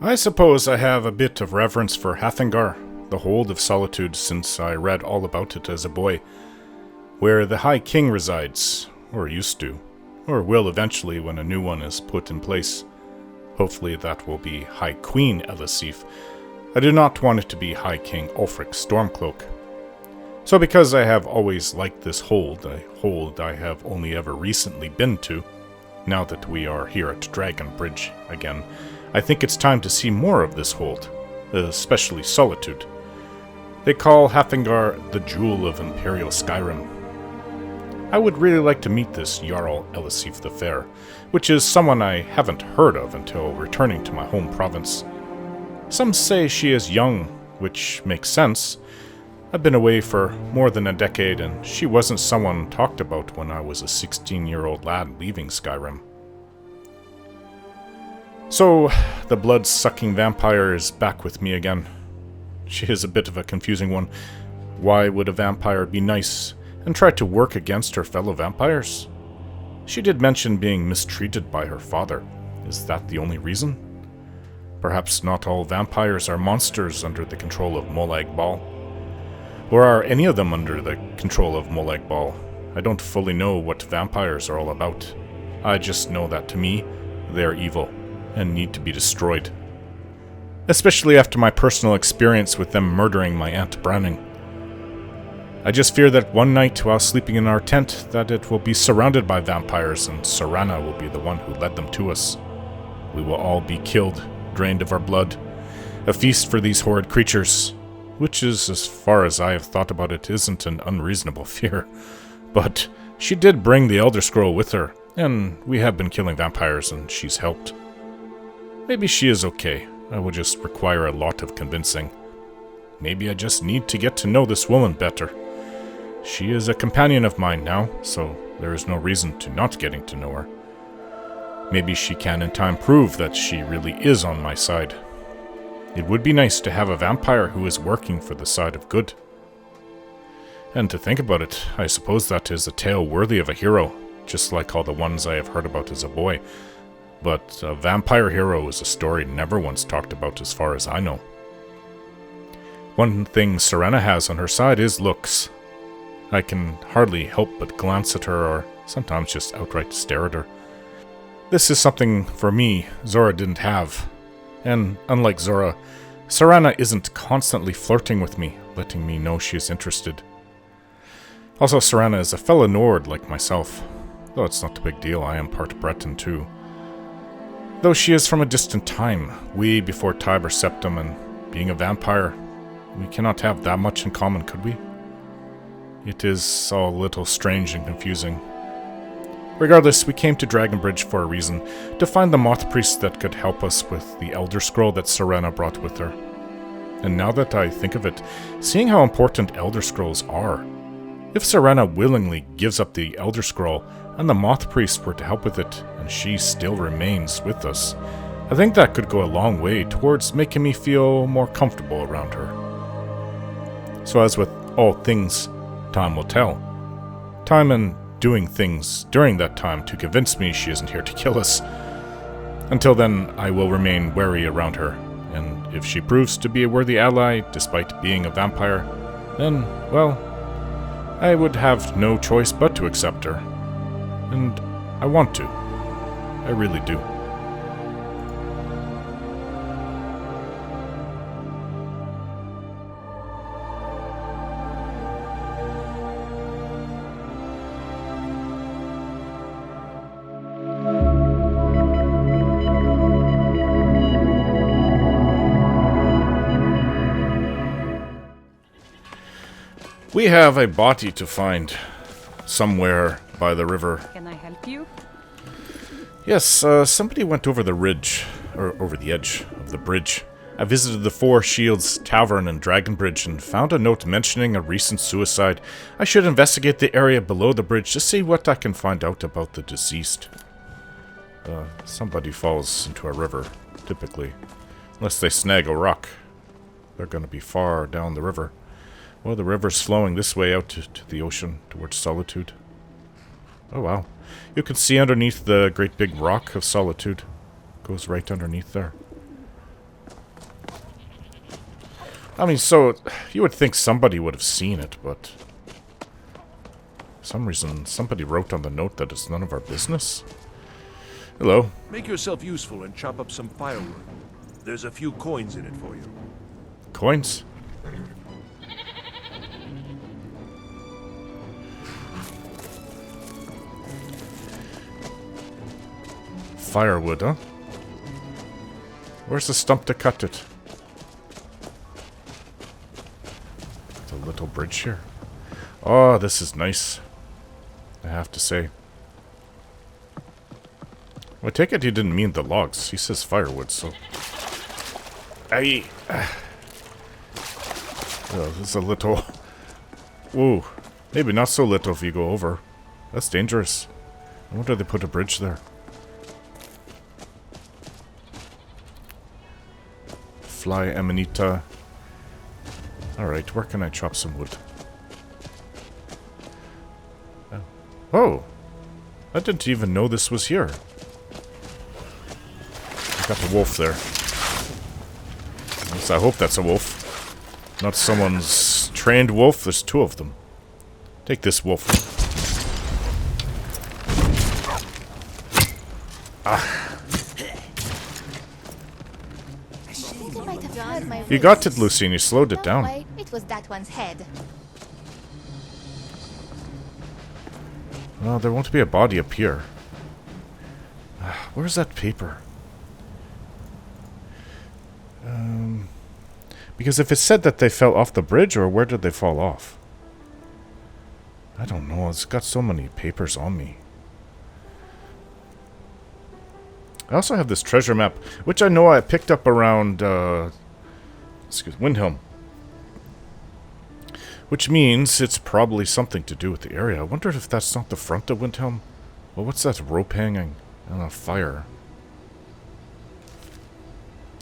I suppose I have a bit of reverence for Haafingar, the hold of Solitude, since I read all about it as a boy, where the High King resides, or used to, or will eventually when a new one is put in place. Hopefully that will be High Queen Elisif. I do not want it to be High King Ulfric Stormcloak. So because I have always liked this hold, a hold I have only ever recently been to, now that we are here at Dragon Bridge again, I think it's time to see more of this hold, especially Solitude. They call Haafingar the Jewel of Imperial Skyrim. I would really like to meet this Jarl Elisif the Fair, which is someone I haven't heard of until returning to my home province. Some say she is young, which makes sense. I've been away for more than a decade, and she wasn't someone talked about when I was a 16-year-old lad leaving Skyrim. So, the blood-sucking vampire is back with me again. She is a bit of a confusing one. Why would a vampire be nice and try to work against her fellow vampires? She did mention being mistreated by her father. Is that the only reason? Perhaps not all vampires are monsters under the control of Molag Bal. Or are any of them under the control of Molag Bal? I don't fully know what vampires are all about. I just know that to me, they are evil and need to be destroyed. Especially after my personal experience with them murdering my Aunt Browning. I just fear that one night while sleeping in our tent that it will be surrounded by vampires and Serana will be the one who led them to us. We will all be killed, drained of our blood. A feast for these horrid creatures. Which is, as far as I have thought about it, isn't an unreasonable fear. But she did bring the Elder Scroll with her, and we have been killing vampires and she's helped. Maybe she is okay. I will just require a lot of convincing. Maybe I just need to get to know this woman better. She is a companion of mine now, so there is no reason to not getting to know her. Maybe she can in time prove that she really is on my side. It would be nice to have a vampire who is working for the side of good. And to think about it, I suppose that is a tale worthy of a hero, just like all the ones I have heard about as a boy. But a vampire hero is a story never once talked about as far as I know. One thing Serana has on her side is looks. I can hardly help but glance at her or sometimes just outright stare at her. This is something, for me, Zora didn't have. And unlike Zora, Serana isn't constantly flirting with me, letting me know she is interested. Also, Serana is a fellow Nord like myself. Though it's not a big deal, I am part Breton too. Though she is from a distant time, way before Tiber Septim, and being a vampire, we cannot have that much in common, could we? It is all a little strange and confusing. Regardless, we came to Dragonbridge for a reason, to find the moth priest that could help us with the Elder Scroll that Serana brought with her. And now that I think of it, seeing how important Elder Scrolls are, if Serana willingly gives up the Elder Scroll and the moth priest were to help with it, and she still remains with us, I think that could go a long way towards making me feel more comfortable around her. So as with all things, time will tell. Time and doing things during that time to convince me she isn't here to kill us. Until then, I will remain wary around her, and if she proves to be a worthy ally despite being a vampire, then, well, I would have no choice but to accept her. And I want to. I really do. We have a body to find somewhere by the river. Can I help you? Yes, somebody went over the ridge, or over the edge of the bridge. I visited the Four Shields Tavern in Dragonbridge and found a note mentioning a recent suicide. I should investigate the area below the bridge to see what I can find out about the deceased. Somebody falls into a river, typically. Unless they snag a rock. They're going to be far down the river. Well, the river's flowing this way out to the ocean, towards Solitude. Oh, wow. You can see underneath the great big rock of Solitude. Goes right underneath there. I mean, so, you would think somebody would have seen it, but... For some reason, somebody wrote on the note that it's none of our business. Hello. Make yourself useful and chop up some firewood. There's a few coins in it for you. Coins? Firewood, huh? Where's the stump to cut it? The little bridge here. Oh, this is nice. I have to say. Well, I take it he didn't mean the logs. He says firewood, so... Aye! Oh, this is a little... Whoa. Maybe not so little if you go over. That's dangerous. I wonder if they put a bridge there. Fly Amanita. Alright, where can I chop some wood? Oh! I didn't even know this was here. I got the wolf there. At least I hope that's a wolf. Not someone's trained wolf. There's two of them. Take this wolf. Ah. You got it, Lucy, and you slowed it down. Way, it was that one's head. Well, there won't be a body up here. Where's that paper? Because if it said that they fell off the bridge, or where did they fall off? I don't know. It's got so many papers on me. I also have this treasure map, which I know I picked up around, Windhelm. Which means it's probably something to do with the area. I wonder if that's not the front of Windhelm. Well, what's that rope hanging on a fire?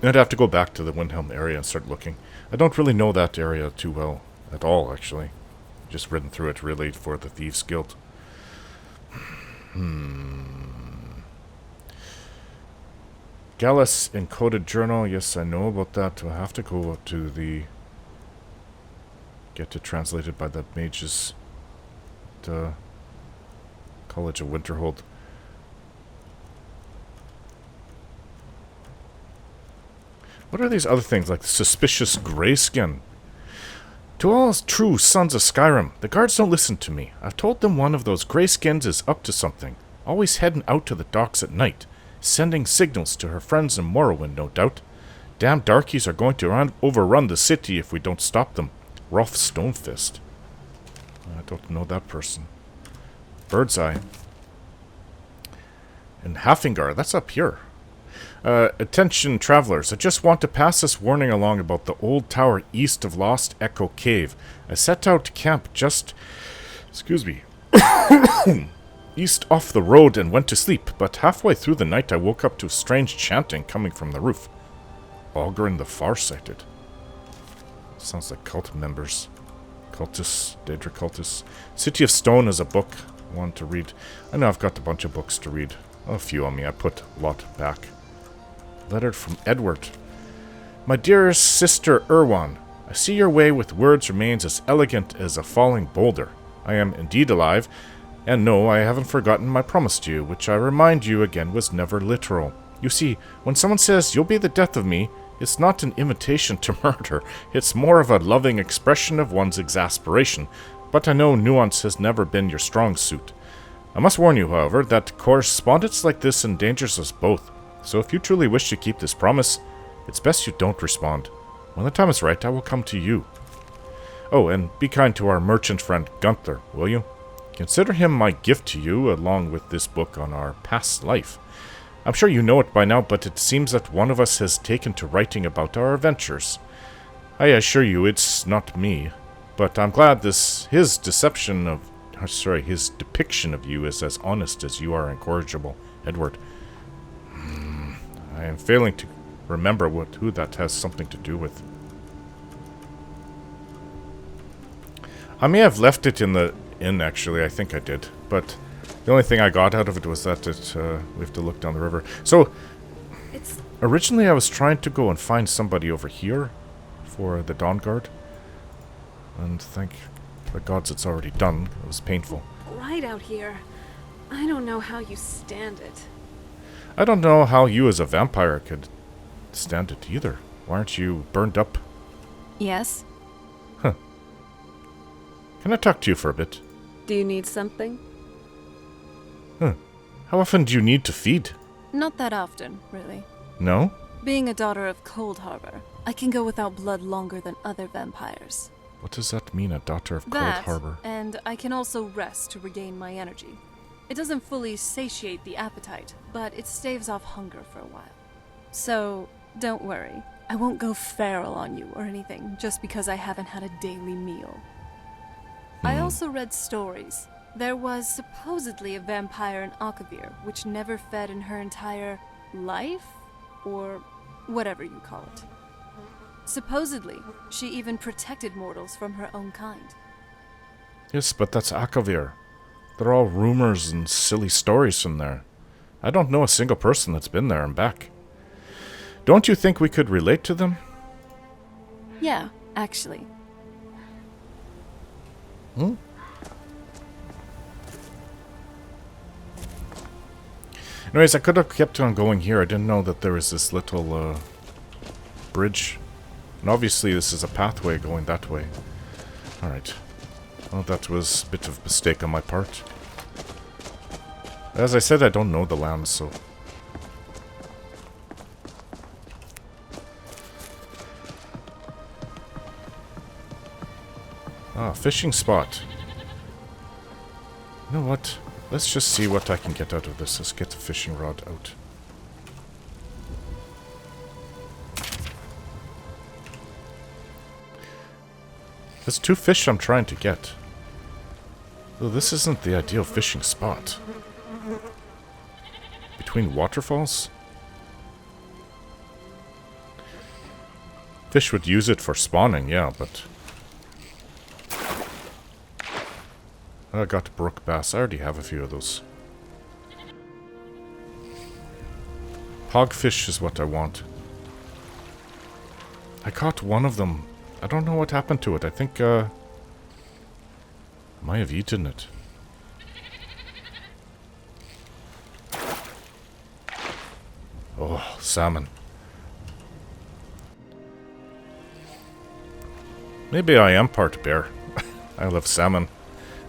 I'd have to go back to the Windhelm area and start looking. I don't really know that area too well at all, actually. Just ridden through it, really, for the Thieves' Guild. Gallus encoded journal. Yes, I know about that. We'll have to go to the... Get it translated by the mages. The College of Winterhold. What are these other things, like suspicious grayskin? To all true sons of Skyrim, the guards don't listen to me. I've told them one of those grayskins is up to something. Always heading out to the docks at night. Sending signals to her friends in Morrowind, no doubt. Damn darkies are going to overrun the city if we don't stop them. Rolf Stonefist. I don't know that person. Birdseye. And Haafingar, that's up here. Attention travelers, I just want to pass this warning along about the old tower east of Lost Echo Cave. I set out to camp just... Excuse me. East off the road and went to sleep, but halfway through the night I woke up to strange chanting coming from the roof. Ogren the Farsighted. Sounds like cult members. Cultists, Daedra cultists. City of Stone is a book I want to read. I know I've got a bunch of books to read. A few on me. I put a lot back. Letter from Edward. My dearest sister Erwan, I see your way with words remains as elegant as a falling boulder. I am indeed alive, and no, I haven't forgotten my promise to you, which I remind you again was never literal. You see, when someone says you'll be the death of me, it's not an invitation to murder. It's more of a loving expression of one's exasperation, but I know nuance has never been your strong suit. I must warn you, however, that correspondence like this endangers us both. So if you truly wish to keep this promise, it's best you don't respond. When the time is right, I will come to you. Oh, and be kind to our merchant friend Gunther, will you? Consider him my gift to you, along with this book on our past life. I'm sure you know it by now, but it seems that one of us has taken to writing about our adventures. I assure you it's not me, but I'm glad his depiction of you is as honest as you are incorrigible, Edward. I am failing to remember who that has something to do with. I may have left it in the inn, actually. I think I did. But the only thing I got out of it was that we have to look down the river. So, originally I was trying to go and find somebody over here for the Dawn Guard. And thank the gods it's already done. It was painful. Right out here. I don't know how you stand it. I don't know how you as a vampire could stand it either. Why aren't you burned up? Yes? Huh. Can I talk to you for a bit? Do you need something? Huh. How often do you need to feed? Not that often, really. No? Being a daughter of Cold Harbor, I can go without blood longer than other vampires. What does that mean, a daughter of Cold That, Harbor? and I can also rest to regain my energy. It doesn't fully satiate the appetite, but it staves off hunger for a while. So, don't worry. I won't go feral on you or anything just because I haven't had a daily meal. I also read stories. There was supposedly a vampire in Haafingar which never fed in her entire life? Or whatever you call it. Supposedly, she even protected mortals from her own kind. Yes, but that's Haafingar. They're all rumors and silly stories from there. I don't know a single person that's been there and back. Don't you think we could relate to them? Yeah, actually. Anyways, I could have kept on going here. I didn't know that there was this little bridge. And obviously this is a pathway going that way. Alright. Well, that was a bit of a mistake on my part. As I said, I don't know the land, so... Ah, fishing spot. You know what? Let's just see what I can get out of this. Let's get the fishing rod out. There's 2 fish I'm trying to get. Though this isn't the ideal fishing spot. Between waterfalls? Fish would use it for spawning, yeah, but... I got brook bass. I already have a few of those. Hogfish is what I want. I caught one of them. I don't know what happened to it. I think, I might have eaten it. Oh, salmon. Maybe I am part bear. I love salmon.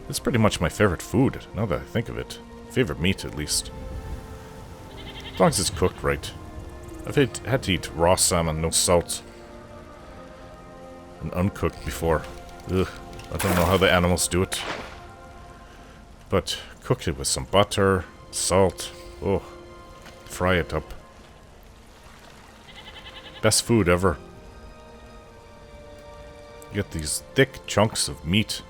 It's pretty much my favorite food, now that I think of it. Favorite meat, at least. As long as it's cooked right. I've had to eat raw salmon, no salt. And uncooked before. Ugh, I don't know how the animals do it. But cook it with some butter, salt. Oh, fry it up. Best food ever. You get these thick chunks of meat.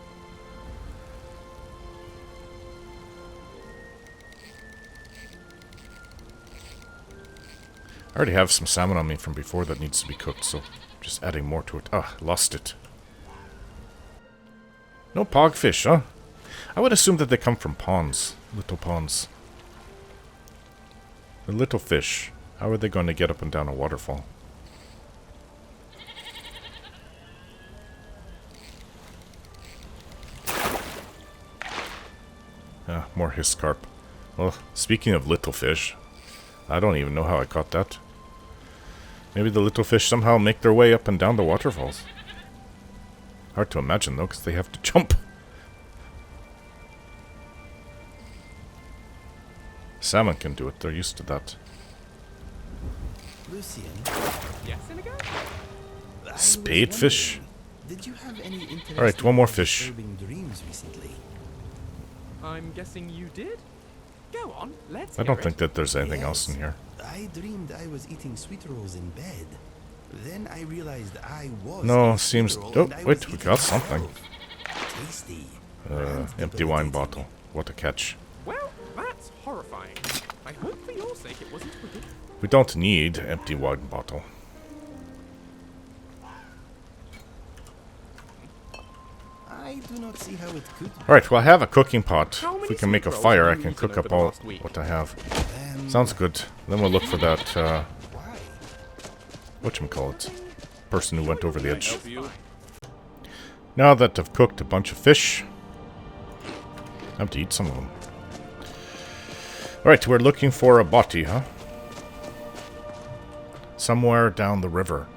I already have some salmon on me from before that needs to be cooked, so just adding more to it. Ah, lost it. No pogfish, huh? I would assume that they come from ponds. Little ponds. The little fish. How are they going to get up and down a waterfall? Ah, more hiscarp. Well, speaking of little fish, I don't even know how I caught that. Maybe the little fish somehow make their way up and down the waterfalls. Hard to imagine, though, because they have to jump. Salmon can do it. They're used to that. Lucian? Yes, Inigo? Spadefish. Did you have any interest Alright, one more in fish. disturbing dreams recently? I'm guessing you did? Go on, let's I don't hear think it. that there's anything else Yes. in here. I dreamed I was eating sweet rolls in bed. Then I realized I was No, a sweet seems... roll Oh, and I wait, was we eating got something. myself. Tasty. Empty wine bottle. What a catch. Well, that's horrifying. I hope for your sake it wasn't wicked. We don't need empty wine bottle. I do not see how it could be. Alright, well I have a cooking pot. How If many we can make a sweet rolls fire, I have you can eaten cook over up the all last week? what I have. Sounds good. Then we'll look for that, Why? whatchamacallit. person who went over the edge. Help you? Now that I've cooked a bunch of fish, I have to eat some of them. Alright, we're looking for a body, huh? Somewhere down the river.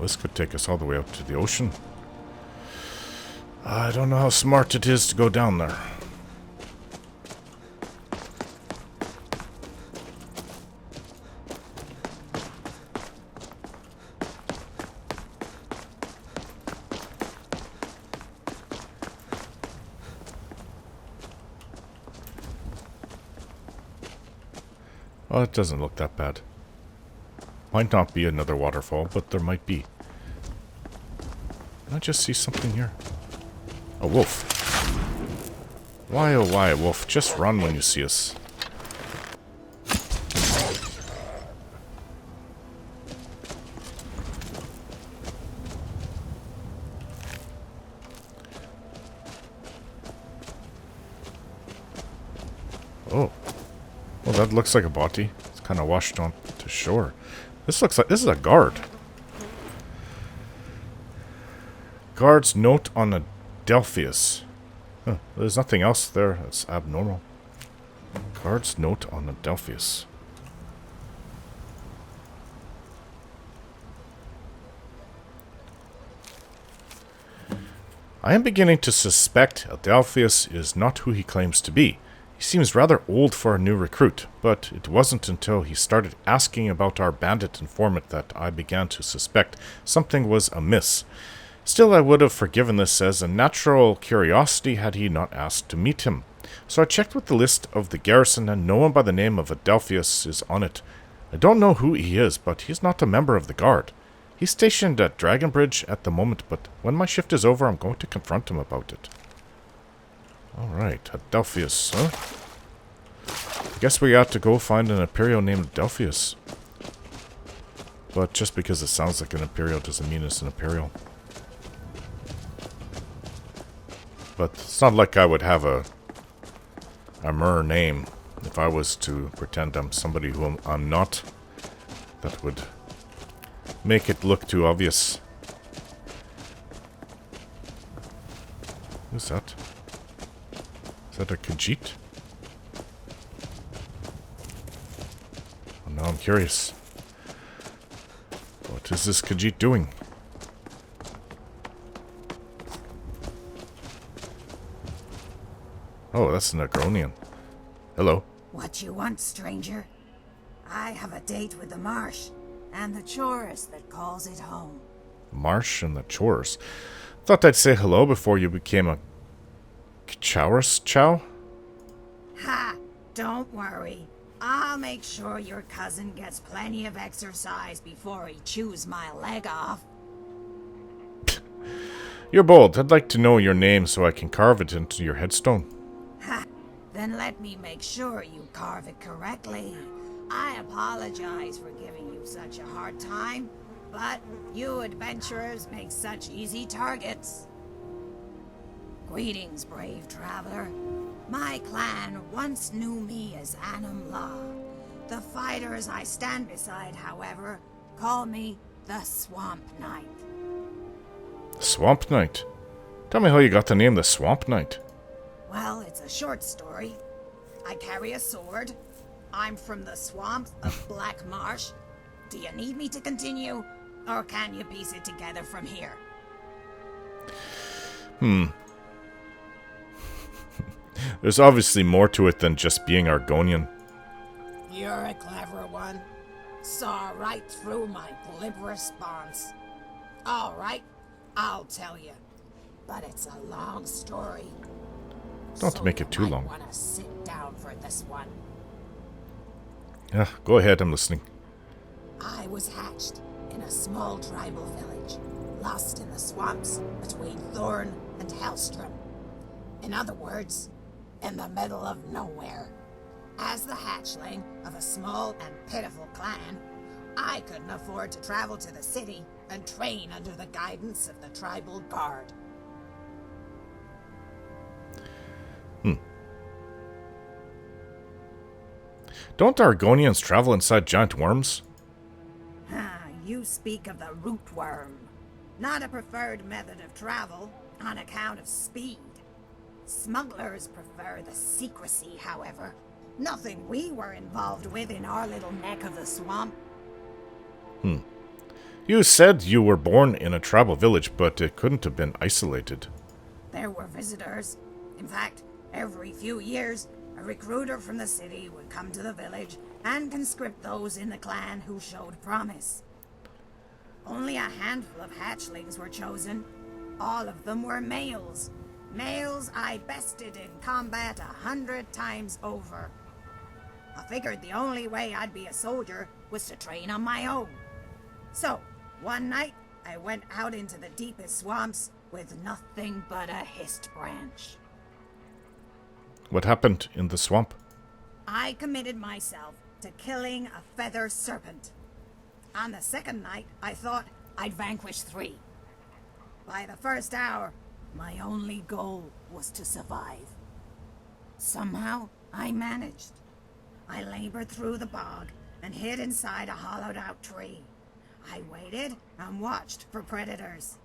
This could take us all the way up to the ocean. I don't know how smart it is to go down there. Oh, it doesn't look that bad. Might not be another waterfall, but there might be. Can I just see something here? A wolf. Why, oh why, wolf? Just run when you see us. Oh. Well, that looks like a body. It's kind of washed on to shore. This looks like... This is a guard. Guard's note on Adelphius. Huh, there's nothing else there that's abnormal. Guard's note on Adelphius. I am beginning to suspect Adelphius is not who he claims to be. He seems rather old for a new recruit, but it wasn't until he started asking about our bandit informant that I began to suspect something was amiss. Still, I would have forgiven this as a natural curiosity had he not asked to meet him. So I checked with the list of the garrison, and no one by the name of Adelphius is on it. I don't know who he is, but he's not a member of the guard. He's stationed at Dragonbridge at the moment, but when my shift is over, I'm going to confront him about it. Alright, Adelphius, huh? I guess we got to go find an Imperial named Adelphius. But just because it sounds like an Imperial doesn't mean it's an Imperial. But it's not like I would have a Mer name if I was to pretend I'm somebody who I'm not. That would make it look too obvious. Who's that? Is that a Khajiit? Oh, now I'm curious. What is this Khajiit doing? Oh, that's an Agronian. Hello. What you want, stranger? I have a date with the marsh and the chorus that calls it home. Marsh and the chores. Thought I'd say hello before you became a Chowrus Chow? Ha! Don't worry. I'll make sure your cousin gets plenty of exercise before he chews my leg off. You're bold. I'd like to know your name so I can carve it into your headstone. Ha! Then let me make sure you carve it correctly. I apologize for giving you such a hard time, but you adventurers make such easy targets. Greetings, brave traveler. My clan once knew me as Anam La. The fighters I stand beside, however, call me the Swamp Knight. Swamp Knight? Tell me how you got the name the Swamp Knight. Well, it's a short story. I carry a sword. I'm from the swamps of Black Marsh. Do you need me to continue, or can you piece it together from here? There's obviously more to it than just being Argonian. You're a clever one. Saw right through my glib response. All right, I'll tell you. But it's a long story. Don't make it too long. I want to sit down for this one. Yeah, go ahead, I'm listening. I was hatched in a small tribal village, lost in the swamps between Thorn and Hellstrom. In other words, in the middle of nowhere. As the hatchling of a small and pitiful clan, I couldn't afford to travel to the city and train under the guidance of the tribal guard. Don't Argonians travel inside giant worms? You speak of the rootworm. Not a preferred method of travel, on account of speed. Smugglers prefer the secrecy, however. Nothing we were involved with in our little neck of the swamp. You said you were born in a tribal village, but it couldn't have been isolated. There were visitors. In fact, every few years, a recruiter from the city would come to the village and conscript those in the clan who showed promise. Only a handful of hatchlings were chosen. All of them were males. Males I bested in combat 100 times over. I figured the only way I'd be a soldier was to train on my own. So, one night, I went out into the deepest swamps with nothing but a hist branch. What happened in the swamp? I committed myself to killing a feather serpent. On the second night, I thought I'd vanquish 3. By the first hour, my only goal was to survive. Somehow, I managed. I labored through the bog and hid inside a hollowed-out tree. I waited and watched for predators.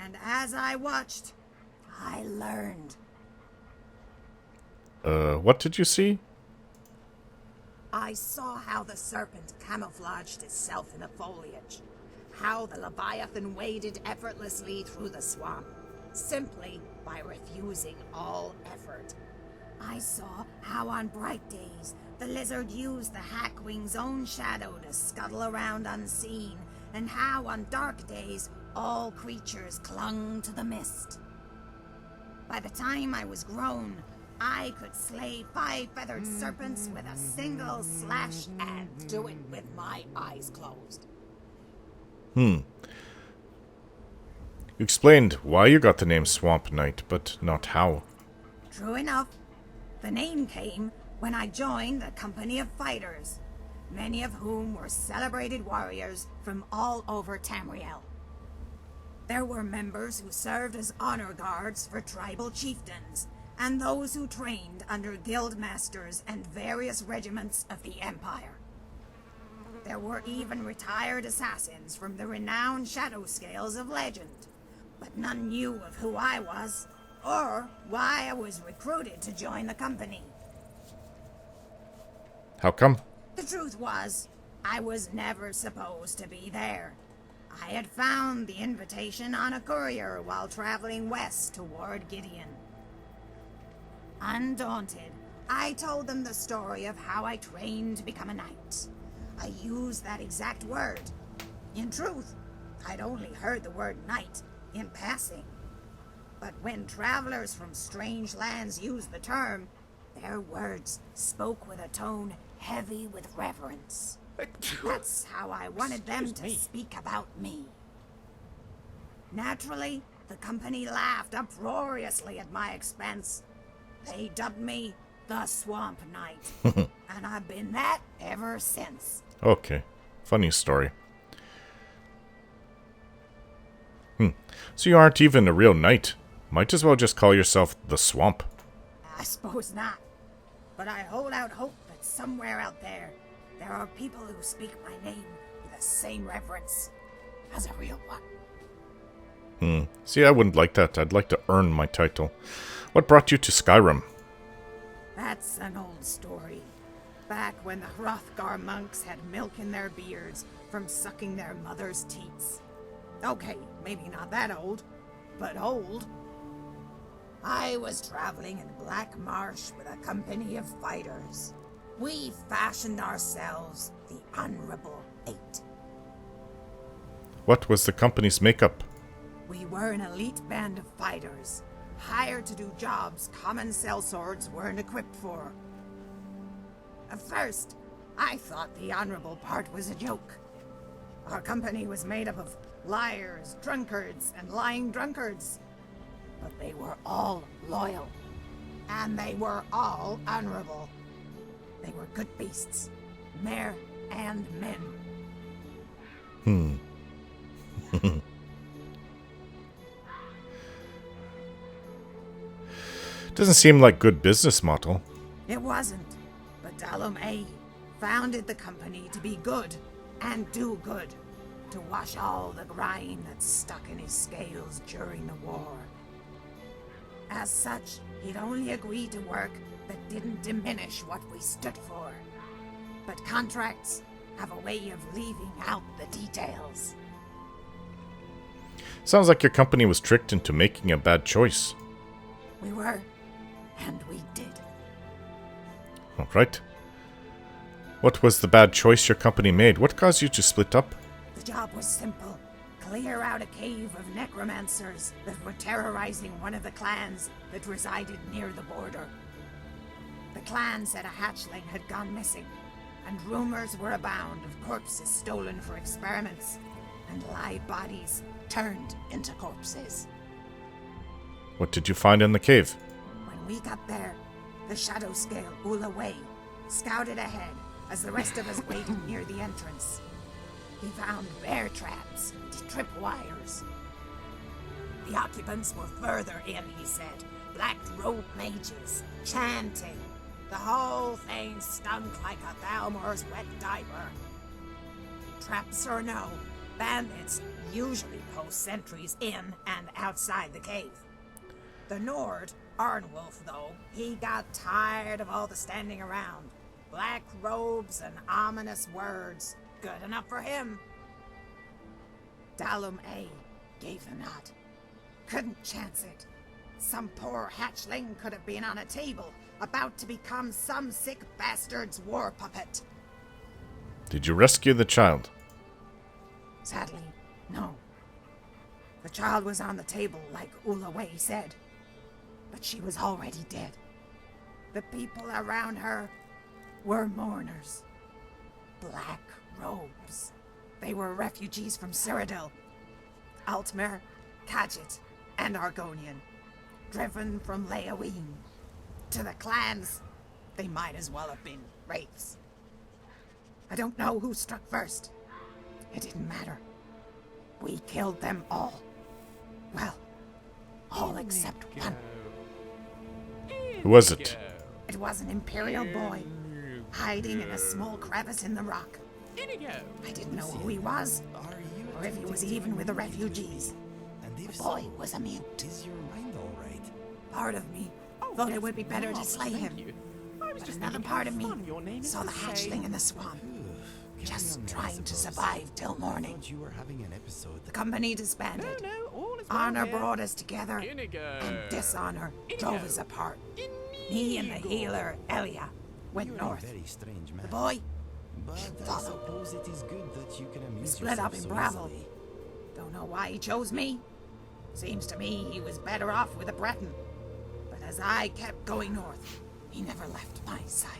And as I watched, I learned. What did you see? I saw how the serpent camouflaged itself in the foliage. How the Leviathan waded effortlessly through the swamp, simply by refusing all effort. I saw how on bright days, the lizard used the Hackwing's own shadow to scuttle around unseen, and how on dark days, all creatures clung to the mist. By the time I was grown, I could slay 5 feathered serpents with a single slash and do it with my eyes closed. You explained why you got the name Swamp Knight, but not how. True enough. The name came when I joined the company of fighters, many of whom were celebrated warriors from all over Tamriel. There were members who served as honor guards for tribal chieftains, and those who trained under guild masters and various regiments of the Empire. There were even retired assassins from the renowned shadow scales of legend, but none knew of who I was, or why I was recruited to join the company. How come? The truth was, I was never supposed to be there. I had found the invitation on a courier while traveling west toward Gideon. Undaunted, I told them the story of how I trained to become a knight. I used that exact word. In truth, I'd only heard the word knight in passing. But when travelers from strange lands used the term, their words spoke with a tone heavy with reverence. That's how I wanted them to speak about me. Naturally, the company laughed uproariously at my expense. They dubbed me the Swamp Knight, and I've been that ever since. Okay. Funny story. So you aren't even a real knight. Might as well just call yourself the Swamp. I suppose not. But I hold out hope that somewhere out there are people who speak my name with the same reverence as a real one. See, I wouldn't like that. I'd like to earn my title. What brought you to Skyrim? That's an old story. Back when the Hrothgar monks had milk in their beards from sucking their mother's teats. Okay, maybe not that old, but old. I was traveling in Black Marsh with a company of fighters. We fashioned ourselves the Honorable 8. What was the company's makeup? We were an elite band of fighters, hired to do jobs common sellswords weren't equipped for. At first, I thought the honorable part was a joke. Our company was made up of liars, drunkards, and lying drunkards. But they were all loyal. And they were all honorable. They were good beasts, mare and men. Doesn't seem like good business model. It wasn't, but Dalum A founded the company to be good and do good. to wash all the grime that's stuck in his scales during the war. As such, he'd only agree to work that didn't diminish what we stood for. But contracts have a way of leaving out the details. Sounds like your company was tricked into making a bad choice. We were, and we did. Alright. What was the bad choice your company made? What caused you to split up? The job was simple. Clear out a cave of necromancers that were terrorizing one of the clans that resided near the border. The clan said a hatchling had gone missing, and rumors were abound of corpses stolen for experiments, and live bodies turned into corpses. What did you find in the cave? When we got there, the shadow scale Ula Wei scouted ahead as the rest of us waited near the entrance. He found bear traps and tripwires. The occupants were further in, he said, black-robed mages, chanting. The whole thing stunk like a Thalmor's wet diaper. Traps or no, bandits usually post sentries in and outside the cave. The Nord, Arnwolf, though, he got tired of all the standing around. Black robes and ominous words. Good enough for him. Dalum A gave the nod. Couldn't chance it. Some poor hatchling could have been on a table, about to become some sick bastard's war puppet. Did you rescue the child? Sadly, no. The child was on the table, like Ula Wei said. But she was already dead. The people around her were mourners. Black robes. They were refugees from Cyrodiil, Altmer, Khajiit, and Argonian, driven from Leaween. To the clans, they might as well have been wraiths. I don't know who struck first. It didn't matter. We killed them all. Well, all except one. Who was it? It was an Imperial boy, hiding in a small crevice in the rock. I didn't know who he was, or if he was even with the refugees. The boy was a mute. Is your mind all right? Part of me thought it would be better to slay him. But another part of me saw the hatchling in the swamp, just trying to survive till morning. You were having an episode. The company disbanded. Honor brought us together, and dishonor drove us apart. Me and the healer, Elia, went north. Very strange man. The boy, But I followed. suppose it is good that you can amuse We split up in yourself so Bravo. easily. Don't know why he chose me. Seems to me he was better off with a Breton. But as I kept going north, he never left my side.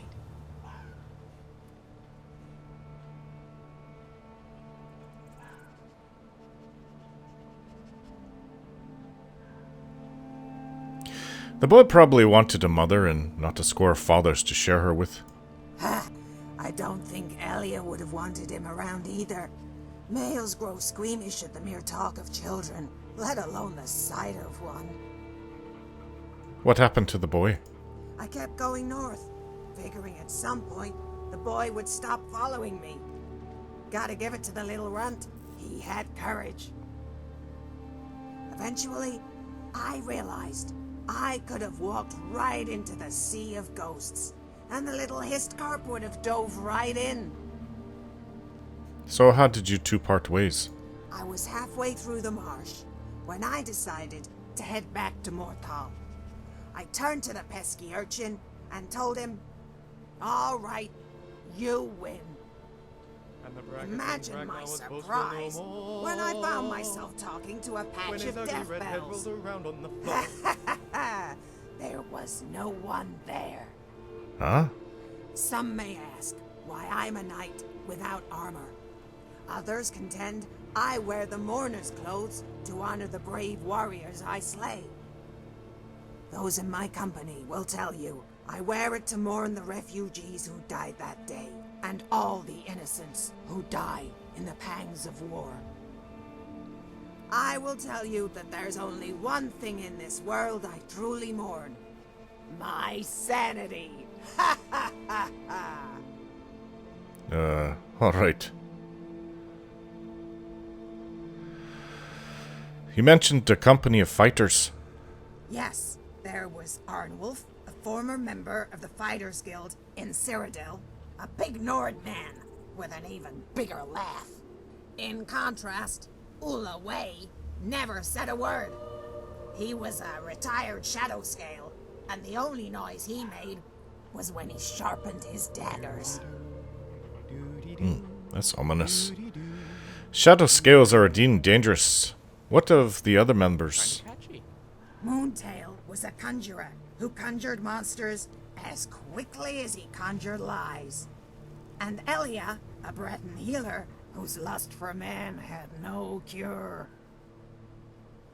The boy probably wanted a mother and not a score of fathers to share her with. Ha! I don't think Elia would have wanted him around either. Males grow squeamish at the mere talk of children, let alone the sight of one. What happened to the boy? I kept going north, figuring at some point the boy would stop following me. Gotta give it to the little runt. He had courage. Eventually, I realized I could have walked right into the sea of ghosts, and the little Histcarp would have dove right in. So how did you two part ways? I was halfway through the marsh when I decided to head back to Morthal. I turned to the pesky urchin and told him, "All right, you win." Imagine my surprise when I found myself talking to a patch of death bells. There was no one there. Huh? Some may ask why I'm a knight without armor. Others contend I wear the mourner's clothes to honor the brave warriors I slay. Those in my company will tell you I wear it to mourn the refugees who died that day, and all the innocents who die in the pangs of war. I will tell you that there's only one thing in this world I truly mourn. My sanity. Ha ha ha ha. Alright. You mentioned a company of fighters. Yes, there was Arnwulf, a former member of the Fighters Guild in Cyrodiil, a big Nord man with an even bigger laugh. In contrast, Ula Way never said a word. He was a retired shadow scale, and the only noise he made was when he sharpened his daggers. That's ominous. Shadow scales are indeed dangerous. What of the other members? Catchy. Moontail was a conjurer who conjured monsters as quickly as he conjured lies. And Elia, a Breton healer whose lust for men had no cure.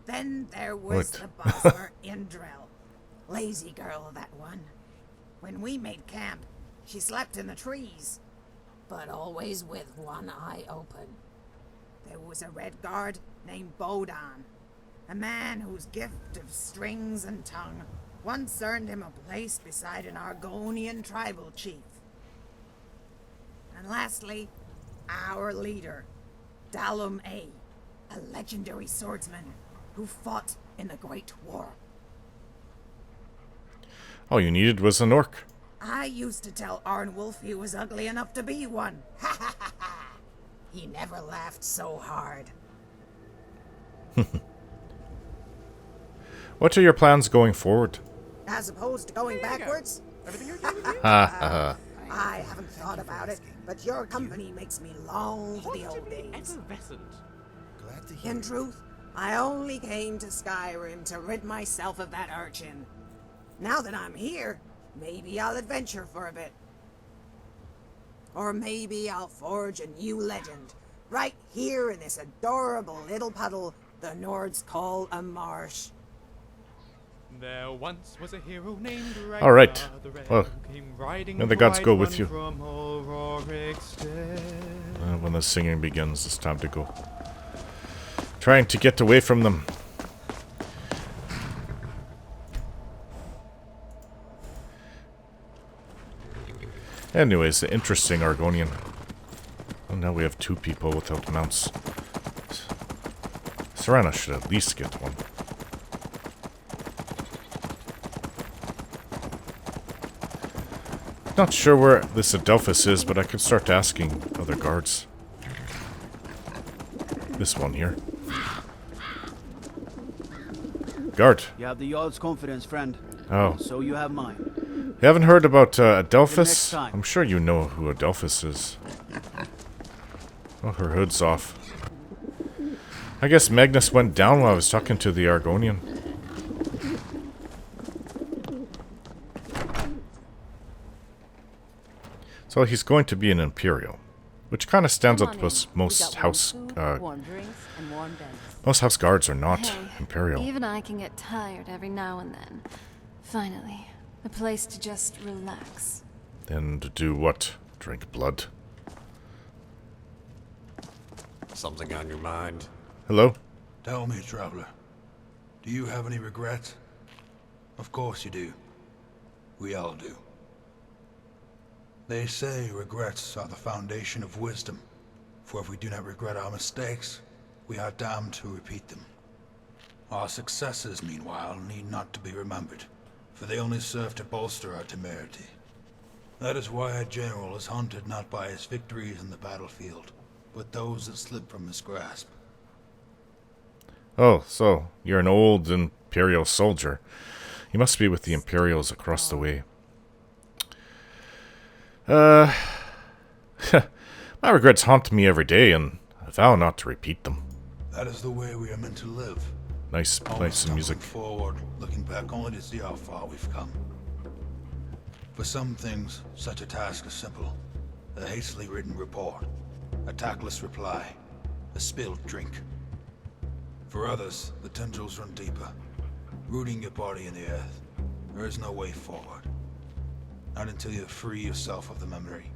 Then there was the Bosmer Indrel. Lazy girl, that one. When we made camp, she slept in the trees, but always with one eye open. There was a red guard named Bodan, a man whose gift of strings and tongue once earned him a place beside an Argonian tribal chief. And lastly, our leader, Dalum A, a legendary swordsman who fought in the Great War. All you needed was an orc. I used to tell Arnwulf he was ugly enough to be one. Ha ha ha ha! He never laughed so hard. What are your plans going forward? As opposed to going backwards? Everything okay with you? Ha I haven't thought about it, but your company makes me long for the old days. Effervescent. Glad to hear In it. truth, I only came to Skyrim to rid myself of that urchin. Now that I'm here, maybe I'll adventure for a bit. Or maybe I'll forge a new legend, right here in this adorable little puddle the Nords call a marsh. There once was a hero named Ragnar All right. the Red, Well, who came riding may the gods bright go with one you. from Auroric's stead. When the singing begins, it's time to go. Trying to get away from them. Anyways, the interesting Argonian. Well, now we have 2 people without mounts. Serana should at least get one. Not sure where this Adelphus is, but I could start asking other guards. This one here. Guard. You have the Jarl's confidence, friend. Oh. So you have mine. You haven't heard about Next Adelphus? time. I'm sure you know who Adelphus is. Oh, her hood's off. I guess Magnus went down while I was talking to the Argonian. So he's going to be an Imperial, which kind of stands out with most house most house guards are not Hey, Imperial. Even I can get tired every now and then. Finally, a place to just relax. Then to do what? Drink blood? Something on your mind? Hello? Tell me, traveler. Do you have any regrets? Of course you do. We all do. They say regrets are the foundation of wisdom, for if we do not regret our mistakes, we are damned to repeat them. Our successes, meanwhile, need not to be remembered, for they only serve to bolster our temerity. That is why a general is haunted not by his victories in the battlefield, but those that slip from his grasp. Oh, so you're an old Imperial soldier. You must be with the Imperials across the way. My regrets haunt me every day, and I vow not to repeat them. That is the way we are meant to live. Nice, play Always some music. stumbling forward, looking back only to see how far we've come. For some things, such a task is simple. A hastily written report, a tactless reply, a spilled drink. For others, the tendrils run deeper, rooting your body in the earth. There is no way forward. Not until you free yourself of the memory.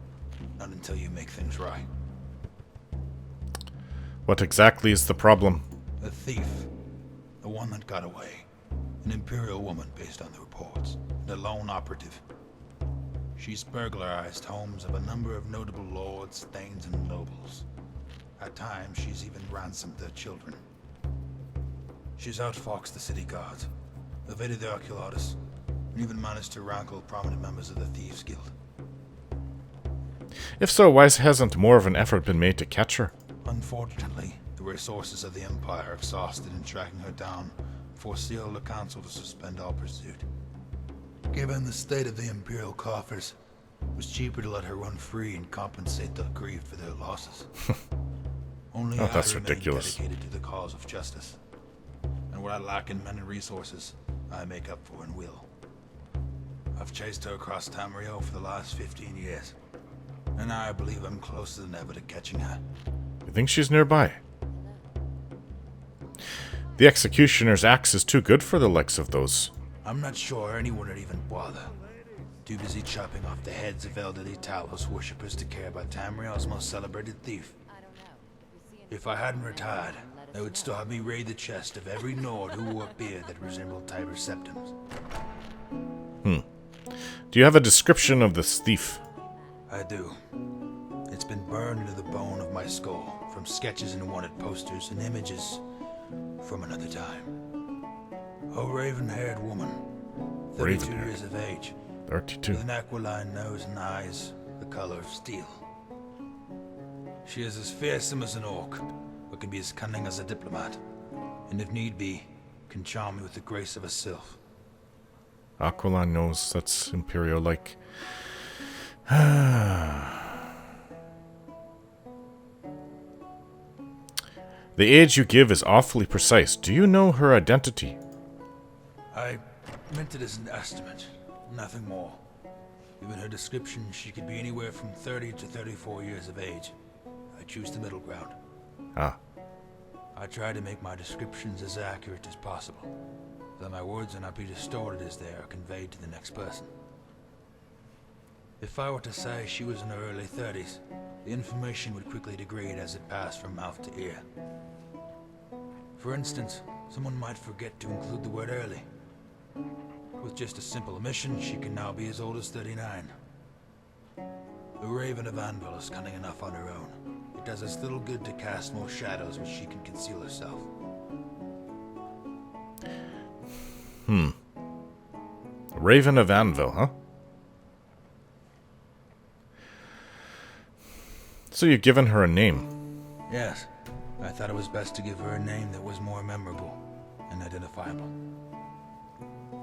Not until you make things right. What exactly is the problem? A thief. The one that got away. An Imperial woman based on the reports. And a lone operative. She's burglarized homes of a number of notable lords, thanes, and nobles. At times, she's even ransomed their children. She's outfoxed the city guards, evaded the Ocularists, and even managed to rankle prominent members of the Thieves Guild. If so, why hasn't more of an effort been made to catch her? Unfortunately, the resources of the Empire are exhausted in tracking her down, forced the Elder Council to suspend all pursuit. Given the state of the Imperial coffers, it was cheaper to let her run free and compensate the aggrieved for their losses. Only I that's remain ridiculous. dedicated to the cause of justice. And what I lack in men and resources, I make up for in will. I've chased her across Tamriel for the last 15 years. And I believe I'm closer than ever to catching her. You think she's nearby? The Executioner's axe is too good for the likes of those. I'm not sure anyone would even bother. Too busy chopping off the heads of elderly Talos worshippers to care about Tamriel's most celebrated thief. If I hadn't retired, they would still have me raid the chest of every Nord who wore a beard that resembled Tiber's septums. Do you have a description of this thief? I do. It's been burned into the bone of my skull, from sketches and wanted posters and images from another time. A raven-haired woman, 32 years of age, 32. with an aquiline nose and eyes the color of steel. She is as fearsome as an orc, but can be as cunning as a diplomat, and if need be, can charm me with the grace of a sylph. Aquiline knows that's Imperial-like. The age you give is awfully precise. Do you know her identity? I meant it as an estimate, nothing more. Given her description, she could be anywhere from 30 to 34 years of age. I choose the middle ground. Ah. I try to make my descriptions as accurate as possible, so that my words will not be distorted as they are conveyed to the next person. If I were to say she was in her early 30s, the information would quickly degrade as it passed from mouth to ear. For instance, someone might forget to include the word early. With just a simple omission, she can now be as old as 39. The Raven of Anvil is cunning enough on her own. It does us little good to cast more shadows when she can conceal herself. Raven of Anvil, huh? So you've given her a name. Yes, I thought it was best to give her a name that was more memorable and identifiable.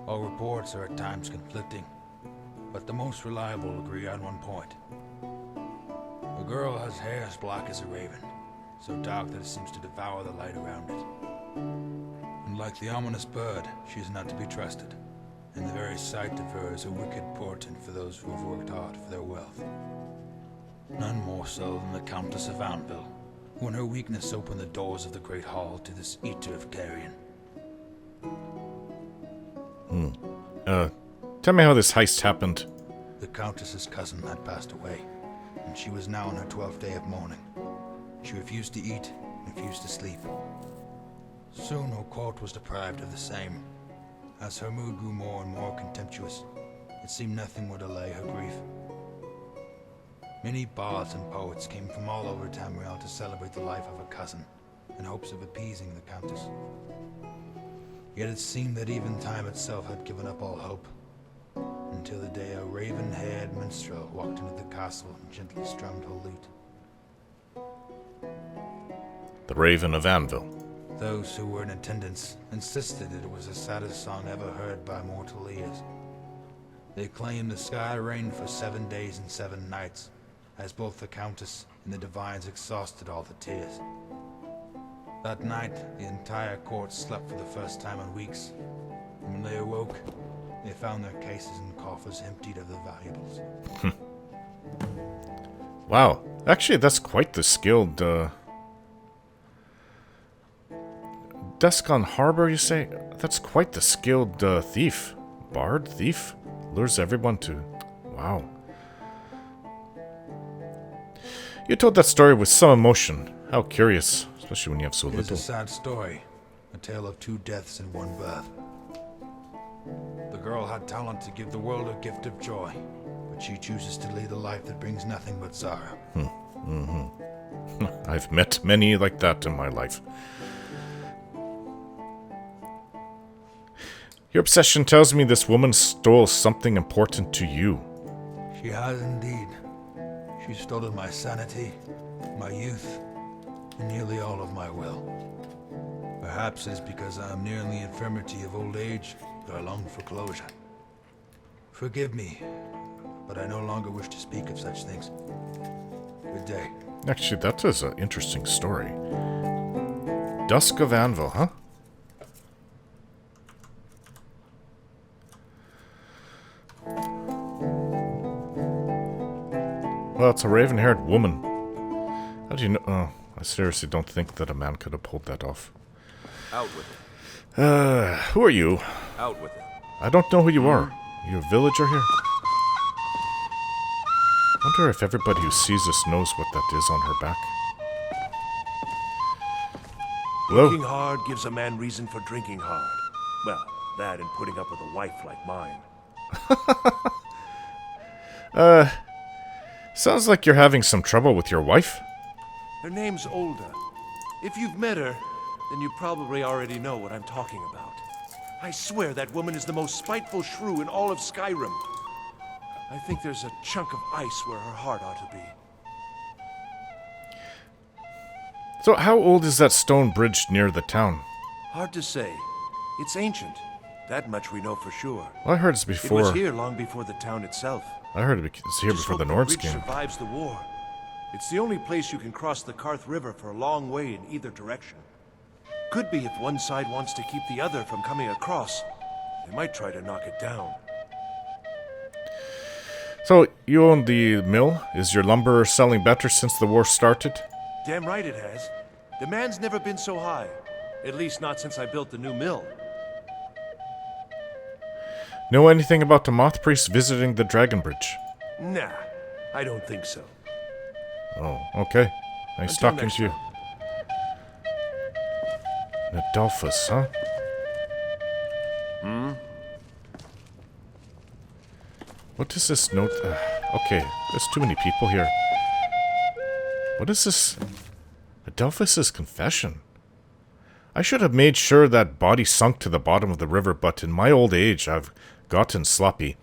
All reports are at times conflicting, but the most reliable agree on one point. The girl has hair as black as a raven, so dark that it seems to devour the light around it. And like the ominous bird, she is not to be trusted, and the very sight of her is a wicked portent for those who have worked hard for their wealth. None more so than the Countess of Anvil, who in her weakness opened the doors of the Great Hall to this Eater of Carrion. Tell me how this heist happened. The Countess's cousin had passed away, and she was now on her 12th day of mourning. She refused to eat, refused to sleep. Soon her court was deprived of the same. As her mood grew more and more contemptuous, it seemed nothing would allay her grief. Many bards and poets came from all over Tamriel to celebrate the life of a cousin, in hopes of appeasing the Countess. Yet it seemed that even time itself had given up all hope, until the day a raven-haired minstrel walked into the castle and gently strummed her lute. The Raven of Anvil. Those who were in attendance insisted that it was the saddest song ever heard by mortal ears. They claimed the sky rained for 7 days and 7 nights, as both the Countess and the Divines exhausted all the tears. That night, the entire court slept for the first time in weeks, and when they awoke, they found their cases and coffers emptied of the valuables. Wow. Actually, that's quite the skilled, Deskon Harbor, you say? That's quite the skilled, thief. Bard? Thief? Lures everyone to... Wow. You told that story with some emotion. How curious. Especially when you have so It is little. a sad story, a tale of 2 deaths and 1 birth. The girl had talent to give the world a gift of joy, but she chooses to lead a life that brings nothing but sorrow. I've met many like that in my life. Your obsession tells me this woman stole something important to you. She has indeed. She's stolen my sanity, my youth, and nearly all of my will. Perhaps it's because I am nearing the infirmity of old age that I long for closure. Forgive me, but I no longer wish to speak of such things. Good day. Actually, that is an interesting story. Dusk of Anvil, huh? Well, it's a raven-haired woman. How do you know? Oh, I seriously don't think that a man could have pulled that off. Out with it. Who are you? Out with it. I don't know who you are. You a villager here? Wonder if everybody who sees this knows what that is on her back. Hello? Working hard gives a man reason for drinking hard. Well, that and putting up with a wife like mine. Sounds like you're having some trouble with your wife. Her name's Olda. If you've met her, then you probably already know what I'm talking about. I swear that woman is the most spiteful shrew in all of Skyrim. I think there's a chunk of ice where her heart ought to be. So how old is that stone bridge near the town? Hard to say. It's ancient. That much we know for sure. Well, I heard it's It before. was here long before the town itself. I heard it's here Just before the hope Nords bridge came. survives the war. It's the only place you can cross the Karth River for a long way in either direction. Could be if one side wants to keep the other from coming across. They might try to knock it down. So, you own the mill? Is your lumber selling better since the war started? Damn right it has. Demand's never been so high. At least not since I built the new mill. Know anything about the Moth Priest visiting the Dragon Bridge? Nah, I don't think so. Oh, okay. Nice Until talking next to you. Adolphus, huh? What is this note? Okay, there's too many people here. What is this? Adolphus's confession. I should have made sure that body sunk to the bottom of the river, but in my old age, I've gotten sloppy.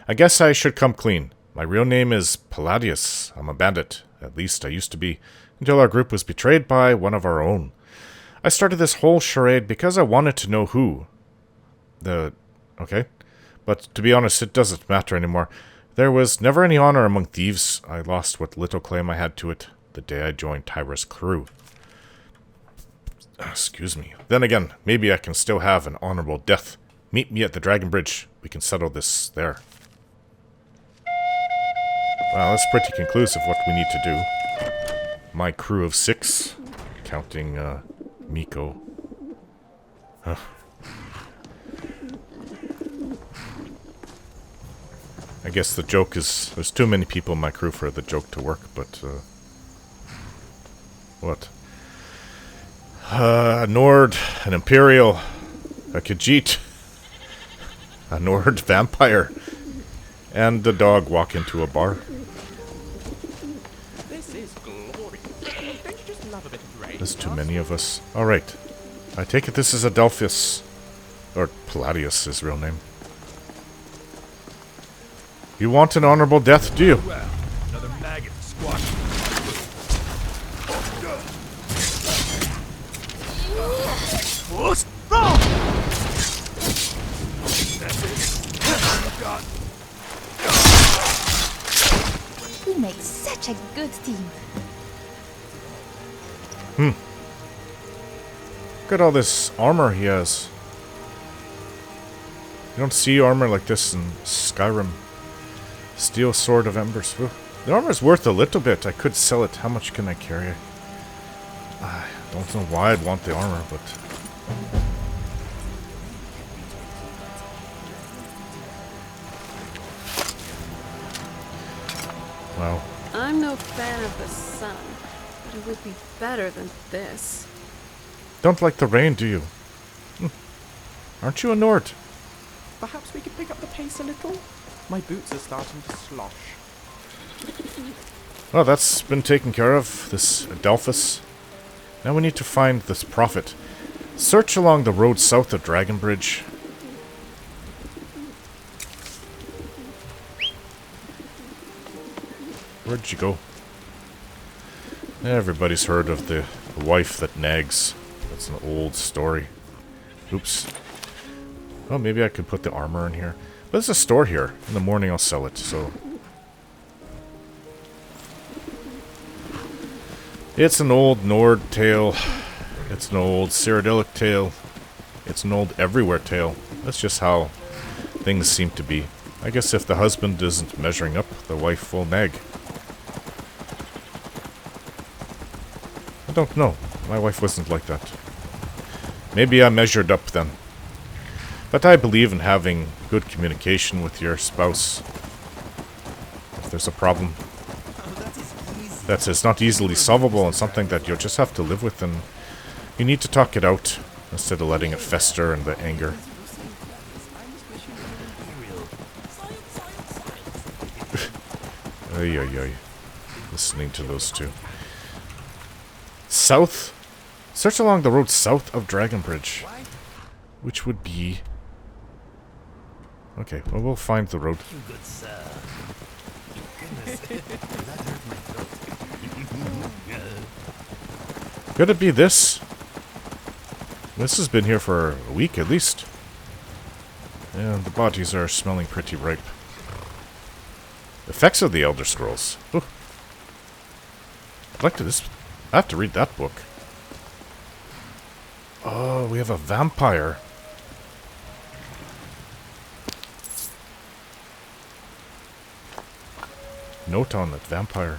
I guess I should come clean. My real name is Palladius. I'm a bandit. At least I used to be, until our group was betrayed by one of our own. I started this whole charade because I wanted to know who. Okay. But to be honest, it doesn't matter anymore. There was never any honor among thieves. I lost what little claim I had to it the day I joined Tyra's crew. Excuse me. Then again, maybe I can still have an honorable death. Meet me at the Dragon Bridge. We can settle this there. Well, that's pretty conclusive what we need to do. My crew of 6, counting Miko. Huh. I guess the joke is, there's too many people in my crew for the joke to work, but, what? A Nord, an Imperial, a Khajiit, a Nord vampire, and the dog walk into a bar. This is glorious. Don't you just love a bit of rain? There's too many of us. Alright. I take it this is Adolphus. Or Palladius, his real name. You want an honorable death, do you? Well, another maggot squash. We make such a good team. Look at all this armor he has. You don't see armor like this in Skyrim. Steel Sword of Embers. Ooh, the armor's worth a little bit. I could sell it. How much can I carry? I don't know why I'd want the armor, but... Wow. I'm no fan of the sun, but it would be better than this. Don't like the rain, do you? Aren't you a Nord? Perhaps we could pick up the pace a little? My boots are starting to slosh. Well, that's been taken care of, this Adolphus. Now we need to find this prophet. Search along the road south of Dragon Bridge. Where'd you go? Everybody's heard of the wife that nags. That's an old story. Oops. Oh, maybe I could put the armor in here. But there's a store here. In the morning I'll sell it, so... It's an old Nord tale. It's an old Cyrodiilic tale. It's an old everywhere tale. That's just how things seem to be. I guess if the husband isn't measuring up, the wife will nag. I don't know. My wife wasn't like that. Maybe I measured up then. But I believe in having good communication with your spouse. If there's a problem that is not easily solvable and something that you'll just have to live with, and you need to talk it out instead of letting it fester and the anger. Ay, ay, ay. Listening to those two. South? Search along the road south of Dragonbridge. Which would be... Okay, well, we'll find the road. Could it be this? This has been here for a week at least. And the bodies are smelling pretty ripe. Effects of the Elder Scrolls. Ooh. I'd like to I have to read that book. Oh, we have a vampire. Note on that vampire.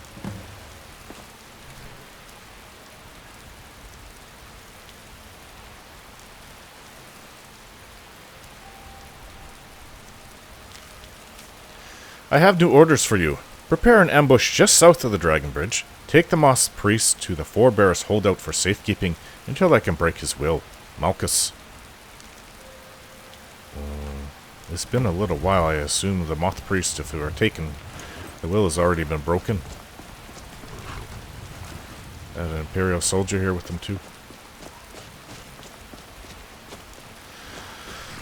I have new orders for you. Prepare an ambush just south of the Dragon Bridge. Take the Moss Priest to the Four Bears holdout for safekeeping until I can break his will. Malchus. It's been a little while. I assume the Moth Priest, if it were taken, the will has already been broken. And an Imperial soldier here with them too.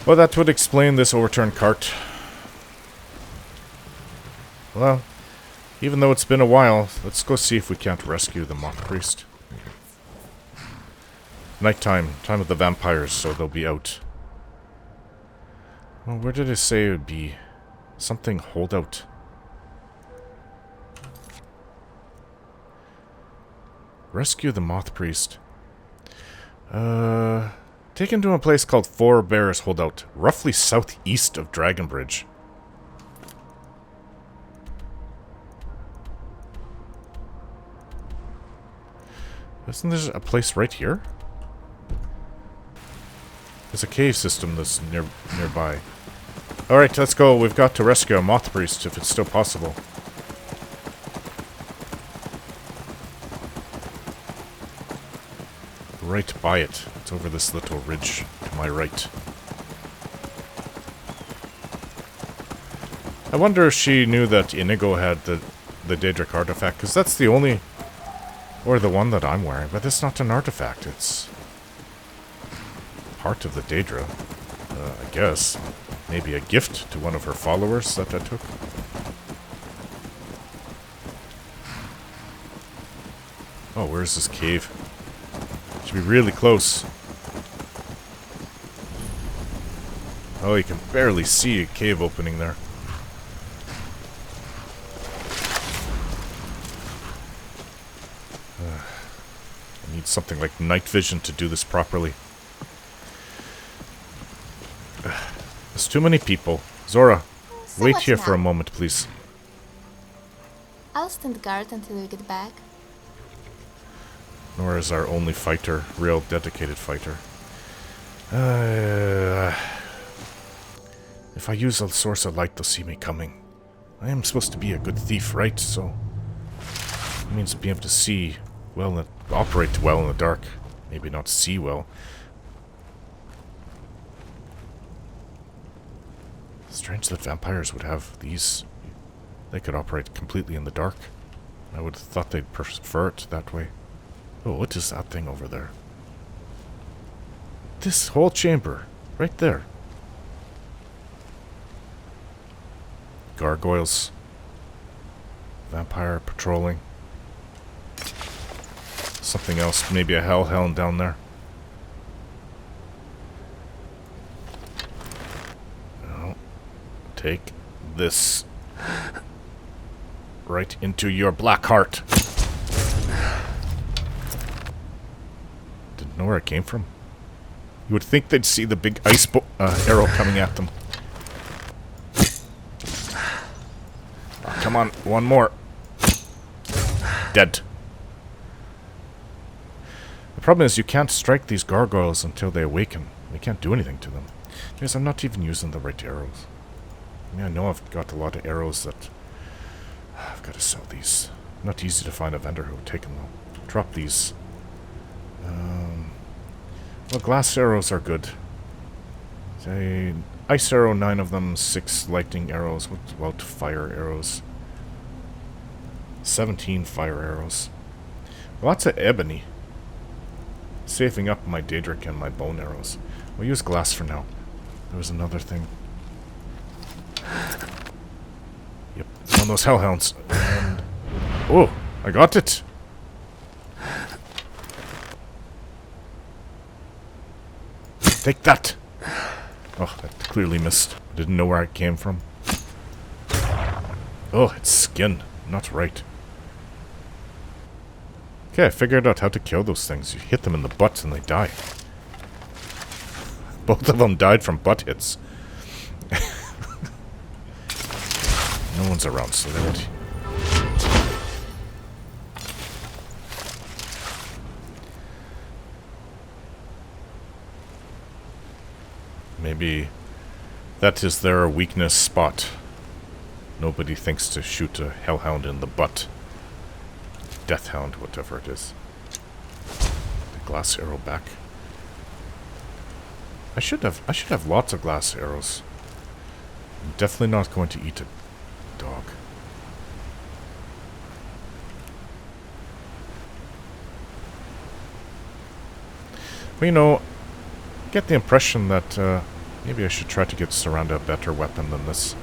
Well, that would explain this overturned cart. Well, even though it's been a while, let's go see if we can't rescue the Moth Priest. Nighttime, time of the vampires, so they'll be out. Well, where did it say it would be? Something holdout. Rescue the Moth Priest. Take him to a place called Four Bears Holdout, roughly southeast of Dragonbridge. Isn't there a place right here? There's a cave system that's nearby. Alright, let's go. We've got to rescue a Moth Priest if it's still possible. Right by it. It's over this little ridge to my right. I wonder if she knew that Inigo had the Daedric artifact, because that's the only... Or the one that I'm wearing, but it's not an artifact, it's... part of the Daedra, I guess. Maybe a gift to one of her followers that I took. Oh, where's this cave? Should be really close. Oh, you can barely see a cave opening there. I need something like night vision to do this properly. There's too many people. Zora, So wait what's here for now? a moment, please. I'll stand guard until we get back. Nora is our only fighter, real dedicated fighter. If I use a source of light, they'll see me coming. I am supposed to be a good thief, right? So it means being able to see well and operate well in the dark. Maybe not see well. Strange that vampires would have these. They could operate completely in the dark. I would have thought they'd prefer it that way. Oh, what is that thing over there? This whole chamber, right there. Gargoyles. Vampire patrolling. Something else, maybe a hellhound down there. No. Take this right into your black heart. Didn't know where it came from. You would think they'd see the big ice arrow coming at them. Oh, come on, one more. Dead. The problem is you can't strike these gargoyles until they awaken. We can't do anything to them. Because I'm not even using the right arrows. I mean, I know I've got a lot of arrows that... I've got to sell these. Not easy to find a vendor who would take them though. Drop these. Well, glass arrows are good. Say, ice arrow, 9 of them, 6 lightning arrows. What about fire arrows? 17 fire arrows. Lots of ebony. Saving up my Daedric and my bone arrows. We'll use glass for now. There was another thing. Yep, one of those hellhounds. And oh, I got it! Take that! Oh, that clearly missed. Didn't know where it came from. Oh, it's skin. Not right. Okay, I figured out how to kill those things. You hit them in the butt and they die. Both of them died from butt hits. No one's around, so they won't. Maybe that is their weakness spot. Nobody thinks to shoot a hellhound in the butt. Deathhound, whatever it is. The glass arrow back. I should have lots of glass arrows. I'm definitely not going to eat a dog. Well, you know, get the impression that maybe I should try to get Serana a better weapon than this.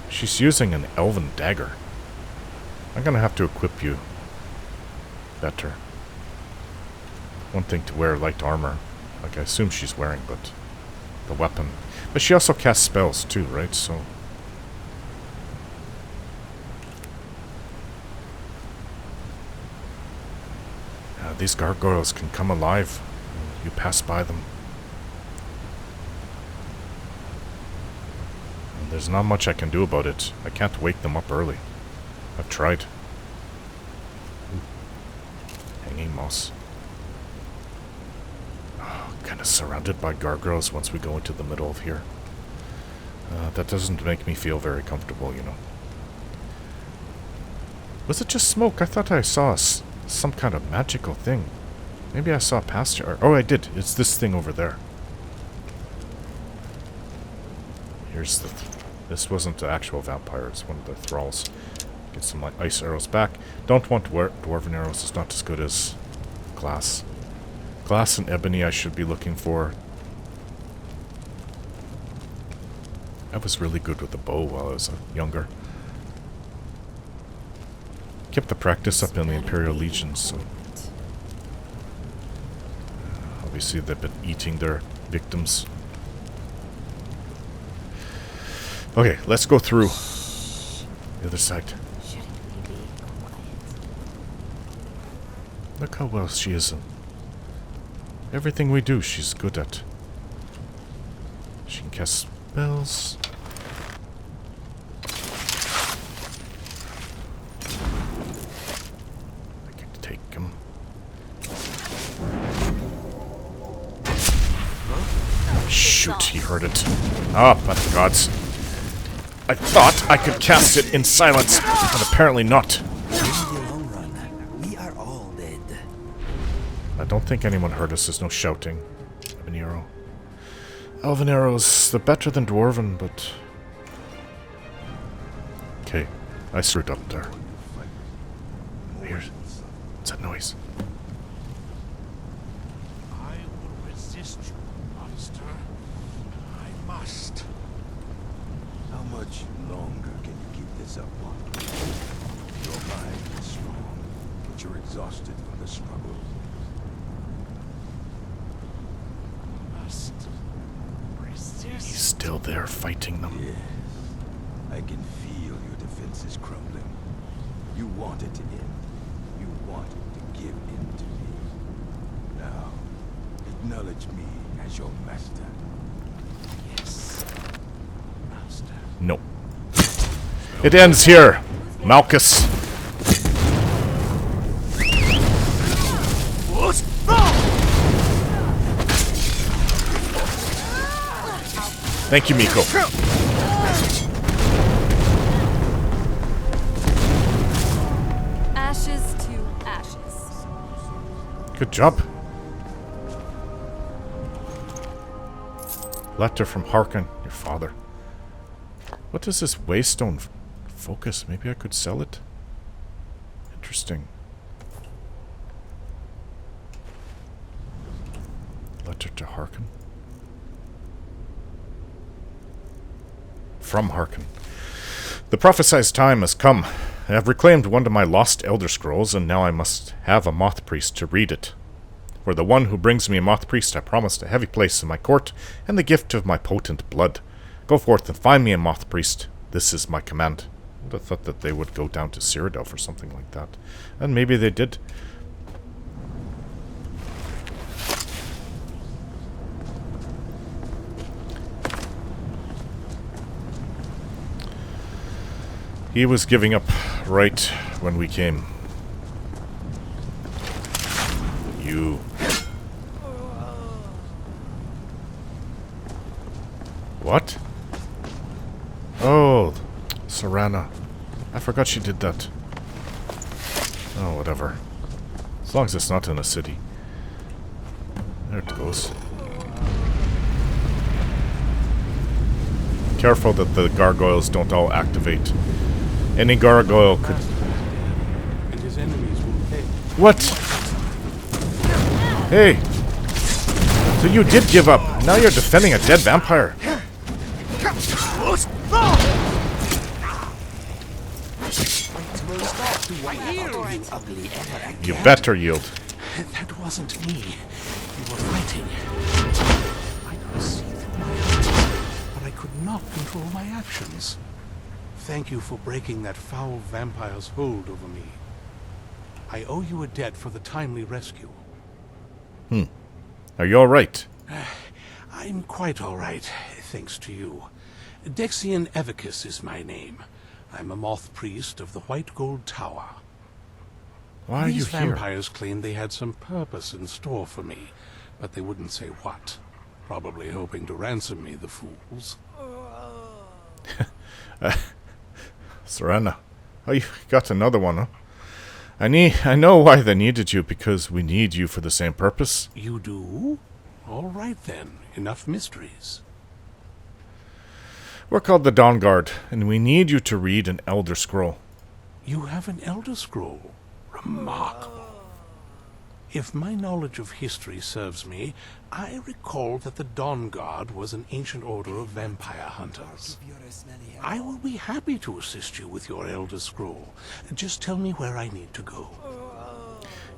She's using an elven dagger. I'm gonna have to equip you better. One thing to wear light armor, like I assume she's wearing, but the weapon. But she also casts spells too, right? So these gargoyles can come alive when you pass by them. And there's not much I can do about it. I can't wake them up early. I've tried. Ooh. Hanging moss. Oh, kind of surrounded by gargoyles once we go into the middle of here. That doesn't make me feel very comfortable, you know. Was it just smoke? I thought I saw some kind of magical thing. Maybe I saw past here. Oh, I did. It's this thing over there. Here's the... This wasn't the actual vampire. It's one of the thralls. Get some ice arrows back. Don't want dwarven arrows. It's not as good as glass. Glass and ebony I should be looking for. I was really good with the bow while I was younger. Kept the practice up in the Imperial Legion, so... Obviously they've been eating their victims. Okay, let's go through the other side. Look how well she is. Everything we do, she's good at. She can cast spells. I can take him. Shoot, he heard it. Ah, by the gods. I thought I could cast it in silence, but apparently not. I don't think anyone heard us. There's no shouting. Ebony arrow. Elven arrows, they're better than dwarven, but... Okay, I screwed up there. Here's... What's that noise? I will resist you, monster. I must. How much longer can you keep this up, Mom. Your mind is strong, but you're exhausted from the struggle. He's still there fighting them. Yes. I can feel your defenses crumbling. You want it to end. You want to give in to me. Now, acknowledge me as your master. Yes, master. No. It ends here, Malchus. Thank you, Miko. Ashes to ashes. Good job. Letter from Harkin, your father. What does this waystone focus? Maybe I could sell it? Interesting. Letter to Harkin. From Harkin. The prophesied time has come. I have reclaimed one of my lost Elder Scrolls, and now I must have a Moth Priest to read it. For the one who brings me a Moth Priest, I promised a heavy place in my court, and the gift of my potent blood. Go forth and find me a Moth Priest. This is my command. I would have thought that they would go down to Cyrodiil or something like that. And maybe they did. He was giving up right when we came. You. What? Oh, Serana. I forgot she did that. Oh, whatever. As long as it's not in a city. There it goes. Careful that the gargoyles don't all activate. Any gargoyle could... And his enemies will pay. What? Hey! So you did give up. Now you're defending a dead vampire. You better yield. That wasn't me. You were fighting. I could see through my eyes, but I could not control my actions. Thank you for breaking that foul vampire's hold over me. I owe you a debt for the timely rescue. Are you alright? I'm quite alright, thanks to you. Dexian Evicus is my name. I'm a moth priest of the White Gold Tower. Why are you These here? vampires claimed they had some purpose in store for me, but they wouldn't say what. Probably hoping to ransom me, the fools. Serana. Oh, you got another one, huh? I know why they needed you, because we need you for the same purpose. You do? All right then. Enough mysteries. We're called the Dawn Guard, and we need you to read an Elder Scroll. You have an Elder Scroll. Remarkable. If my knowledge of history serves me, I recall that the Dawn Guard was an ancient order of vampire hunters. I will be happy to assist you with your Elder Scroll. Just tell me where I need to go.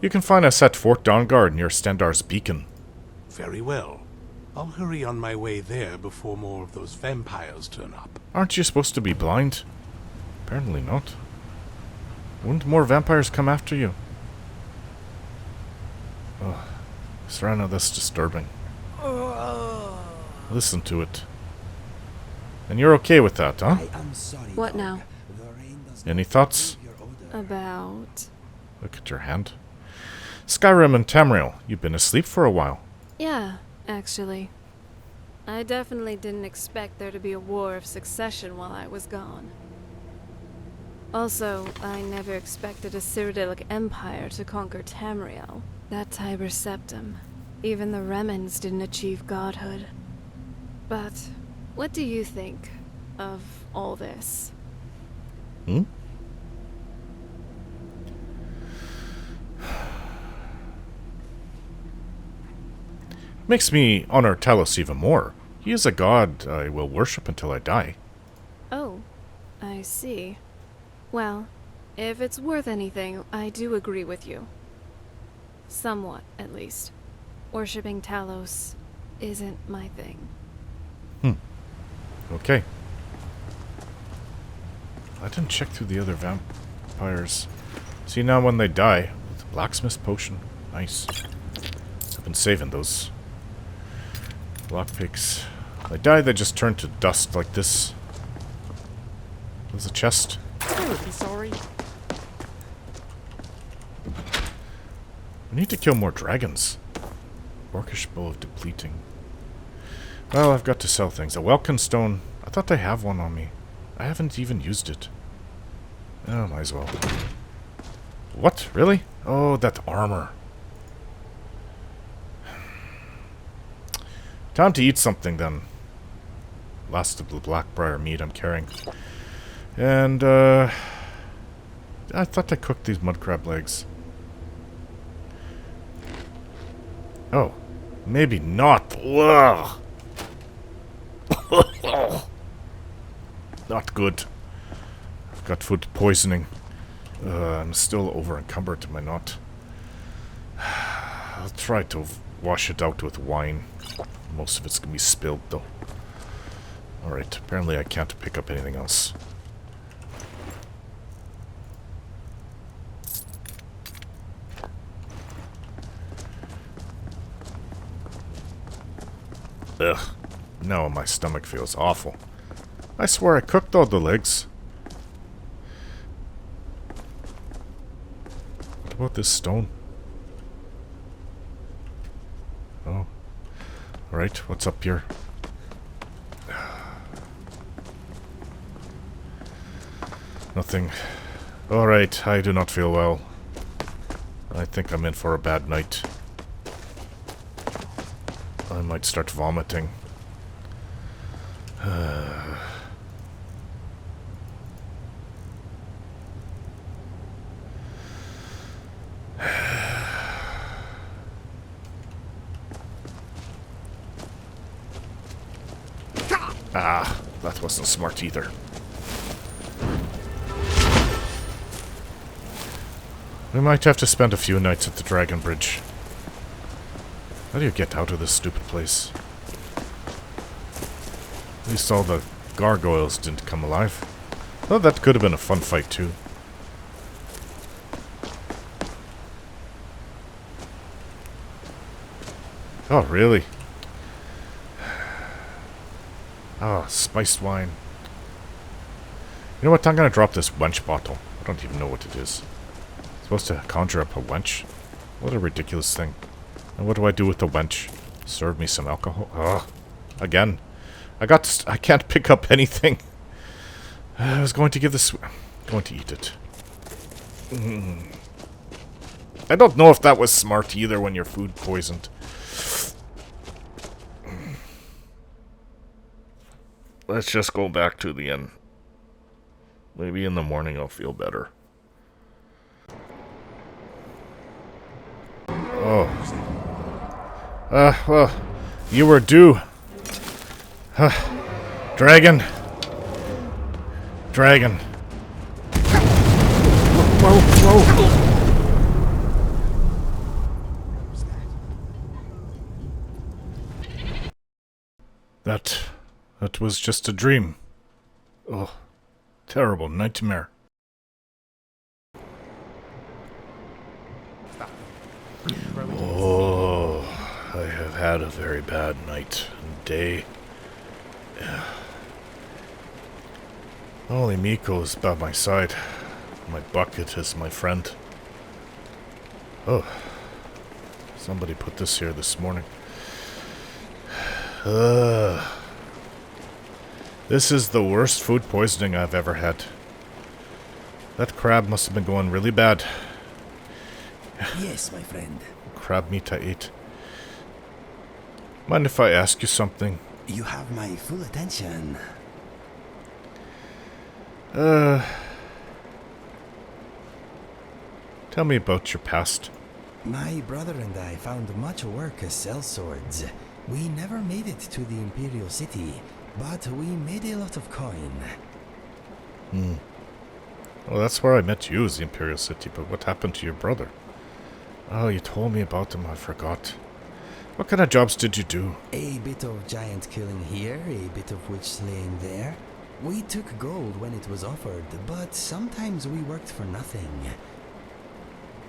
You can find us at Fort Dawn Guard near Stendar's Beacon. Very well. I'll hurry on my way there before more of those vampires turn up. Aren't you supposed to be blind? Apparently not. Wouldn't more vampires come after you? Oh, Serana, that's disturbing. Listen to it. And you're okay with that, huh? What now? Any thoughts? About... Look at your hand. Skyrim and Tamriel, you've been asleep for a while. Yeah, actually. I definitely didn't expect there to be a war of succession while I was gone. Also, I never expected a Cyrodiilic empire to conquer Tamriel. That Tiber Septum. Even the Remans didn't achieve godhood. But, what do you think of all this? Makes me honor Talos even more. He is a god I will worship until I die. Oh, I see. Well, if it's worth anything, I do agree with you. Somewhat, at least. Worshipping Talos isn't my thing. Okay. I didn't check through the other vampires. See, now when they die, the blacksmith potion. Nice. I've been saving those. Lockpicks. They die, they just turn to dust like this. There's a chest. I would be sorry. We need to kill more dragons. Orcish bow of depleting. Well, I've got to sell things. A Welkin stone. I thought I have one on me. I haven't even used it. Oh, might as well. What? Really? Oh, that armor. Time to eat something then. Last of the Blackbriar meat I'm carrying. And, I thought I cooked these mud crab legs. Oh. Maybe not. Ugh. Not good. I've got food poisoning. I'm still over encumbered, am I not? I'll try to wash it out with wine. Most of it's gonna be spilled, though. Alright, apparently I can't pick up anything else. Ugh. Now my stomach feels awful. I swear I cooked all the legs. What about this stone? Oh. Alright, what's up here? Nothing. Alright, I do not feel well. I think I'm in for a bad night. I might start vomiting. Ah, that wasn't smart either. We might have to spend a few nights at the Dragon Bridge. How do you get out of this stupid place? At least all the gargoyles didn't come alive. Well, that could have been a fun fight too. Oh, really? Ah, spiced wine. You know what? I'm gonna drop this wench bottle. I don't even know what it is. Supposed to conjure up a wench? What a ridiculous thing. And what do I do with the wench? Serve me some alcohol? Ugh. Again. I can't pick up anything. I was going to give this... going to eat it. I don't know if that was smart either when you're food poisoned. Let's just go back to the inn. Maybe in the morning I'll feel better. Oh. Well, you were due. Dragon. Dragon. Whoa, whoa. That was just a dream. Oh, terrible nightmare. Oh, I have had a very bad night and day. Only Miko is by my side. My bucket is my friend. Oh, somebody put this here this morning. This is the worst food poisoning I've ever had. That crab must have been going really bad. Yes, my friend. Crab meat I ate. Mind if I ask you something? You have my full attention. Tell me about your past. My brother and I found much work as sellswords. We never made it to the Imperial City, but we made a lot of coin. Well, that's where I met you, is the Imperial City, but what happened to your brother? Oh, you told me about him, I forgot. What kind of jobs did you do? A bit of giant killing here, a bit of witch slaying there. We took gold when it was offered, but sometimes we worked for nothing.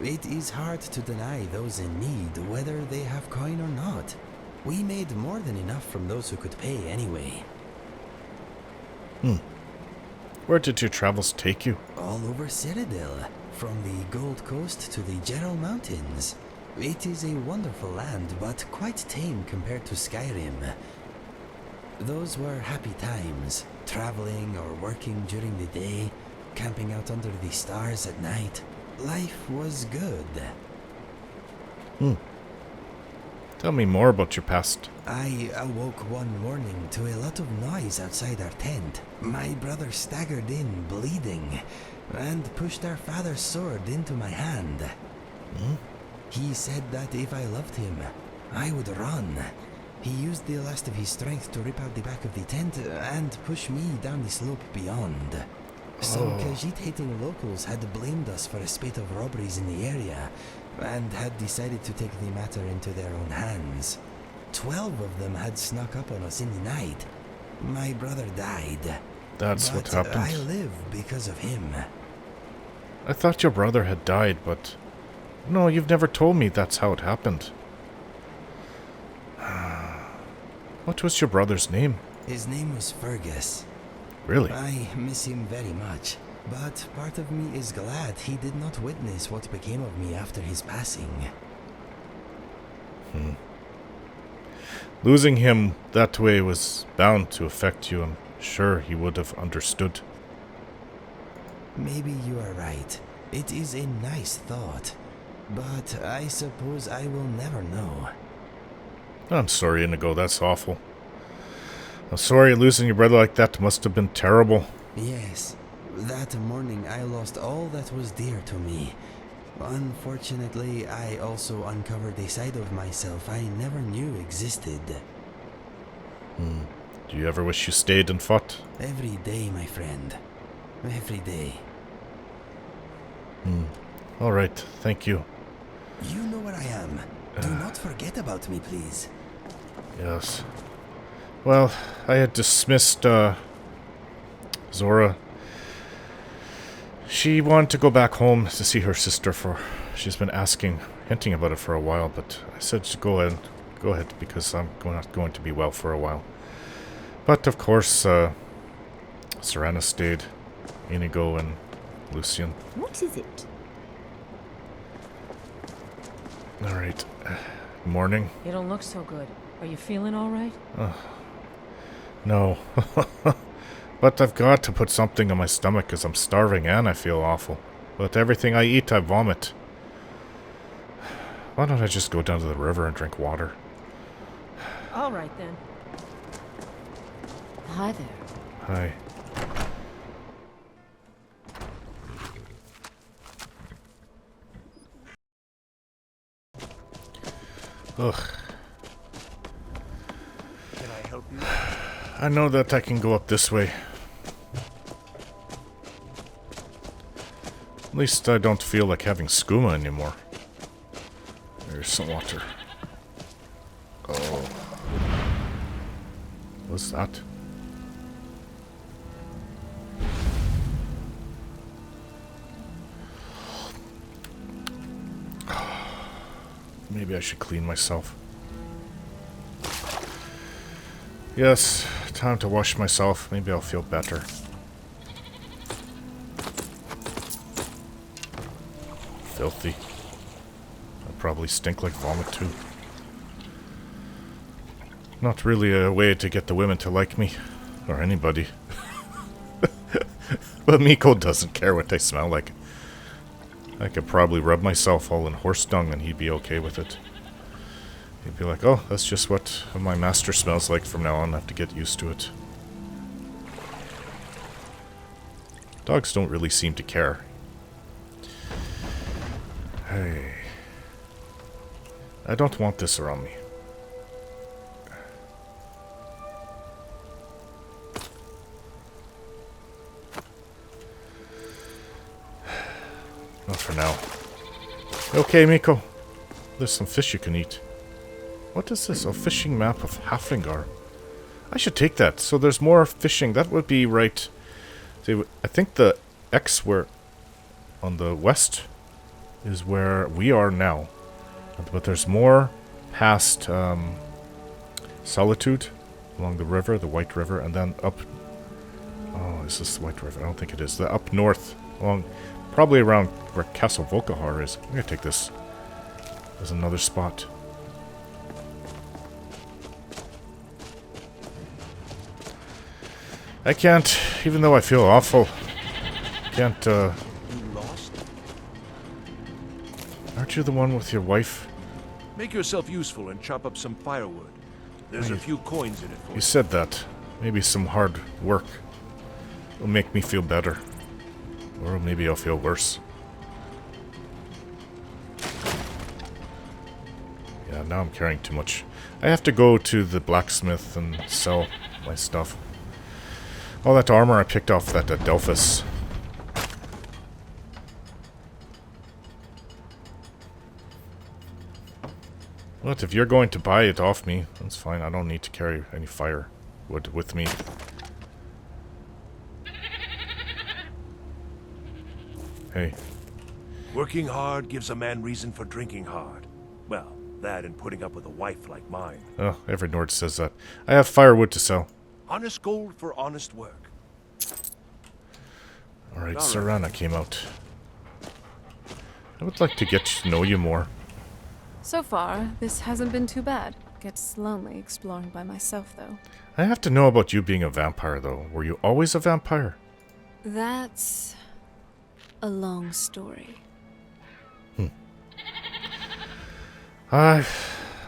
It is hard to deny those in need, whether they have coin or not. We made more than enough from those who could pay anyway. Where did your travels take you? All over Cyrodiil, from the Gold Coast to the Jarl Mountains. It is a wonderful land, but quite tame compared to Skyrim. Those were happy times, traveling or working during the day, camping out under the stars at night. Life was good. Tell me more about your past. I awoke one morning to a lot of noise outside our tent. My brother staggered in, bleeding, and pushed our father's sword into my hand. He said that if I loved him, I would run. He used the last of his strength to rip out the back of the tent and push me down the slope beyond. Some Khajiit-hating locals had blamed us for a spate of robberies in the area, and had decided to take the matter into their own hands. 12 of them had snuck up on us in the night. My brother died. That's what happened. I live because of him. I thought your brother had died, but... No, you've never told me that's how it happened. What was your brother's name? His name was Fergus. Really? I miss him very much, but part of me is glad he did not witness what became of me after his passing. Losing him that way was bound to affect you. I'm sure he would have understood. Maybe you are right. It is a nice thought, but I suppose I will never know. I'm sorry, Inigo, that's awful. I'm sorry losing your brother like that must have been terrible. Yes, that morning I lost all that was dear to me. Unfortunately, I also uncovered a side of myself I never knew existed. Do you ever wish you stayed and fought? Every day, my friend. Every day. Alright, thank you. You know where I am. Do not forget about me, please. Yes. Well, I had dismissed, Zora. She wanted to go back home to see her sister she's been hinting about it for a while, but I said go ahead, because I'm not going to be well for a while. But, of course, Serana stayed, Inigo and Lucian. What is it? Alright. Morning. You don't look so good. Are you feeling all right? No. But I've got to put something in my stomach because I'm starving and I feel awful. But everything I eat, I vomit. Why don't I just go down to the river and drink water? All right, then. Hi there. Hi. Ugh. Can I help you? I know that I can go up this way. At least I don't feel like having skooma anymore. There's some water. Oh. What's that? Maybe I should clean myself. Yes, time to wash myself. Maybe I'll feel better. Filthy. I'll probably stink like vomit too. Not really a way to get the women to like me. Or anybody. But Miko doesn't care what they smell like. I could probably rub myself all in horse dung and he'd be okay with it. He'd be like, oh, that's just what my master smells like from now on. I have to get used to it. Dogs don't really seem to care. Hey. I don't want this around me. Not for now. Okay, Miko. There's some fish you can eat. What is this? A fishing map of Haafingar. I should take that. So there's more fishing. That would be right. See, I think the X were on the west is where we are now. But there's more past Solitude along the river, the White River, and then up... Oh, is this the White River? I don't think it is. The up north, along, probably around where Castle Volkahar is. I'm going to take this. There's another spot. I can't, even though I feel awful, can't, You lost? Aren't you the one with your wife? Make yourself useful and chop up some firewood. There's a few coins in it for you. You said that. Maybe some hard work will make me feel better. Or maybe I'll feel worse. Yeah, now I'm carrying too much. I have to go to the blacksmith and sell my stuff. All that armor I picked off that Adelphus. What, if you're going to buy it off me, that's fine. I don't need to carry any firewood with me. Hey. Working hard gives a man reason for drinking hard. Well, that and putting up with a wife like mine. Oh, every Nord says that. I have firewood to sell. Honest gold for honest work. Alright, Serana came out. I would like to get to know you more. So far, this hasn't been too bad. Gets lonely exploring by myself, though. I have to know about you being a vampire, though. Were you always a vampire? That's a long story. Well,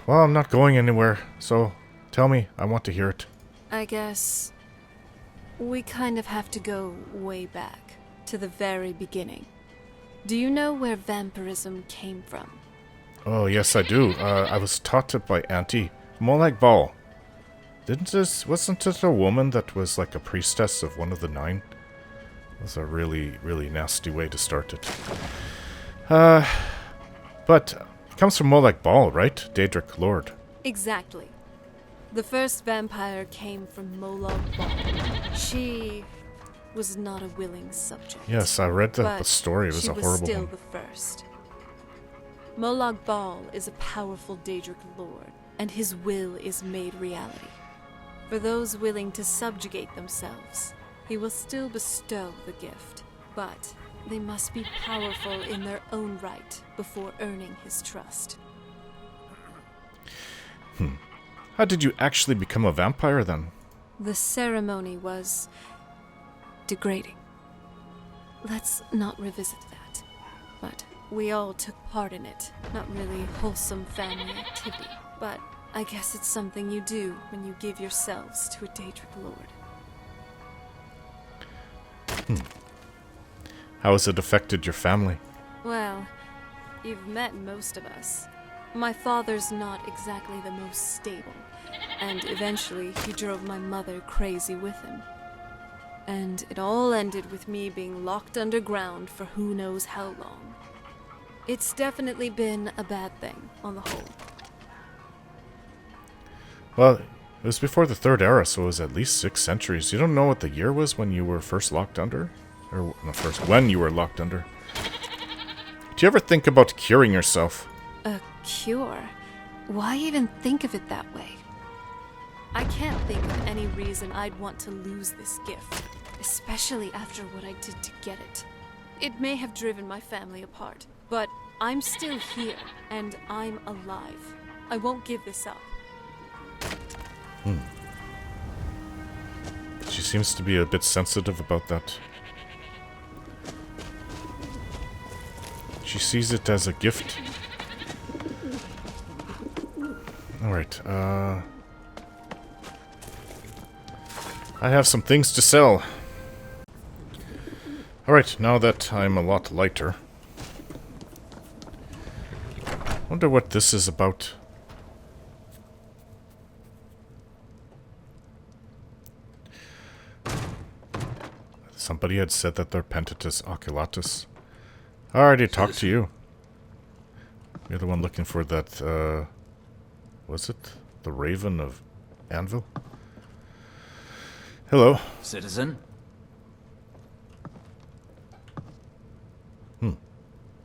I'm not going anywhere, so tell me. I want to hear it. I guess we kind of have to go way back, to the very beginning. Do you know where vampirism came from? Oh, yes, I do. I was taught it by Auntie. More like Ball. Wasn't it a woman that was like a priestess of one of the 9? That was a really, really nasty way to start it. But it comes from more like Ball, right? Daedric Lord. Exactly. The first vampire came from Molag Bal. She was not a willing subject. Yes, I read the story. It was a horrible one. She was still the first. Molag Bal is a powerful Daedric lord, and his will is made reality. For those willing to subjugate themselves, he will still bestow the gift, but they must be powerful in their own right before earning his trust. How did you actually become a vampire, then? The ceremony was degrading. Let's not revisit that. But we all took part in it. Not really wholesome family activity, but I guess it's something you do when you give yourselves to a Daedric lord. How has it affected your family? Well, you've met most of us. My father's not exactly the most stable, and eventually he drove my mother crazy with him. And it all ended with me being locked underground for who knows how long. It's definitely been a bad thing, on the whole. Well, it was before the Third Era, so it was at least 6 centuries. You don't know what the year was when you were first locked under? Or, no, first, when you were locked under. Do you ever think about curing yourself? A cure? Why even think of it that way? I can't think of any reason I'd want to lose this gift, especially after what I did to get it. It may have driven my family apart, but I'm still here, and I'm alive. I won't give this up. She seems to be a bit sensitive about that. She sees it as a gift. Alright, I have some things to sell. Alright, now that I'm a lot lighter. Wonder what this is about. Somebody had said that they're Pentatus oculatus. I already talked to you. You're the one looking for that, was it? The Raven of Anvil? Hello. Citizen?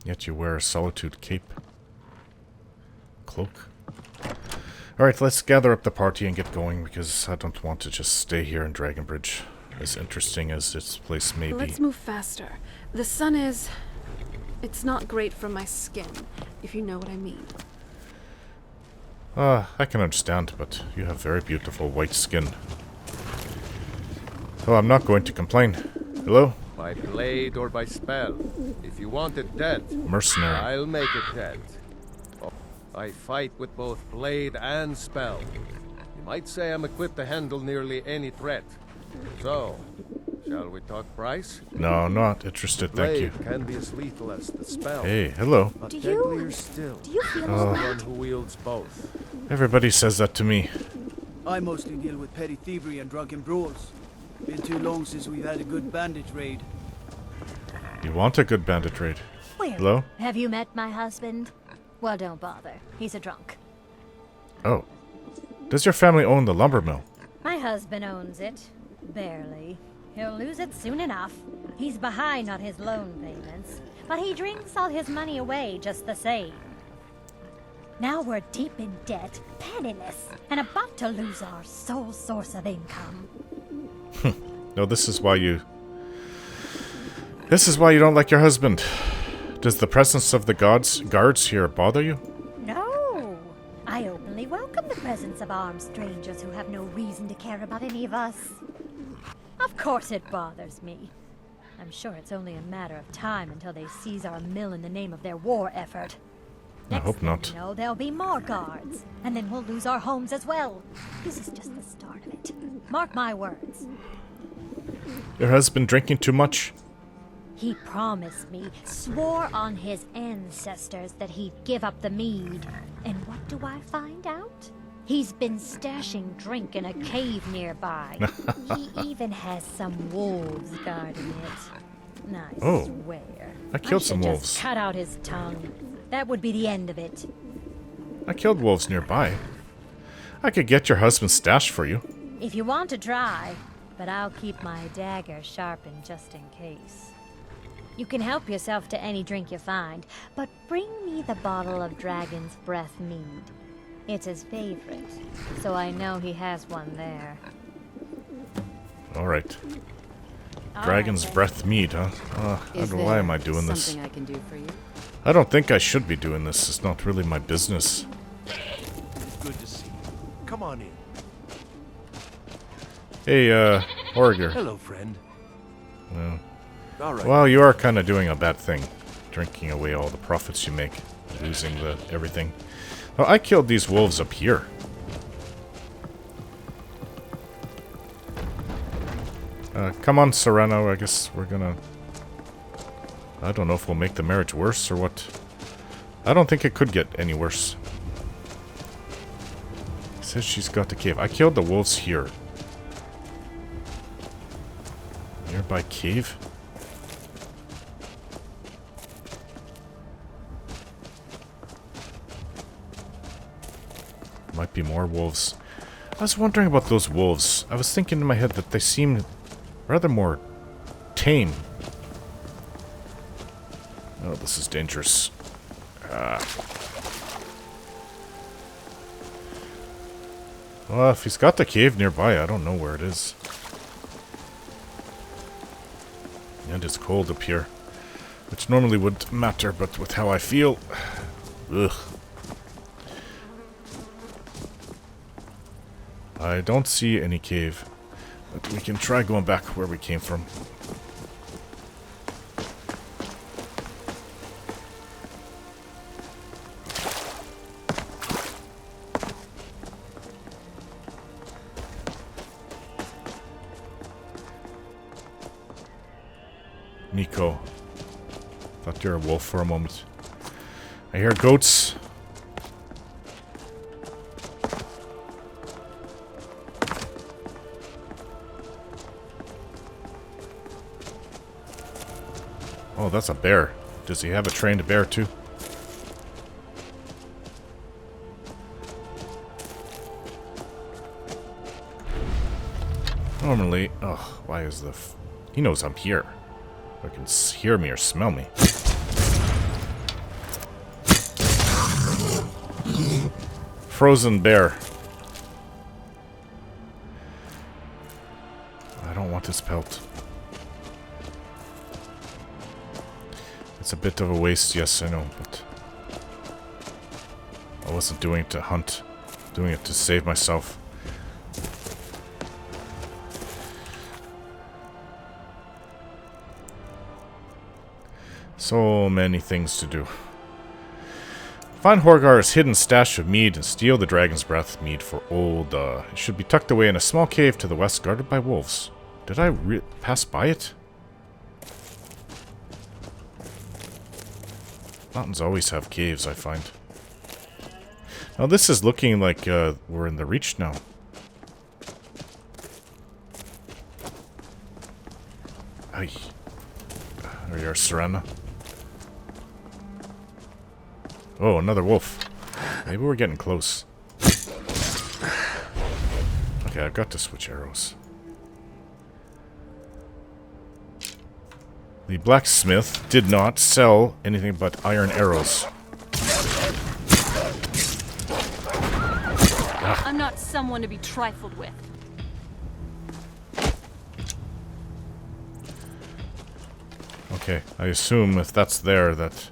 Yet you wear a Solitude cape. Cloak. Alright, let's gather up the party and get going, because I don't want to just stay here in Dragonbridge, as interesting as this place may be. Let's move faster. The sun is... It's not great for my skin, if you know what I mean. I can understand, but you have very beautiful white skin. Oh, I'm not going to complain. Hello? By blade or by spell. If you want it dead, Mercenary. I'll make it dead. I fight with both blade and spell. You might say I'm equipped to handle nearly any threat. So, shall we talk price? No, not interested, thank you. Blade can be as lethal as the spell. Hey, hello. But Do deadlier still. you feel The alright? one who wields both. Everybody says that to me. I mostly deal with petty thievery and drunken brawls. Been too long since we've had a good bandage raid. You want a good bandit raid? Well, Hello? have you met my husband? Well, don't bother. He's a drunk. Oh. Does your family own the lumber mill? My husband owns it. Barely. He'll lose it soon enough. He's behind on his loan payments, but he drinks all his money away just the same. Now we're deep in debt, penniless, and about to lose our sole source of income. No, this is why you don't like your husband. Does the presence of the guards here bother you? No! I openly welcome the presence of armed strangers who have no reason to care about any of us. Of course it bothers me. I'm sure it's only a matter of time until they seize our mill in the name of their war effort. I hope not. You know, there'll be more guards, and then we'll lose our homes as well. This is just the start of it. Mark my words. Your husband drinking too much? He promised me, swore on his ancestors that he'd give up the mead. And what do I find out? He's been stashing drink in a cave nearby. He even has some wolves guarding it. I swear. I killed some wolves. Just cut out his tongue. That would be the end of it. I killed wolves nearby. I could get your husband's stash for you. If you want to try, but I'll keep my dagger sharpened just in case. You can help yourself to any drink you find, but bring me the bottle of Dragon's Breath mead. It's his favorite, so I know he has one there. Alright. Dragon's Breath mead, huh? I don't know why am I doing this. Something I can do for you? I don't think I should be doing this. It's not really my business. Good to see you. Come on in. Hey, Horger. Hello, friend. All right. Well, you are kind of doing a bad thing. Drinking away all the profits you make. Losing everything. Well, I killed these wolves up here. Come on, Serana. I guess we're gonna... I don't know if we'll make the marriage worse or what. I don't think it could get any worse. It says she's got the cave. I killed the wolves here. Nearby cave? Might be more wolves. I was wondering about those wolves. I was thinking in my head that they seemed rather more tame. Oh, this is dangerous. Well, if he's got the cave nearby, I don't know where it is. And it's cold up here. Which normally wouldn't matter, but with how I feel... Ugh. I don't see any cave. But we can try going back where we came from. Nico. Thought you were a wolf for a moment. I hear goats. Oh, that's a bear. Does he have a trained bear too? Normally, oh, why is the... he knows I'm here. Or can hear me or smell me. Frozen bear. I don't want this pelt. It's a bit of a waste, yes, I know, but... I wasn't doing it to hunt. Doing it to save myself. So many things to do. Find Horgar's hidden stash of mead and steal the Dragon's Breath mead for old. It should be tucked away in a small cave to the west, guarded by wolves. Did I pass by it? Mountains always have caves, I find. Now this is looking like we're in the Reach now. Aye. There you are, Serana. Oh, another wolf. Maybe we're getting close. Okay, I've got to switch arrows. The blacksmith did not sell anything but iron arrows. I'm not someone to be trifled with. Okay, I assume if that's there, that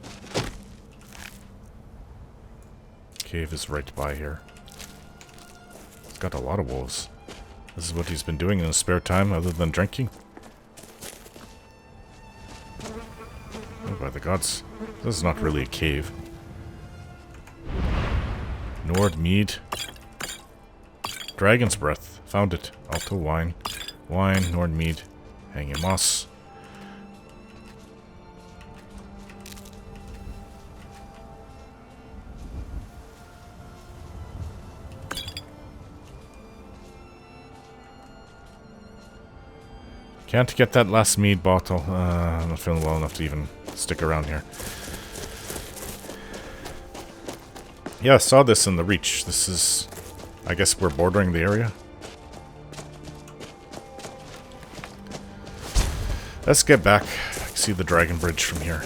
cave is right by here. He's got a lot of wolves. This is what he's been doing in his spare time, other than drinking. Oh, by the gods. This is not really a cave. Nord mead. Dragon's Breath. Found it. Alto wine. Wine, Nord mead. Hanging moss. Can't get that last mead bottle. I'm not feeling well enough to even stick around here. Yeah, I saw this in the Reach. This is... I guess we're bordering the area. Let's get back. I can see the Dragon Bridge from here.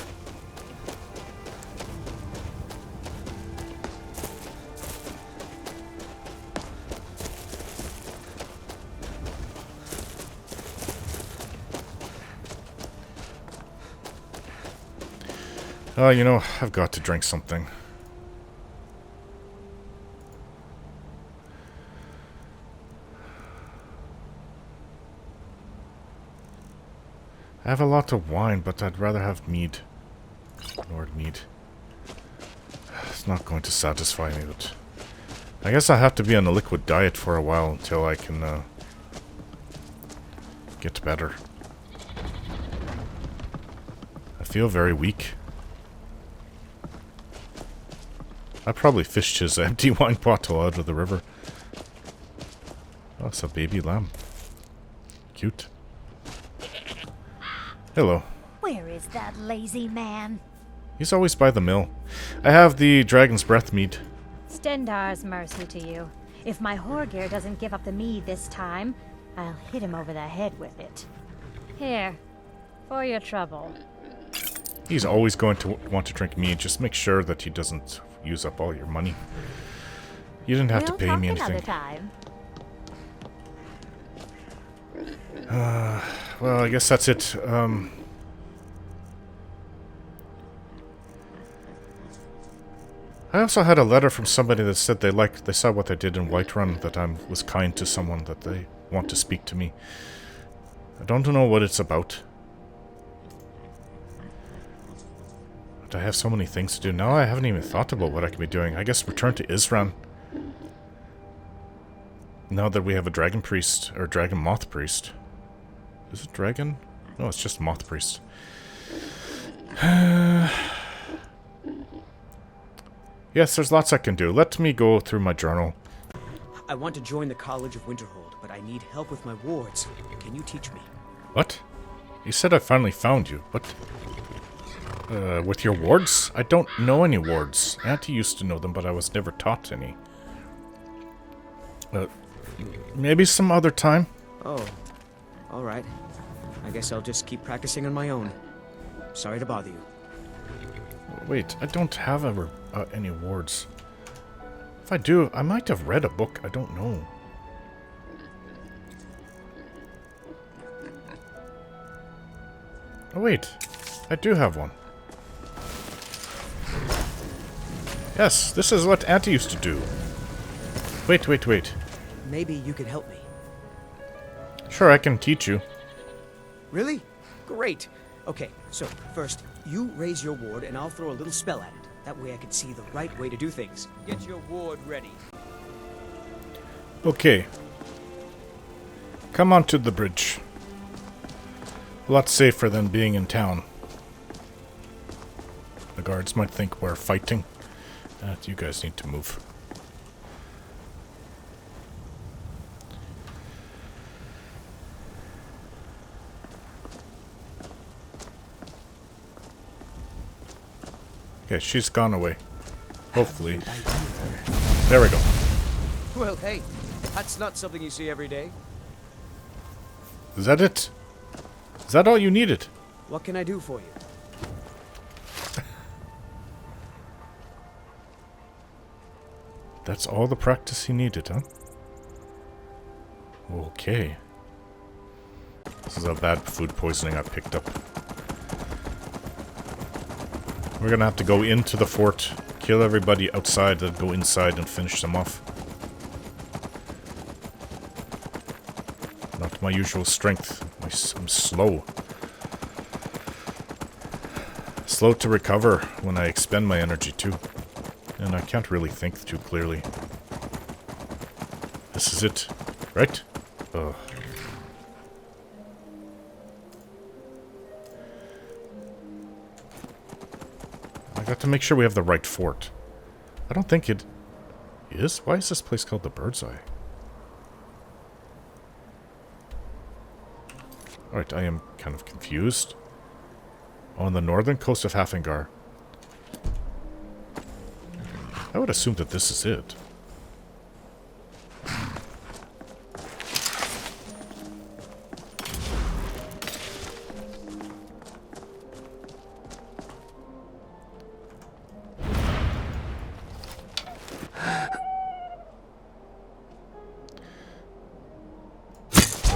You know, I've got to drink something. I have a lot of wine, but I'd rather have mead. Nord mead. It's not going to satisfy me, but... I guess I have to be on a liquid diet for a while until I can, get better. I feel very weak. I probably fished his empty wine bottle out of the river. Oh, it's a baby lamb. Cute. Hello. Where is that lazy man? He's always by the mill. I have the Dragon's Breath mead. Stendar's mercy to you. If my Horgir doesn't give up the mead this time, I'll hit him over the head with it. Here, for your trouble. He's always going to want to drink mead. Just make sure that he doesn't use up all your money. You didn't have to pay me anything. Time. Well, I guess that's it. I also had a letter from somebody that said they saw what I did in Whiterun, that I was kind to someone, that they want to speak to me. I don't know what it's about. But I have so many things to do. Now I haven't even thought about what I could be doing. I guess return to Isran. Now that we have a Dragon Priest, or Dragon Moth Priest. Is it Dragon? No, it's just Moth Priest. Yes, there's lots I can do. Let me go through my journal. I want to join the College of Winterhold, but I need help with my wards. Can you teach me? What? You said I finally found you. What? With your wards? I don't know any wards. Auntie used to know them, but I was never taught any. Maybe some other time. Oh, alright. I guess I'll just keep practicing on my own. Sorry to bother you. Wait, I don't have any wards. If I do, I might have read a book. I don't know. Oh wait, I do have one. Yes, this is what Auntie used to do. Wait. Maybe you could help me. Sure, I can teach you. Really? Great. Okay, so first, you raise your ward and I'll throw a little spell at it. That way I can see the right way to do things. Get your ward ready. Okay. Come on to the bridge. A lot safer than being in town. The guards might think we're fighting. You guys need to move. Okay, she's gone away. Hopefully. There we go. Well, hey, that's not something you see every day. Is that it? Is that all you needed? What can I do for you? That's all the practice he needed, huh? Okay. This is a bad food poisoning I picked up. We're gonna have to go into the fort, kill everybody outside, then go inside and finish them off. Not my usual strength. I'm slow. Slow to recover when I expend my energy too. And I can't really think too clearly. This is it, right? Ugh. I got to make sure we have the right fort. I don't think it is. Why is this place called the Bird's Eye? Alright, I am kind of confused. On the northern coast of Haafingar. I would assume that this is it.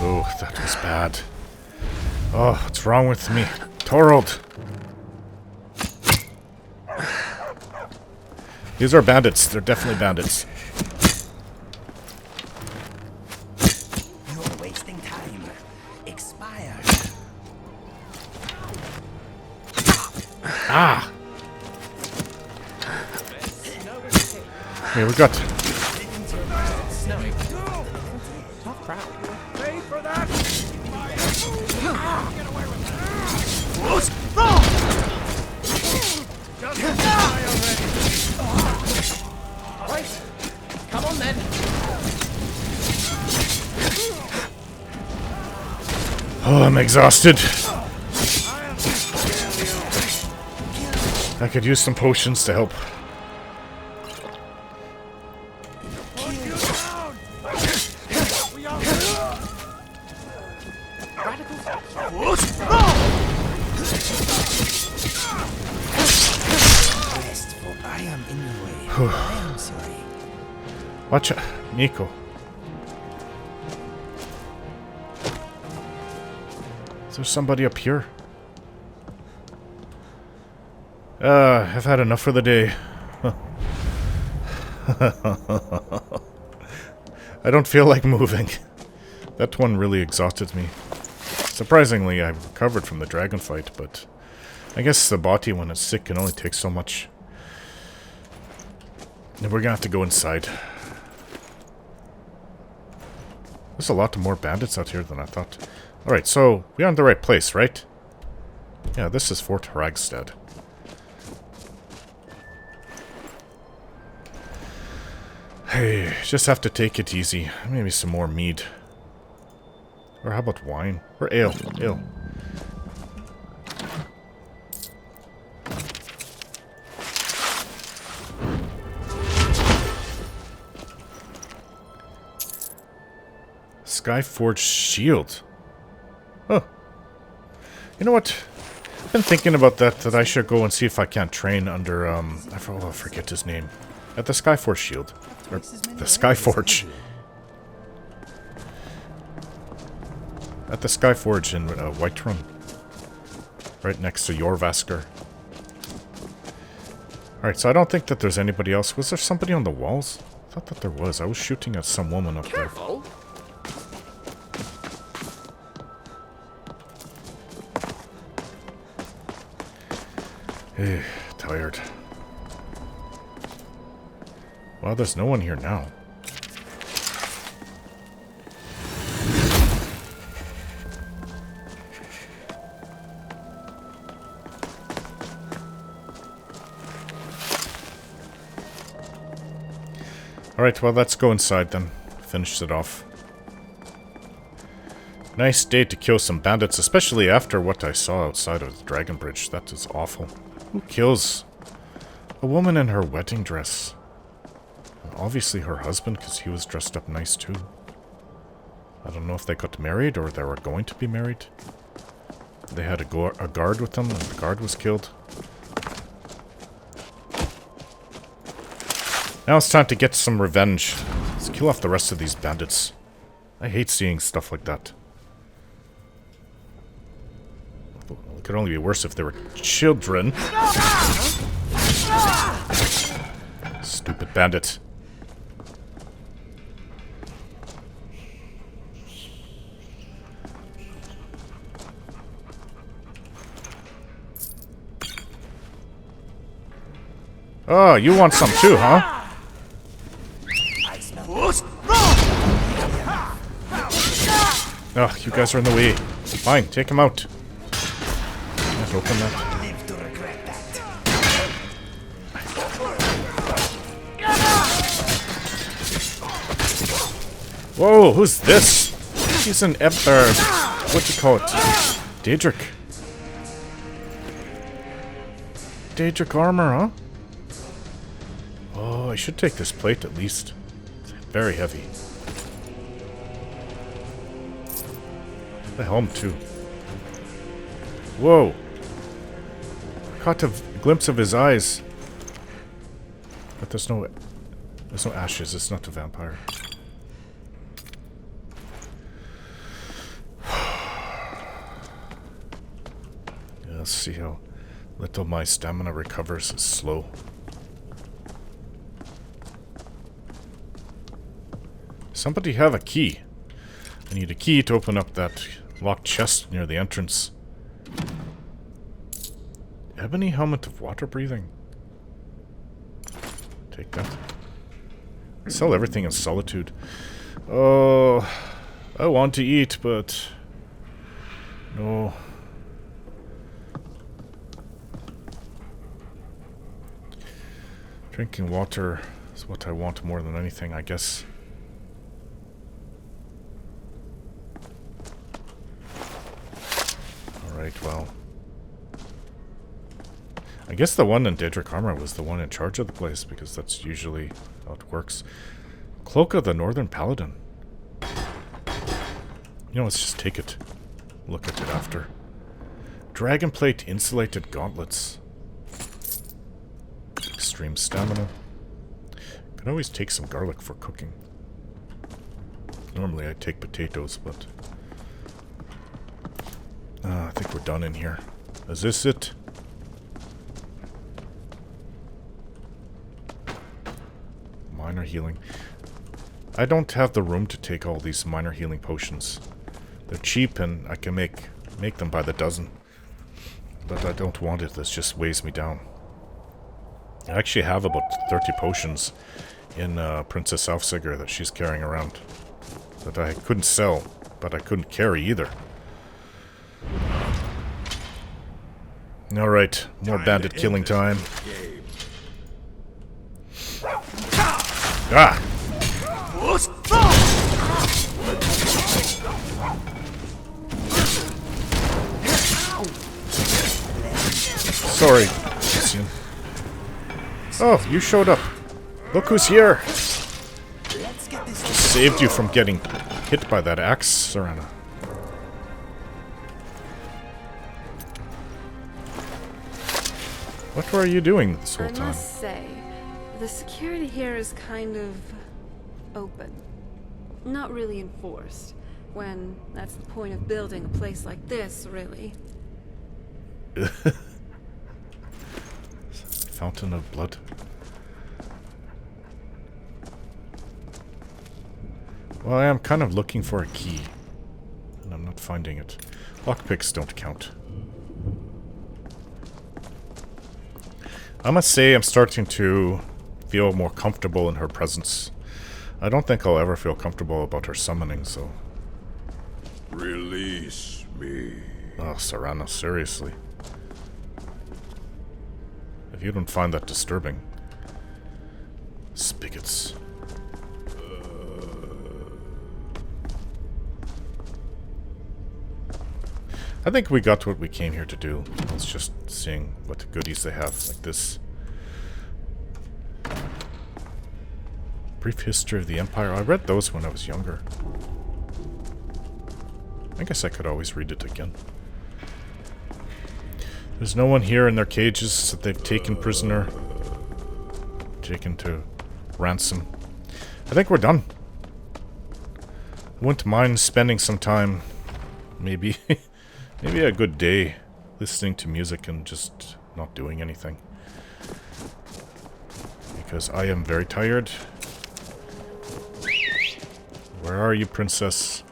Oh, that was bad. Oh, what's wrong with me? Torald! These are bandits. They're definitely bandits. You're wasting time. Expire. Ah! Okay, we got... Tough crowd. Pay for that! Get away with that! Just die already! Right. Come on then. Oh, I'm exhausted. I could use some potions to help. I am in the way. I am sorry. Watch out, Nico. Is there somebody up here? I've had enough for the day. I don't feel like moving. That one really exhausted me. Surprisingly, I recovered from the dragon fight, but I guess the body when it's sick can only take so much. And we're gonna have to go inside. There's a lot more bandits out here than I thought. Alright, so we're in the right place, right? Yeah, this is Fort Hragstad. Hey, just have to take it easy. Maybe some more mead. Or how about wine? Or ale? Ale. Skyforged shield. Oh. You know what? I've been thinking about that I should go and see if I can't train under, I forget his name. At the Skyforge shield. Or the Skyforge. At the Skyforge in Whiterun. Right next to Jorvaskr. Alright, so I don't think that there's anybody else. Was there somebody on the walls? I thought that there was. I was shooting at some woman up there. Tired. Well, there's no one here now. Alright, well, let's go inside then. Finish it off. Nice day to kill some bandits, especially after what I saw outside of the Dragon Bridge. That is awful. Who kills a woman in her wedding dress? Obviously her husband, because he was dressed up nice too. I don't know if they got married or they were going to be married. They had a guard with them and the guard was killed. Now it's time to get some revenge. Let's kill off the rest of these bandits. I hate seeing stuff like that. It could only be worse if they were children. Stupid bandit. Oh, you want some too, huh? Oh, you guys are in the way. Fine, take him out. Let's open that. Whoa, who's this? He's an what do you call it? Daedric. Daedric armor, huh? Oh, I should take this plate at least. It's very heavy. The helm too. Whoa! Caught a glimpse of his eyes. But there's no ashes. It's not a vampire. Yeah, let's see how little my stamina recovers. It's slow. Somebody have a key. I need a key to open up that locked chest near the entrance. Ebony helmet of water breathing. Take that. Sell everything in Solitude. Oh, I want to eat, but no. Drinking water is what I want more than anything, I guess. Alright, well. I guess the one in Daedric armor was the one in charge of the place, because that's usually how it works. Cloak of the Northern Paladin. You know, let's just take it. Look at it after. Dragonplate insulated gauntlets. Extreme stamina. Could always take some garlic for cooking. Normally I take potatoes, but I think we're done in here. Is this it? Minor healing. I don't have the room to take all these minor healing potions. They're cheap and I can make them by the dozen. But I don't want it. This just weighs me down. I actually have about 30 potions in Princess Haafingar that she's carrying around. That I couldn't sell, but I couldn't carry either. Alright, more bandit killing time. Ah! Sorry. Oh, you showed up. Look who's here. Just saved you from getting hit by that axe, Serana. What were you doing this whole time? I must say, the security here is kind of open. Not really enforced. When that's the point of building a place like this, really. Fountain of blood. Well, I am kind of looking for a key. And I'm not finding it. Lockpicks don't count. I must say I'm starting to feel more comfortable in her presence. I don't think I'll ever feel comfortable about her summoning, so... Release me. Oh, Serana, seriously. If you don't find that disturbing. Spigots. I think we got what we came here to do. It's just seeing what goodies they have, like this. Brief History of the Empire. I read those when I was younger. I guess I could always read it again. There's no one here in their cages that they've taken prisoner. Taken to ransom. I think we're done. I wouldn't mind spending some time, maybe, maybe a good day, listening to music and just not doing anything. Because I am very tired. Where are you, princess?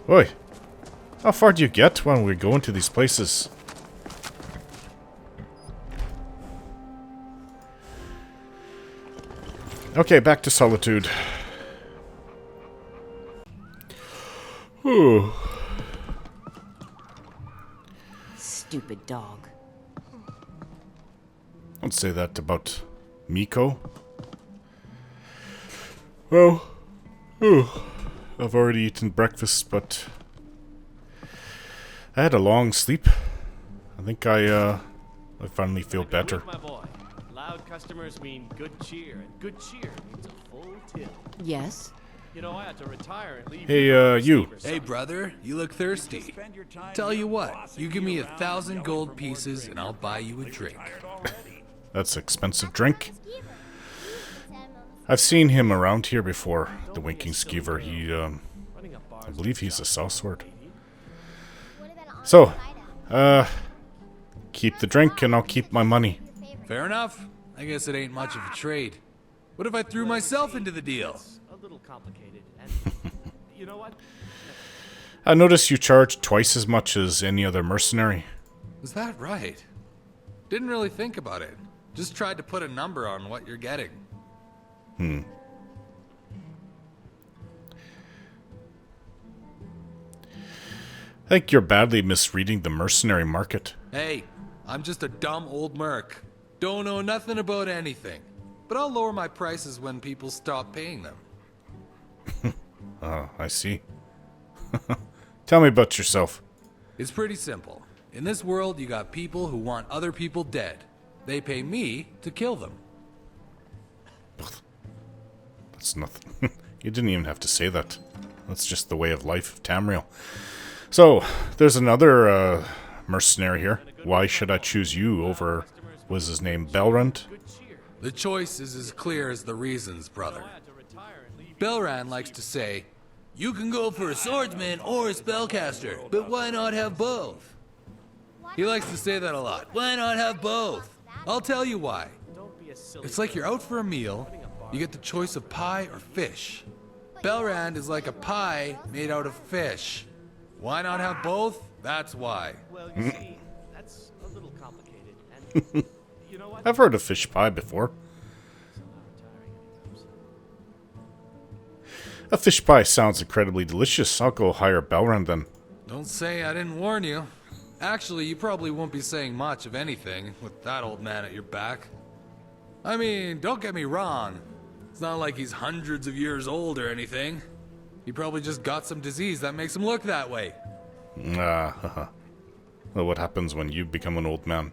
Oi! How far do you get when we go into these places? Okay, back to Solitude. Ooh. Stupid dog. Don't say that about Miko. Well, I've already eaten breakfast, but I had a long sleep. I think I finally feel better. My boy, loud customers mean good cheer, and good cheer means a full tip. Yes? You know, I had to retire and leave. Hey, you. Hey, brother, you look thirsty. Tell you what, you give me 1,000 gold pieces and I'll buy you a drink. That's an expensive drink. I've seen him around here before, the Winking Skeever. He, I believe he's a sellsword. So, keep the drink and I'll keep my money. Fair enough. I guess it ain't much of a trade. What if I threw myself into the deal? A little complicated, and you know what? I noticed you charge twice as much as any other mercenary. Is that right? Didn't really think about it. Just tried to put a number on what you're getting. I think you're badly misreading the mercenary market. Hey, I'm just a dumb old merc. Don't know nothing about anything. But I'll lower my prices when people stop paying them. Oh, I see. Tell me about yourself. It's pretty simple. In this world, you got people who want other people dead. They pay me to kill them. That's nothing. You didn't even have to say that. That's just the way of life of Tamriel. So, there's another mercenary here. Why should I choose you over, was his name Belrand? The choice is as clear as the reasons, brother. Belrand likes to say, you can go for a swordsman or a spellcaster, but why not have both? He likes to say that a lot. Why not have both? I'll tell you why. It's like you're out for a meal, you get the choice of pie or fish. Belrand is like a pie made out of fish. Why not have both? That's why. Well, you see, that's a little complicated, and you know what? I've heard of fish pie before. A fish pie sounds incredibly delicious. I'll go hire Belrand then. Don't say I didn't warn you. Actually, you probably won't be saying much of anything with that old man at your back. I mean, don't get me wrong. It's not like he's hundreds of years old or anything. He probably just got some disease that makes him look that way. Well, what happens when you become an old man?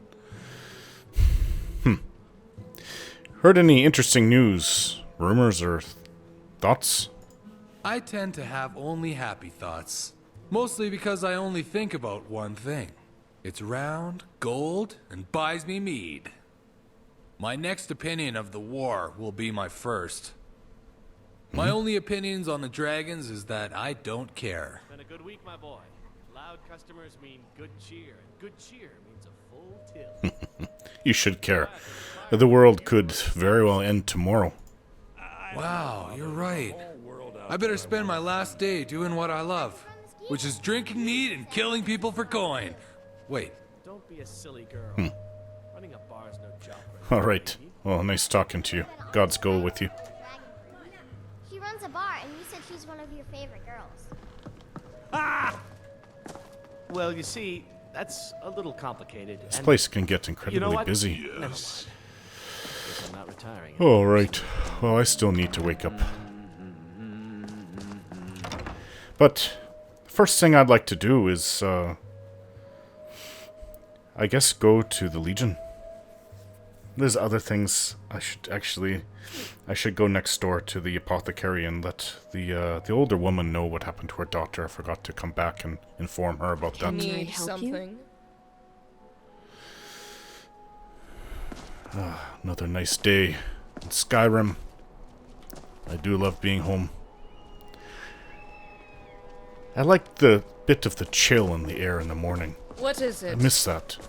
Heard any interesting news, rumors, or thoughts? I tend to have only happy thoughts. Mostly because I only think about one thing. It's round, gold, and buys me mead. My next opinion of the war will be my first. My only opinions on the dragons is that I don't care. Been a good week, my boy. Loud customers mean good cheer, and good cheer means a full till. You should care. The world could very well end tomorrow. Wow, you're right. I better spend my last day doing what I love, which is drinking mead and killing people for coin. Wait. Don't be a silly girl. Running a bar's no job. Alright. Well, nice talking to you. God's go with you. She runs a bar, and you said she's one of your favorite girls. Ah! Well, you see, that's a little complicated. This place can get incredibly busy. Yes. I'm not retiring. Alright. Well, I still need to wake up. But first thing I'd like to do is, I guess go to the Legion. There's other things I should go next door to the apothecary and let the older woman know what happened to her daughter. I forgot to come back and inform her about that. Need something? Another nice day in Skyrim. I do love being home. I like the bit of the chill in the air in the morning. What is it? I miss that.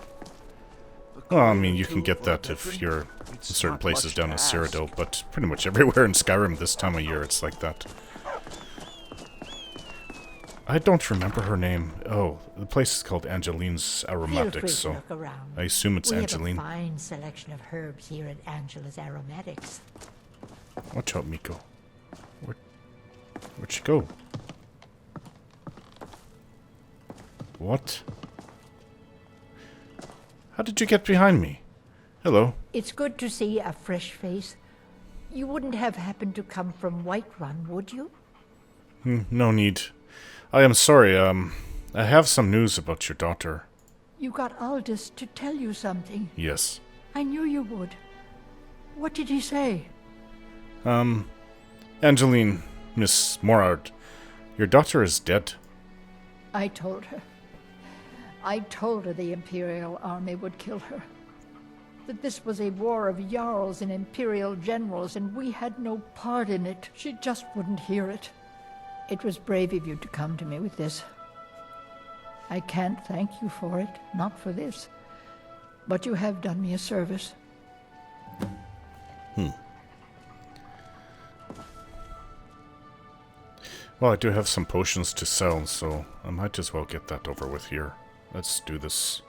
Well, I mean, you can get that if you're in certain places down in Cyrodiil, but pretty much everywhere in Skyrim this time of year it's like that. I don't remember her name. Oh, the place is called Angeline's Aromatics, so I assume it's Angeline. We have a fine selection of herbs here at Angela's Aromatics. Watch out, Miko. Where'd she go? What? How did you get behind me? Hello. It's good to see a fresh face. You wouldn't have happened to come from Whiterun, would you? No need. I am sorry, I have some news about your daughter. You got Aldous to tell you something. Yes. I knew you would. What did he say? Angeline, Miss Morard, your daughter is dead. I told her. I told her the Imperial army would kill her. That this was a war of Jarls and Imperial generals, and we had no part in it. She just wouldn't hear it. It was brave of you to come to me with this. I can't thank you for it, not for this. But you have done me a service. Well, I do have some potions to sell, so I might as well get that over with here. Let's do this.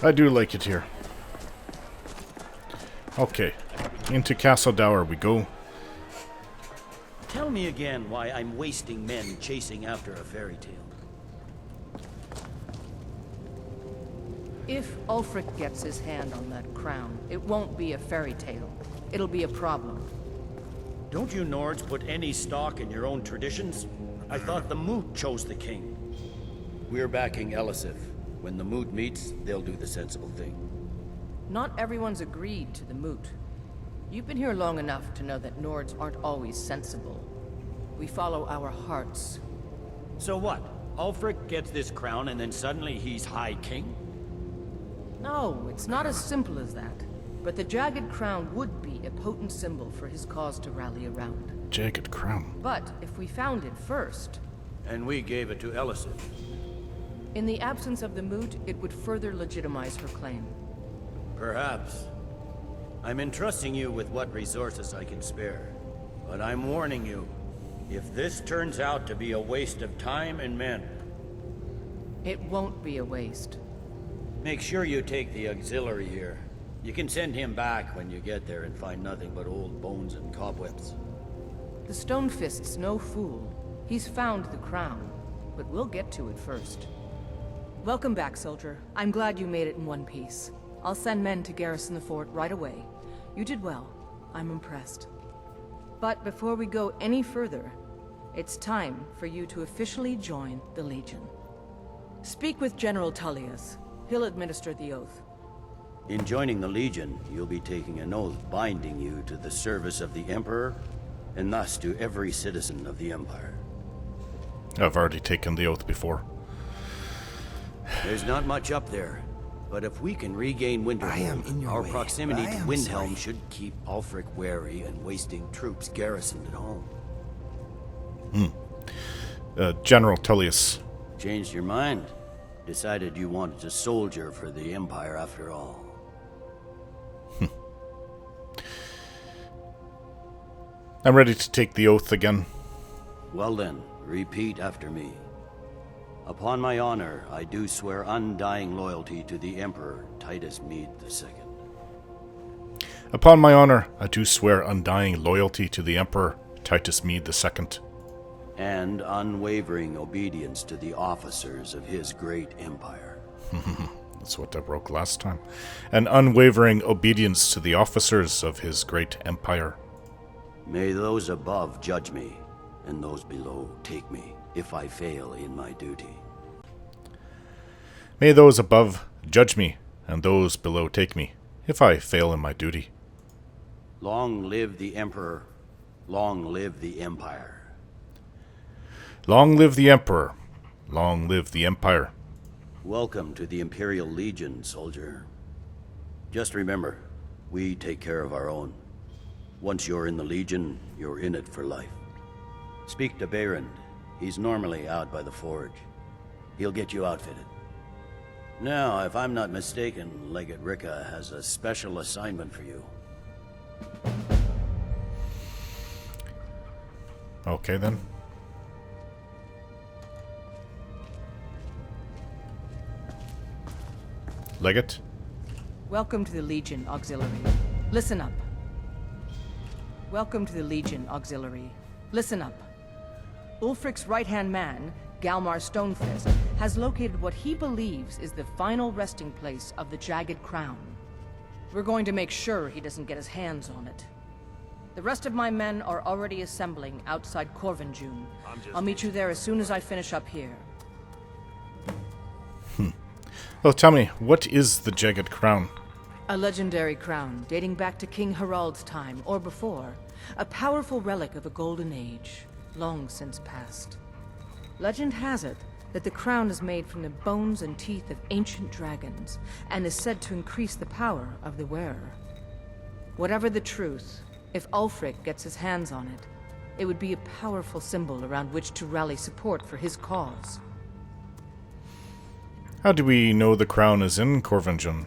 I do like it here. Okay, into Castle Dower we go. Tell me again why I'm wasting men chasing after a fairy tale. If Ulfric gets his hand on that crown, it won't be a fairy tale. It'll be a problem. Don't you Nords put any stock in your own traditions? I thought the Moot chose the king. We're backing Elisif. When the Moot meets, they'll do the sensible thing. Not everyone's agreed to the moot. You've been here long enough to know that Nords aren't always sensible. We follow our hearts. So what? Ulfric gets this crown and then suddenly he's High King? No, it's not as simple as that. But the Jagged Crown would be a potent symbol for his cause to rally around. Jagged Crown? But if we found it first... And we gave it to Elisif. In the absence of the moot, it would further legitimize her claim. Perhaps. I'm entrusting you with what resources I can spare. But I'm warning you, if this turns out to be a waste of time and men... It won't be a waste. Make sure you take the auxiliary here. You can send him back when you get there and find nothing but old bones and cobwebs. The Stonefist's no fool. He's found the crown, but we'll get to it first. Welcome back, soldier. I'm glad you made it in one piece. I'll send men to garrison the fort right away. You did well. I'm impressed. But before we go any further, it's time for you to officially join the Legion. Speak with General Tullius. He'll administer the oath. In joining the Legion, you'll be taking an oath binding you to the service of the Emperor, and thus to every citizen of the Empire. I've already taken the oath before. There's not much up there, but if we can regain Winterhold, our proximity to Windhelm should keep Ulfric wary and wasting troops garrisoned at home. General Tullius. Changed your mind? Decided you wanted to soldier for the Empire after all. I'm ready to take the oath again. Well then, repeat after me. Upon my honor, I do swear undying loyalty to the Emperor Titus Mede II. Upon my honor, I do swear undying loyalty to the Emperor Titus Mede II. And unwavering obedience to the officers of his great empire. That's what I broke last time. An unwavering obedience to the officers of his great empire. May those above judge me, and those below take me, if I fail in my duty. May those above judge me, and those below take me, if I fail in my duty. Long live the Emperor, long live the Empire. Long live the Emperor, long live the Empire. Welcome to the Imperial Legion, soldier. Just remember, we take care of our own. Once you're in the Legion, you're in it for life. Speak to Behrend. He's normally out by the forge. He'll get you outfitted. Now, if I'm not mistaken, Legate Ricka has a special assignment for you. Okay, then. Legate? Welcome to the Legion Auxiliary. Listen up. Welcome to the Legion Auxiliary. Listen up. Ulfric's right-hand man, Galmar Stonefist, has located what he believes is the final resting place of the Jagged Crown. We're going to make sure he doesn't get his hands on it. The rest of my men are already assembling outside Corvinjune. I'll meet you there as soon as I finish up here. Well, tell me, what is the Jagged Crown? A legendary crown dating back to King Harald's time, or before. A powerful relic of a golden age, long since past. Legend has it that the crown is made from the bones and teeth of ancient dragons, and is said to increase the power of the wearer. Whatever the truth, if Ulfric gets his hands on it, it would be a powerful symbol around which to rally support for his cause. How do we know the crown is in Corvinjune?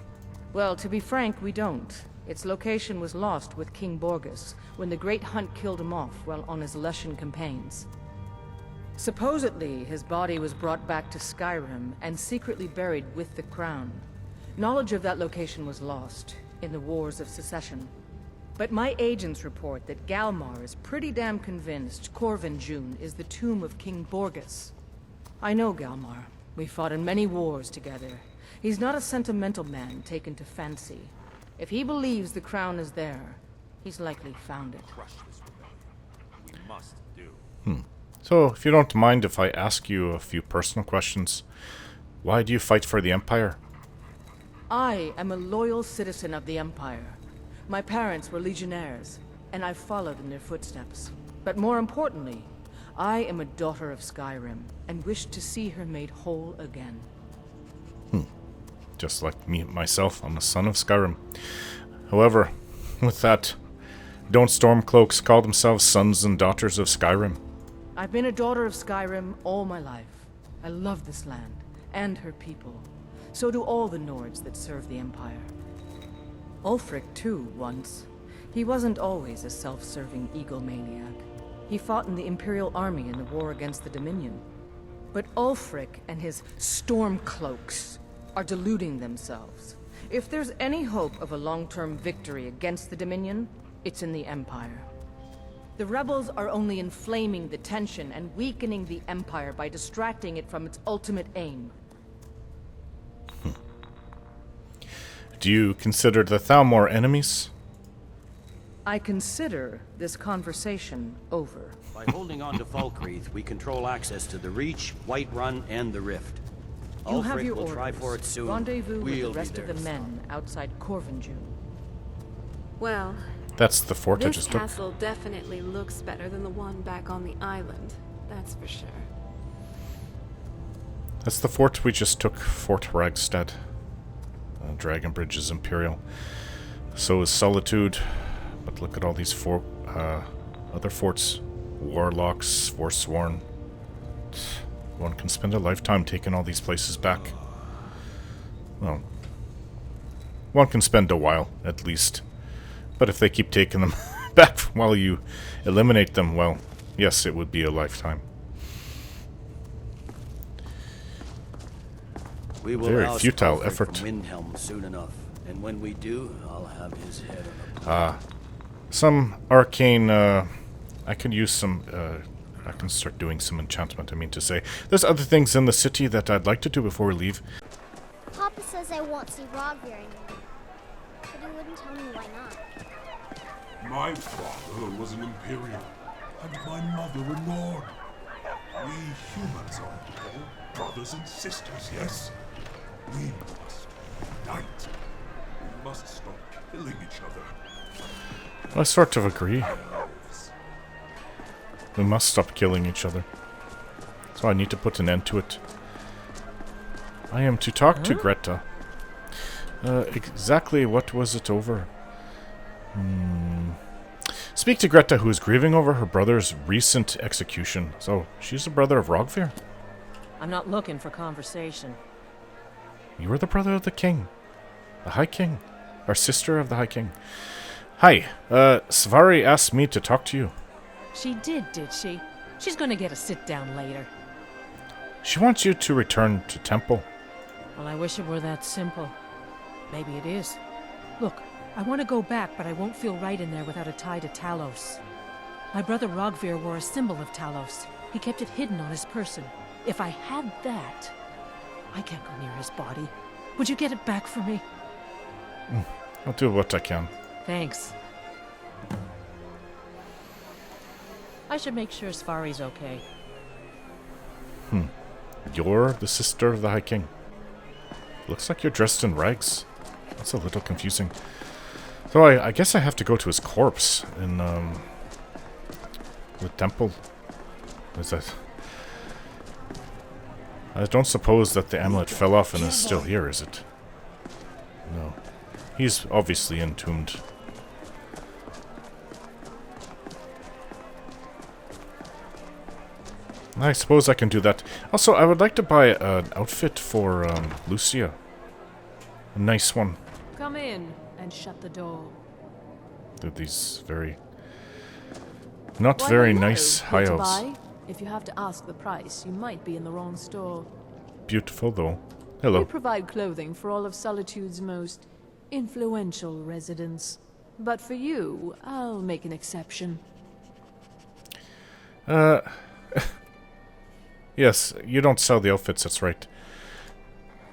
Well, to be frank, we don't. Its location was lost with King Borgus, when the Great Hunt killed him off while on his Lushan campaigns. Supposedly, his body was brought back to Skyrim and secretly buried with the crown. Knowledge of that location was lost in the Wars of Secession. But my agents report that Galmar is pretty damn convinced Corvinjune is the tomb of King Borgus. I know Galmar. We fought in many wars together. He's not a sentimental man taken to fancy. If he believes the crown is there, he's likely found it. We must do. So, if you don't mind if I ask you a few personal questions, why do you fight for the Empire? I am a loyal citizen of the Empire. My parents were legionnaires, and I've followed in their footsteps. But more importantly, I am a daughter of Skyrim, and wish to see her made whole again. Just like me myself, I'm a son of Skyrim. However, with that, don't Stormcloaks call themselves sons and daughters of Skyrim? I've been a daughter of Skyrim all my life. I love this land, and her people. So do all the Nords that serve the Empire. Ulfric, too, once. He wasn't always a self-serving egomaniac. He fought in the Imperial Army in the war against the Dominion. But Ulfric and his Stormcloaks are deluding themselves. If there's any hope of a long-term victory against the Dominion, it's in the Empire. The rebels are only inflaming the tension and weakening the Empire by distracting it from its ultimate aim. Do you consider the Thalmor enemies? I consider this conversation over. By holding on to Falkreath, we control access to the Reach, Whiterun, and the Rift. You have Ulfric your will orders. try for it soon. Rendezvous with We'll the be rest of there the to men outside Corvinjune. Well, That's the fort I this just took. castle definitely looks better than the one back on the island. That's for sure. That's the fort we just took, Fort Ragstead. Dragon Bridge is Imperial. So is Solitude. But look at all these other forts. Warlocks, Forsworn. One can spend a lifetime taking all these places back. Well, one can spend a while, at least. But if they keep taking them back while you eliminate them, well, yes, it would be a lifetime. We will Very oust futile Ulfric effort. from Windhelm soon enough, and when we do, I'll have his head on a Some arcane, I can use some, I can start doing some enchantment, I mean to say. There's other things in the city that I'd like to do before we leave. Papa says I won't see Rogvir anymore, but he wouldn't tell me why not. My father was an Imperial, and my mother a Nord. We humans are all brothers and sisters, yes? We must unite. We must stop killing each other. I sort of agree. We must stop killing each other. So I need to put an end to it. I am to talk to Greta. Exactly what was it over? Speak to Greta, who is grieving over her brother's recent execution. So, she's the brother of Rogvir? I'm not looking for conversation. You are the brother of the king. The High King. Our sister of the High King. Hi, Svari asked me to talk to you. She did she? She's gonna get a sit-down later. She wants you to return to Temple. Well, I wish it were that simple. Maybe it is. Look, I want to go back, but I won't feel right in there without a tie to Talos. My brother Rogvir wore a symbol of Talos. He kept it hidden on his person. If I had that, I can't go near his body. Would you get it back for me? I'll do what I can. Thanks. I should make sure Svari's okay. You're the sister of the High King. Looks like you're dressed in rags. That's a little confusing. So I guess I have to go to his corpse in the temple. Is that? I don't suppose that the amulet fell off and is still here, is it? No. He's obviously entombed. I suppose I can do that. Also, I would like to buy an outfit for Lucia. A nice one. Come in and shut the door. They're these very... not very nice high elves. Buy? If you have to ask the price, you might be in the wrong store. Beautiful, though. Hello. We provide clothing for all of Solitude's most influential residents. But for you, I'll make an exception. Yes, you don't sell the outfits, that's right.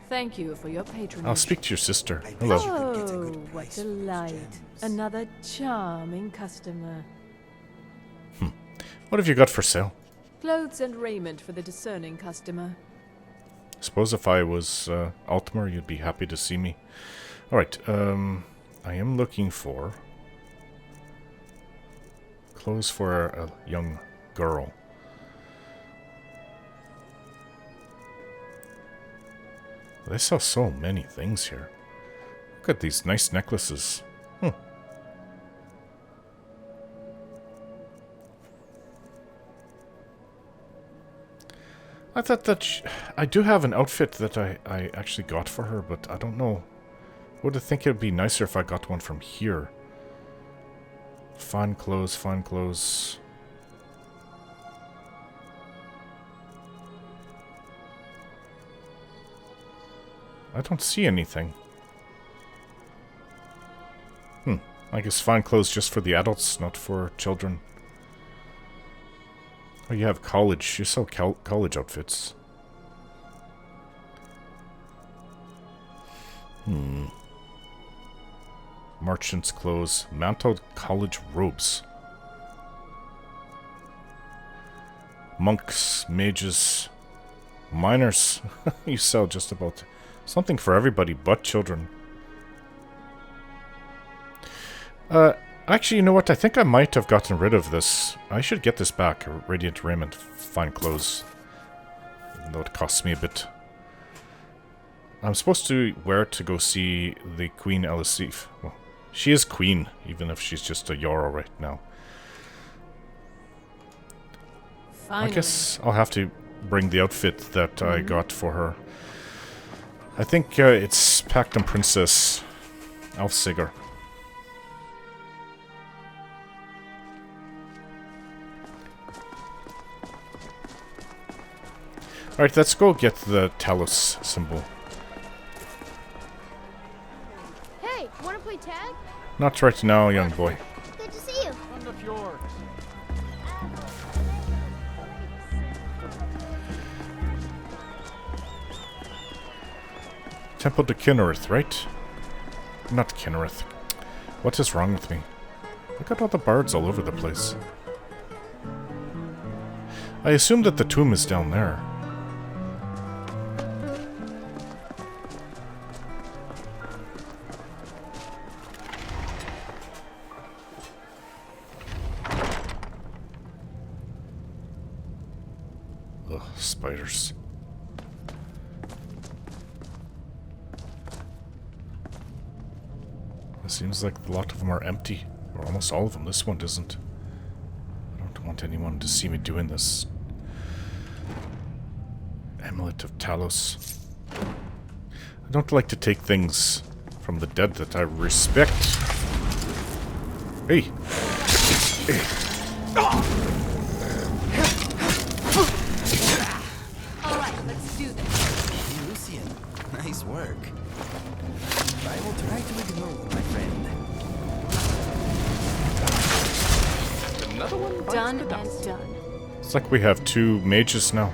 Thank you for your patronage. I'll speak to your sister. Hello. Oh, what delight. Another charming customer. What have you got for sale? Clothes and raiment for the discerning customer. Suppose if I was Altmer, you'd be happy to see me. Alright, I am looking for clothes for a young girl. They sell so many things here. Look at these nice necklaces. I thought that I do have an outfit that I actually got for her, but I don't know. Would I think it would be nicer if I got one from here? Fine clothes, fine clothes. I don't see anything. I guess fine clothes just for the adults, not for children. Oh, you have college. You sell college outfits. Merchant's clothes. Mantled college robes. Monks, mages. Minors. You sell just about something for everybody but children. Actually, you know what? I think I might have gotten rid of this. I should get this back. Radiant raiment, fine clothes. Even though it costs me a bit. I'm supposed to wear it to go see the Queen Elisif. Well, she is queen, even if she's just a Jarl right now. Finally. I guess I'll have to bring the outfit that I got for her. I think it's Pactum Princess Haafingar. Alright, let's go get the Talus symbol. Hey, wanna play tag? Not right now, young boy. Good to see you. On the fjord. Temple to Kinnereth, right? Not Kinnereth. What is wrong with me? Look at all the bards all over the place. I assume that the tomb is down there. Ugh, spiders. It seems like a lot of them are empty. Or almost all of them. This one isn't. I don't want anyone to see me doing this. Amulet of Talos. I don't like to take things from the dead that I respect. Hey! Hey. Alright, let's do this. Hey, Lucian. Nice work. I will try to ignore you, my friend. Another one Done and done. It's like we have two mages now.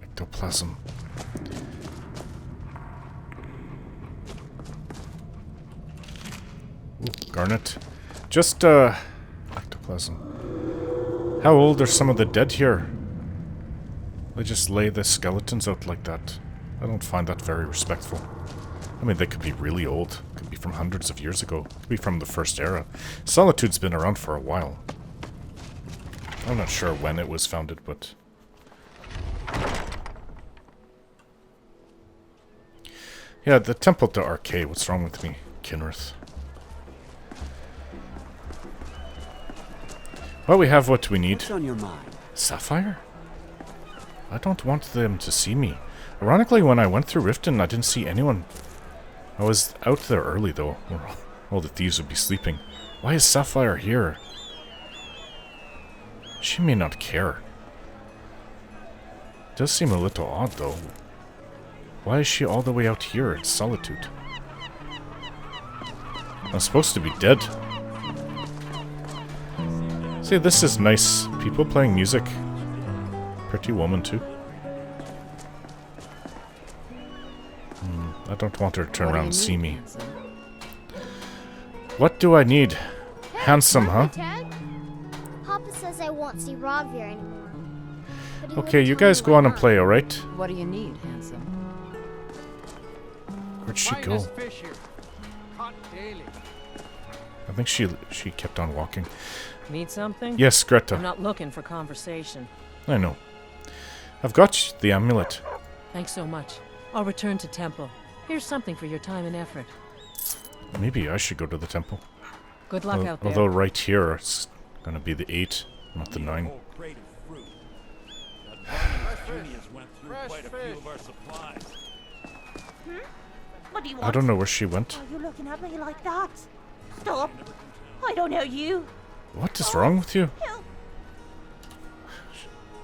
Ectoplasm. Ooh, garnet. Just, ectoplasm. How old are some of the dead here? They just lay the skeletons out like that. I don't find that very respectful. I mean, they could be really old. Could be from hundreds of years ago. Could be from the first era. Solitude's been around for a while. I'm not sure when it was founded, but... yeah, the Temple to Arcade. What's wrong with me? Kinnereth. Well, we have what we need. What's on your mind? Sapphire? I don't want them to see me. Ironically, when I went through Riften, I didn't see anyone. I was out there early, though, or all the thieves would be sleeping. Why is Sapphire here? She may not care. It does seem a little odd, though. Why is she all the way out here in Solitude? I'm supposed to be dead. See, this is nice. People playing music. Pretty woman, too. I don't want her to turn around and see me. What do I need? Handsome, huh? Tag? Papa says I won't see Rogvir anymore. But he Okay, wouldn't you tell me guys go why on and not. play, alright? What do you need, handsome? Where'd she go? Fish here. Caught daily. I think she kept on walking. Need something? Yes, Greta. I'm not looking for conversation. I know. I've got the amulet. Thanks so much. I'll return to temple. Here's something for your time and effort. Maybe I should go to the temple. Good luck out there. Although right here it's gonna be the 8, not the 9. What do you want? I don't know where she went. Why are you looking at me like that? Stop! I don't know you. What is wrong with you? Help!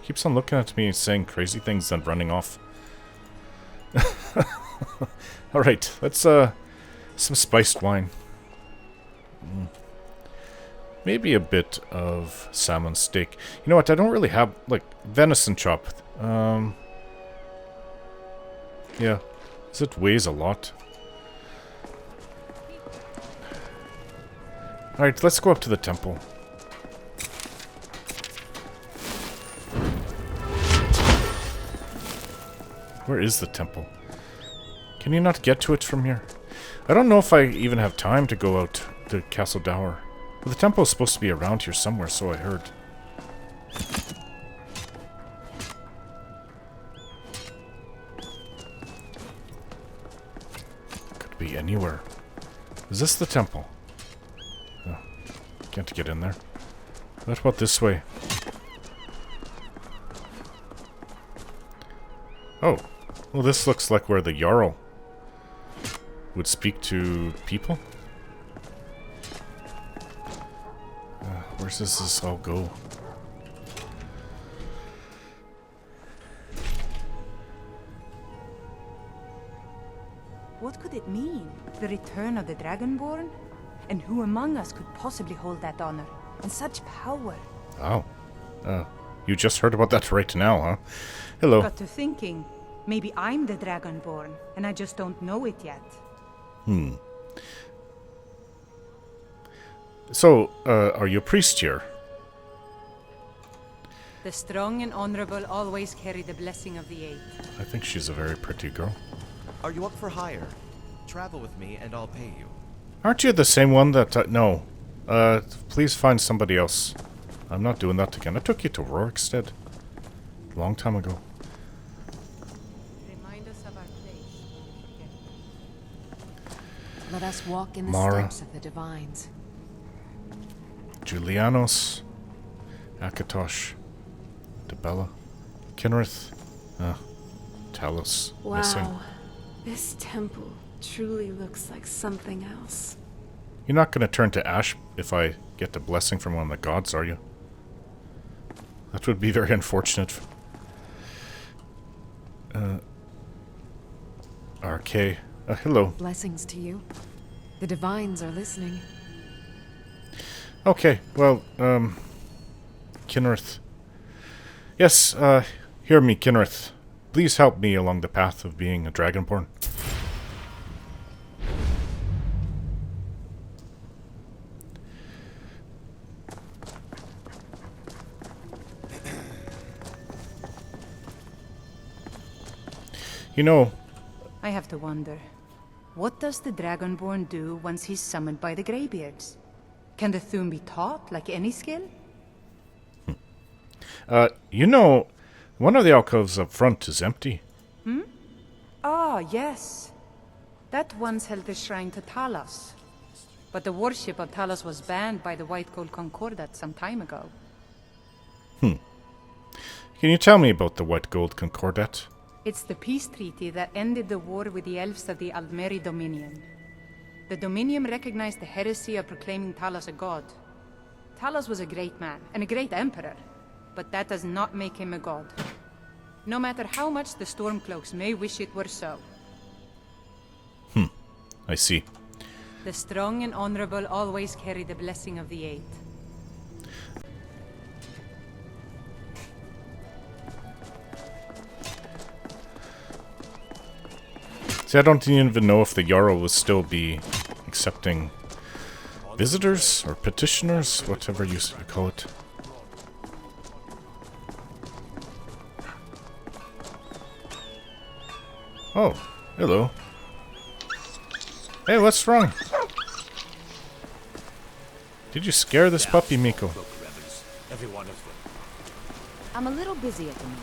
Keeps on looking at me and saying crazy things and running off. Alright, let's some spiced wine. Maybe a bit of salmon steak. You know what, I don't really have, like, venison chop. Yeah. It weighs a lot. Alright, let's go up to the temple. Where is the temple? Can you not get to it from here? I don't know if I even have time to go out to Castle Dower. But the temple is supposed to be around here somewhere, so I heard. Could be anywhere. Is this the temple? Oh, can't get in there. What about this way? Oh, well, this looks like where the Jarl would speak to people. Where does this all go? What could it mean? The return of the Dragonborn? And who among us could possibly hold that honor? And such power? Oh. You just heard about that right now, huh? Hello. Got to thinking, maybe I'm the Dragonborn, and I just don't know it yet. So, are you a priest here? The strong and honorable always carry the blessing of the Eight. I think she's a very pretty girl. Are you up for hire? Travel with me and I'll pay you. Aren't you the same one that... no. Please find somebody else. I'm not doing that again. I took you to Rorikstead. A long time ago. Remind us of our place. Let us walk in the Mara. steps of the divines. Julianos. Akatosh. Debella. Kinrith. Talos. Missing. Wow. This temple truly looks like something else. You're not going to turn to ash if I get the blessing from one of the gods, are you? That would be very unfortunate. RK. Hello. Blessings to you. The divines are listening. Okay, well, Kinrith. Yes, hear me, Kinrith. Please help me along the path of being a Dragonborn. You know... I have to wonder, what does the Dragonborn do once he's summoned by the Greybeards? Can the Thum be taught like any skill? You know, one of the alcoves up front is empty. Ah, yes. That once held the shrine to Talos. But the worship of Talos was banned by the White Gold Concordat some time ago. Can you tell me about the White Gold Concordat? It's the peace treaty that ended the war with the elves of the Aldmeri Dominion. The Dominion recognized the heresy of proclaiming Talos a god. Talos was a great man, and a great emperor, but that does not make him a god. No matter how much the Stormcloaks may wish it were so. I see. The strong and honorable always carry the blessing of the Eight. See, I don't even know if the Jarl will still be accepting visitors or petitioners, whatever you call it. Oh, hello. Hey, what's wrong? Did you scare this puppy, Miko? Every one of them. I'm a little busy at the moment.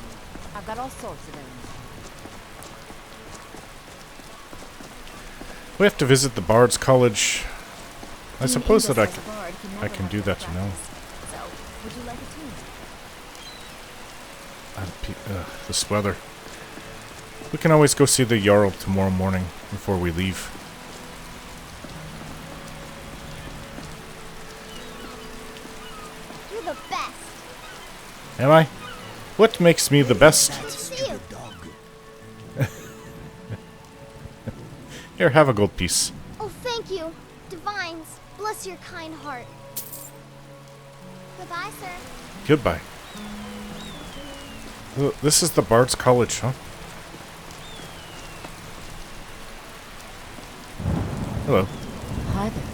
I've got all sorts of errands. We have to visit the Bard's College. I suppose that I can do that now. So, would you like a tune? This weather. We can always go see the Jarl tomorrow morning before we leave. You're the best. Am I? What makes me the best? See you. Here, have a gold piece. Oh, thank you. Divines, bless your kind heart. Goodbye, sir. Goodbye. Oh, this is the Bard's College, huh? Hello. Hi there.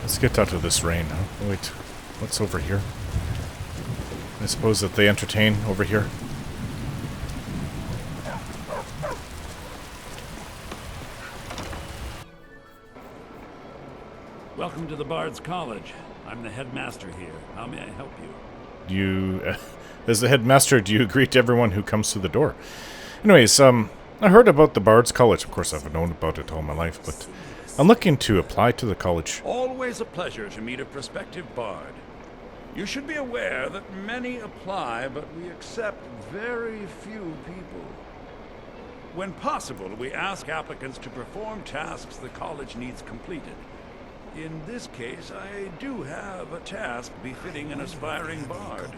Let's get out of this rain, huh? Wait, what's over here? suppose that they entertain over here. Welcome to the Bard's College. I'm the headmaster here. How may I help you? You, as the headmaster, do you greet everyone who comes to the door? Anyways, I heard about the Bard's College. Of course, I've known about it all my life, but I'm looking to apply to the college. Always a pleasure to meet a prospective bard. You should be aware that many apply, but we accept very few people. When possible, we ask applicants to perform tasks the college needs completed. In this case, I do have a task befitting an aspiring bard.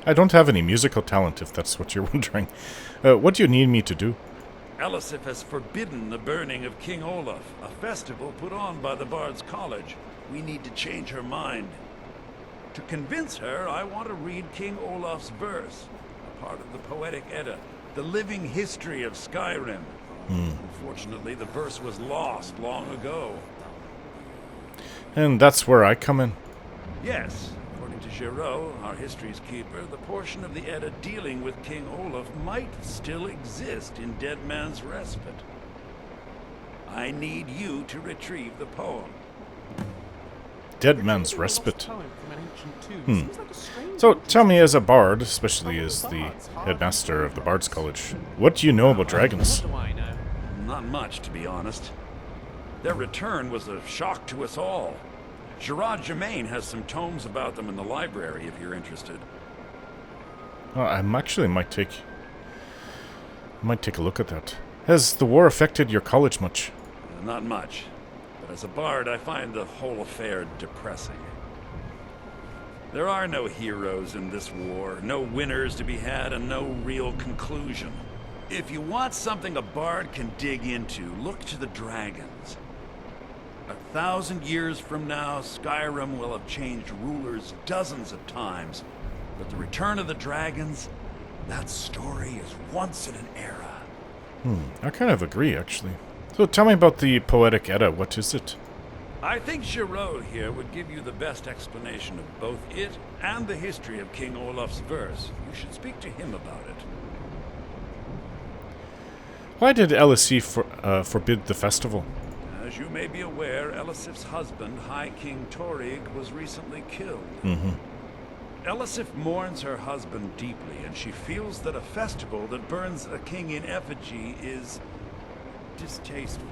I don't have any musical talent, if that's what you're wondering. What do you need me to do? Elisif has forbidden the burning of King Olaf, a festival put on by the Bard's College. We need to change her mind. To convince her, I want to read King Olaf's verse, a part of the Poetic Edda, the living history of Skyrim. Unfortunately, the verse was lost long ago. And that's where I come in. Yes, according to Giraud, our history's keeper, the portion of the Edda dealing with King Olaf might still exist in Dead Man's Respite. I need you to retrieve the poem. Dead Man's Respite. So, tell me, as a bard, especially as the headmaster of the Bard's College, what do you know about dragons? Not much, to be honest. Their return was a shock to us all. Gerard Germain has some tomes about them in the library, if you're interested. Well, I actually might take a look at that. Has the war affected your college much? Not much. But as a bard, I find the whole affair depressing. There are no heroes in this war, no winners to be had, and no real conclusion. If you want something a bard can dig into, look to the dragons. 1,000 years from now, Skyrim will have changed rulers dozens of times. But the return of the dragons, that story is once in an era. I kind of agree, actually. So tell me about the Poetic Edda. What is it? I think Giraud here would give you the best explanation of both it and the history of King Olaf's verse. You should speak to him about it. Why did Elisif forbid the festival? As you may be aware, Elisif's husband, High King Torrig, was recently killed. Elisif mourns her husband deeply, and she feels that a festival that burns a king in effigy is distasteful.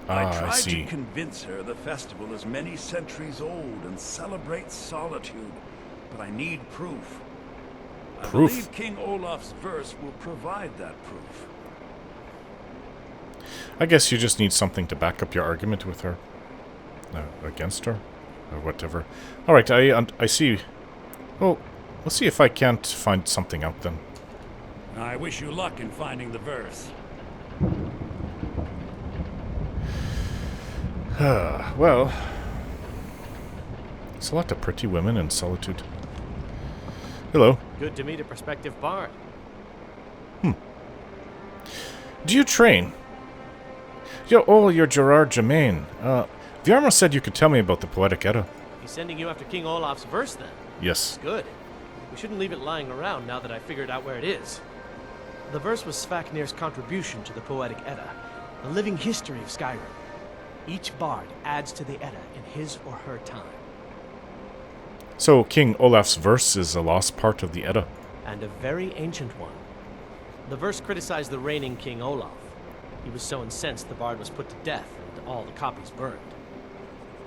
I tried to convince her the festival is many centuries old and celebrates solitude, but I need proof. I believe King Olaf's verse will provide that proof. I guess you just need something to back up your argument with her. Against her? Or whatever. Alright, I see. Well, let's see if I can't find something out then. I wish you luck in finding the verse. Well, there's a lot of pretty women in Solitude. Hello. Good to meet a prospective bard. Do you train? You're Gerard Germain. Vjarma said you could tell me about the Poetic Edda. He's sending you after King Olaf's verse, then? Yes. Good. We shouldn't leave it lying around now that I figured out where it is. The verse was Svafnir's contribution to the Poetic Edda, the living history of Skyrim. Each bard adds to the Edda in his or her time. So King Olaf's verse is a lost part of the Edda. And a very ancient one. The verse criticized the reigning King Olaf. He was so incensed the bard was put to death and all the copies burned.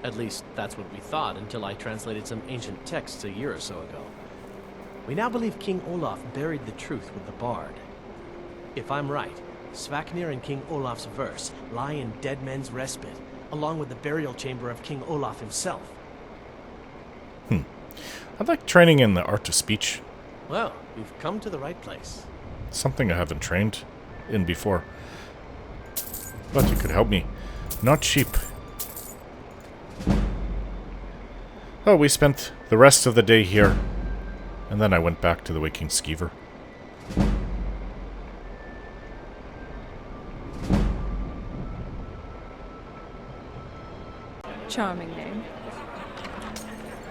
At least, that's what we thought until I translated some ancient texts a year or so ago. We now believe King Olaf buried the truth with the bard. If I'm right, Svafnir and King Olaf's verse lie in Dead Men's Respite, along with the burial chamber of King Olaf himself. I'd like training in the art of speech. Well, we've come to the right place. Something I haven't trained in before. But you could help me. Not cheap. Oh, we spent the rest of the day here. And then I went back to the Waking Skeever. Charming name.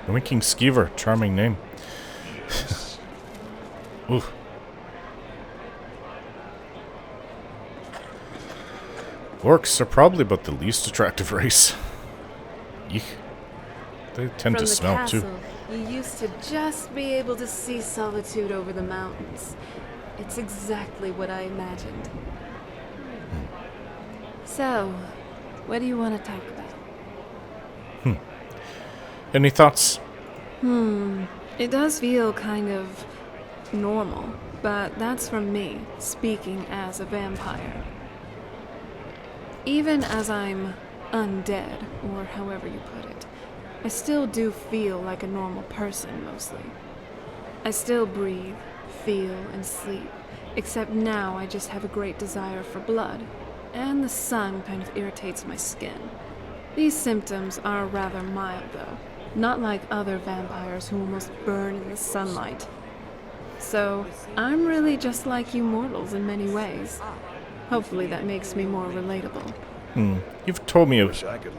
Winking Skeever, charming name. Ooh. Orcs are probably about the least attractive race. Eek. They tend to smell too. You used to just be able to see Solitude over the mountains. It's exactly what I imagined. So, what do you want to talk about? Any thoughts? It does feel kind of normal, but that's from me, speaking as a vampire. Even as I'm undead, or however you put it, I still do feel like a normal person, mostly. I still breathe, feel, and sleep, except now I just have a great desire for blood, and the sun kind of irritates my skin. These symptoms are rather mild, though, not like other vampires who almost burn in the sunlight. So, I'm really just like you mortals in many ways. Hopefully that makes me more relatable. You've told me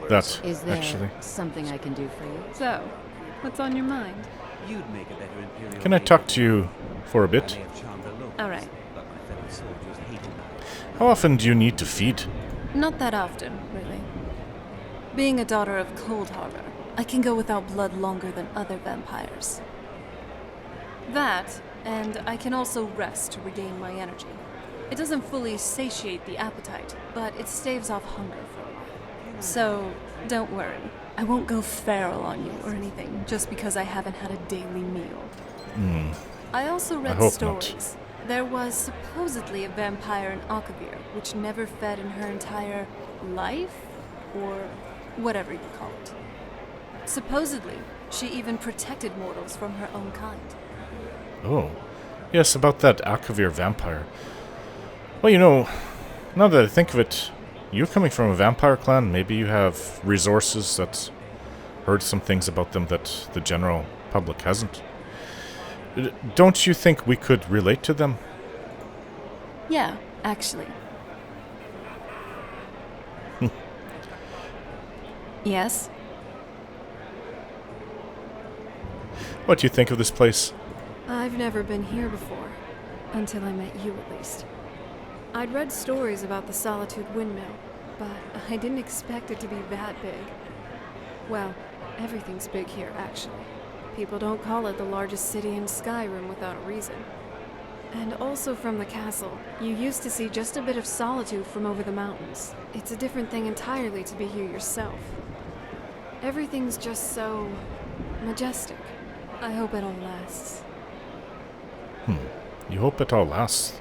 that, Is there actually. something I can do for you? So, what's on your mind? You'd make a better Imperial. Can I talk to you for a bit? Alright. How often do you need to feed? Not that often, really. Being a daughter of Cold Harbor, I can go without blood longer than other vampires. That, and I can also rest to regain my energy. It doesn't fully satiate the appetite, but it staves off hunger for a while. So, don't worry. I won't go feral on you or anything just because I haven't had a daily meal. I also read stories. There was supposedly a vampire in Haafingar which never fed in her entire life, or whatever you call it. Supposedly, she even protected mortals from her own kind. Oh. Yes, about that Haafingar vampire. Well, you know, now that I think of it, you coming from a vampire clan, maybe you have resources that heard some things about them that the general public hasn't. Don't you think we could relate to them? Yeah, actually. Yes? What do you think of this place? I've never been here before, until I met you at least. I'd read stories about the Solitude windmill, but I didn't expect it to be that big. Well, everything's big here, actually. People don't call it the largest city in Skyrim without a reason. And also from the castle, you used to see just a bit of Solitude from over the mountains. It's a different thing entirely to be here yourself. Everything's just so majestic. I hope it all lasts. You hope it all lasts.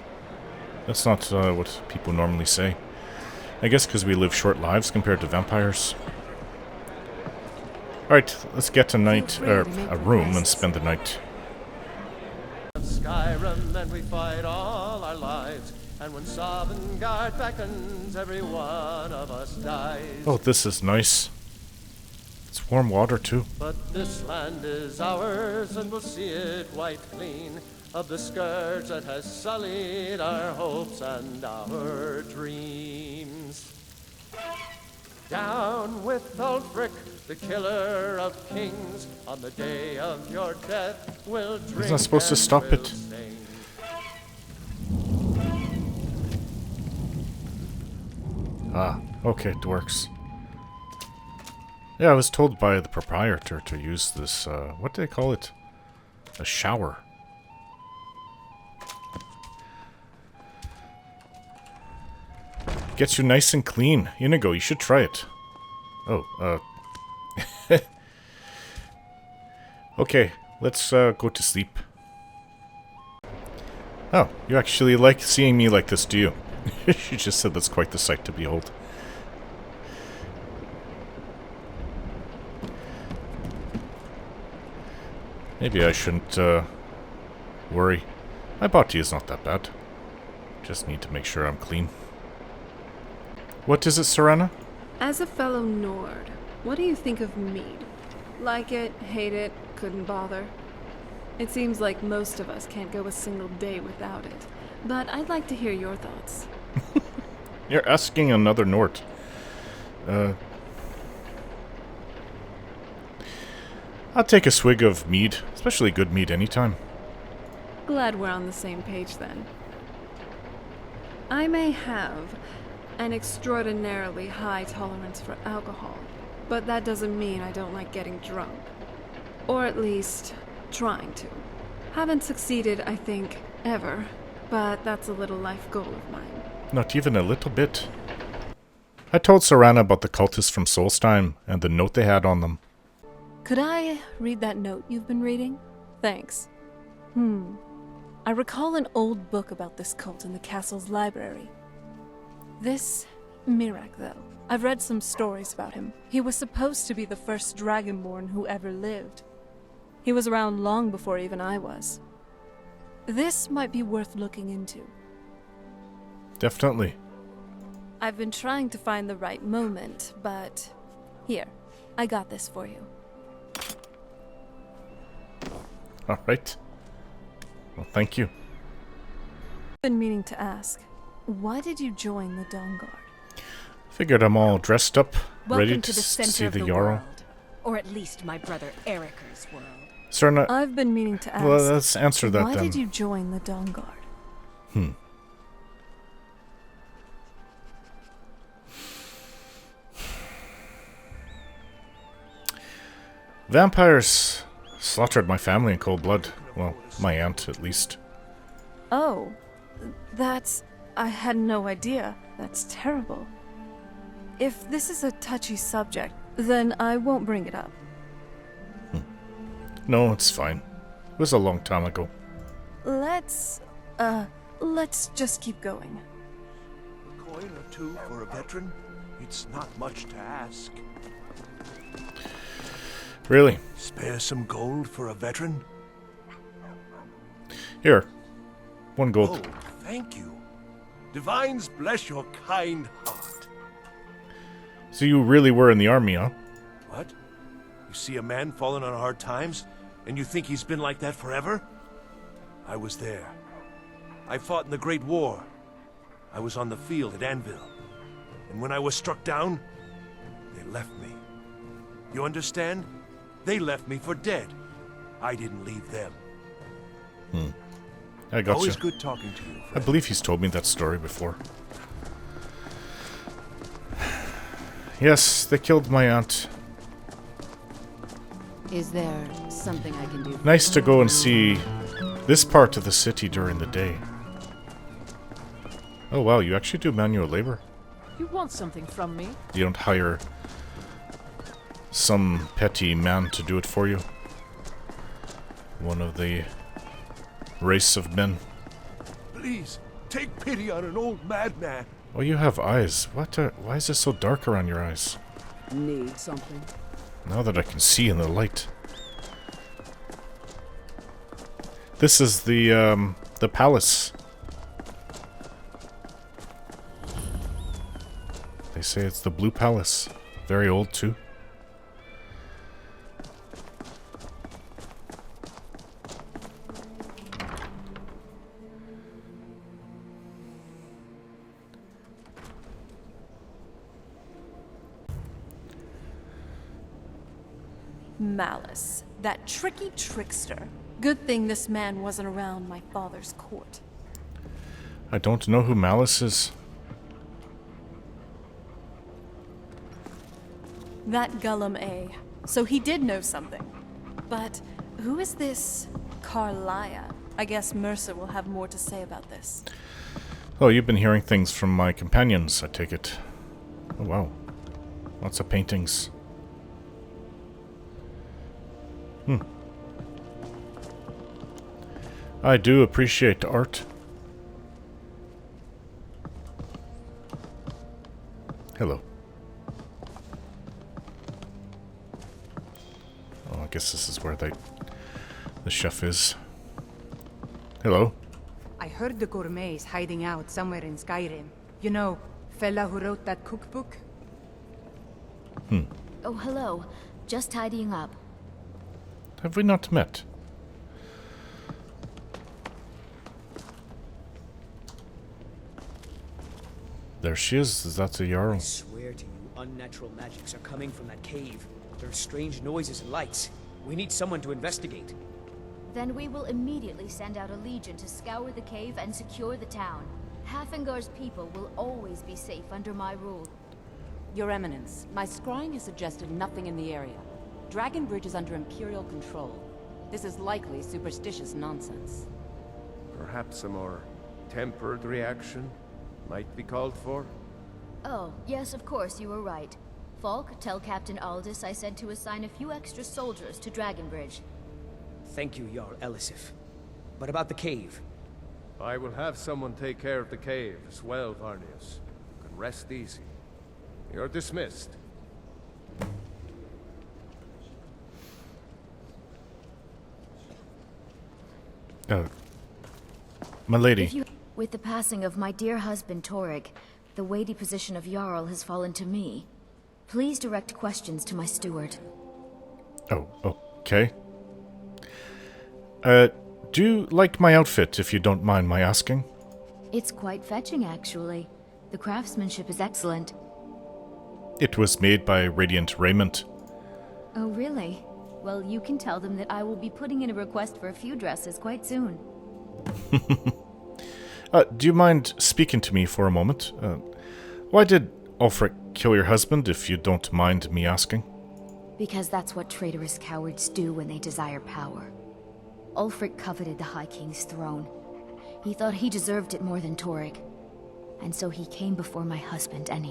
That's not what people normally say. I guess because we live short lives compared to vampires. Alright, let's get a night, or a room, and spend the night. Skyrim, and we fight all our lives. And when Haafingar beckons, every one of us dies. Oh, this is nice. It's warm water too. But this land is ours, and we'll see it wiped clean of the scourge that has sullied our hopes and our dreams. Down with Ulfric, the killer of kings. On the day of your death, we'll drink. Isn't I supposed to stop it? Ah, okay, it works. Yeah, I was told by the proprietor to use this, what do they call it? A shower. Gets you nice and clean. Inigo, you should try it. Oh, okay, let's go to sleep. Oh, you actually like seeing me like this, do you? She just said that's quite the sight to behold. Maybe I shouldn't worry. My body is not that bad. Just need to make sure I'm clean. What is it, Serana? As a fellow Nord, what do you think of mead? Like it, hate it, couldn't bother? It seems like most of us can't go a single day without it, but I'd like to hear your thoughts. You're asking another Nord. I'll take a swig of mead, especially good mead anytime. Glad we're on the same page then. I may have an extraordinarily high tolerance for alcohol, but that doesn't mean I don't like getting drunk. Or at least, trying to. Haven't succeeded, I think, ever, but that's a little life goal of mine. Not even a little bit. I told Serana about the cultists from Solstheim and the note they had on them. Could I read that note you've been reading? Thanks. I recall an old book about this cult in the castle's library. This Mirak, though. I've read some stories about him. He was supposed to be the first Dragonborn who ever lived. He was around long before even I was. This might be worth looking into. Definitely. I've been trying to find the right moment, but... Here, I got this for you. Alright. Well, thank you. I've been meaning to ask, why did you join the Dawn Guard? Figured I'm all dressed up, ready Welcome to the center see of the the Jarl. world. Or at least my brother Eriker's world. Serana, I've been meaning to ask, well, let's answer that why then. did you join the Dawn Guard? Vampires slaughtered my family in cold blood. Well, my aunt, at least. Oh, that's... I had no idea. That's terrible. If this is a touchy subject, then I won't bring it up. No, it's fine. It was a long time ago. Let's just keep going. A coin or two for a veteran? It's not much to ask. Really? Spare some gold for a veteran? Here. 1 gold. Oh, thank you. Divines bless your kind heart. So you really were in the army, huh? What? You see a man falling on hard times, and you think he's been like that forever? I was there. I fought in the Great War. I was on the field at Anvil. And when I was struck down, they left me. You understand? They left me for dead. I didn't leave them. I got Always you. good talking to you, I friend. believe he's told me that story before. Yes, they killed my aunt. Is there something I can do? Nice to go and see this part of the city during the day. Oh wow, you actually do manual labor? You want something from me? You don't hire some petty man to do it for you? One of the race of men? Please, take pity on an old madman. Oh, you have eyes. Why is it so dark around your eyes? Need something? Now that I can see in the light. This is the palace. They say it's the Blue Palace. Very old, too. Malice. That tricky trickster. Good thing this man wasn't around my father's court. I don't know who Malice is. That Gullum A. So he did know something. But who is this Carlia? I guess Mercer will have more to say about this. Oh, you've been hearing things from my companions, I take it. Oh, wow. Lots of paintings. I do appreciate art. Hello. Oh, I guess this is where the chef is. Hello. I heard the gourmet's hiding out somewhere in Skyrim. You know, fella who wrote that cookbook? Oh, hello. Just tidying up. Have we not met? There she is that the Jarl? I swear to you, unnatural magics are coming from that cave. There are strange noises and lights. We need someone to investigate. Then we will immediately send out a legion to scour the cave and secure the town. Haafingar's people will always be safe under my rule. Your Eminence, my scrying has suggested nothing in the area. Dragonbridge is under Imperial control. This is likely superstitious nonsense. Perhaps a more tempered reaction might be called for? Oh, yes, of course, you were right. Falk, tell Captain Aldous I said to assign a few extra soldiers to Dragonbridge. Thank you, Jarl Elisif. But about the cave? I will have someone take care of the cave as well, Varnius. You can rest easy. You're dismissed. My lady. With the passing of my dear husband Torig, the weighty position of Jarl has fallen to me. Please direct questions to my steward. Oh, okay. Do you like my outfit, if you don't mind my asking? It's quite fetching, actually. The craftsmanship is excellent. It was made by Radiant Raiment. Oh, really? Well, you can tell them that I will be putting in a request for a few dresses quite soon. Do you mind speaking to me for a moment? Why did Ulfric kill your husband, if you don't mind me asking? Because that's what traitorous cowards do when they desire power. Ulfric coveted the High King's throne. He thought he deserved it more than Torig. And so he came before my husband and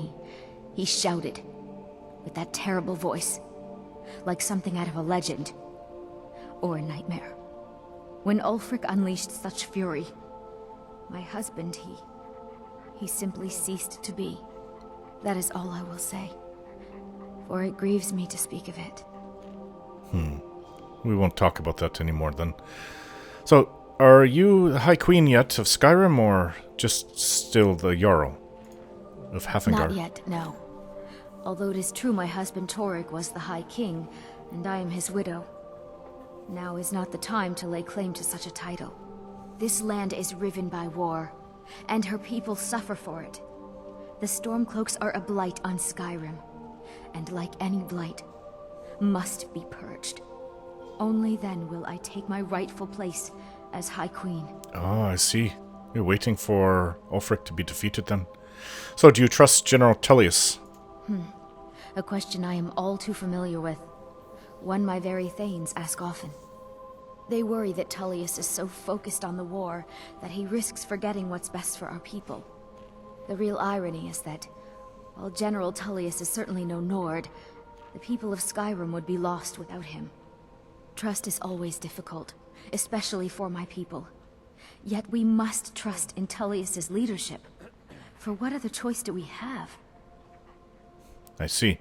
he shouted with that terrible voice, like something out of a legend or a nightmare. When Ulfric unleashed such fury, my husband, he simply ceased to be. That is all I will say, for it grieves me to speak of it. We won't talk about that anymore then. So, are you the High Queen yet of Skyrim, or just still the Jarl of Haafingar? Not yet, no. Although it is true my husband Torig was the High King, and I am his widow. Now is not the time to lay claim to such a title. This land is riven by war, and her people suffer for it. The Stormcloaks are a blight on Skyrim, and like any blight, must be purged. Only then will I take my rightful place as High Queen. Ah, I see. You're waiting for Ulfric to be defeated then. So, do you trust General Tullius? A question I am all too familiar with. One my very thanes ask often. They worry that Tullius is so focused on the war that he risks forgetting what's best for our people. The real irony is that, while General Tullius is certainly no Nord, the people of Skyrim would be lost without him. Trust is always difficult, especially for my people. Yet we must trust in Tullius's leadership. For what other choice do we have? I see.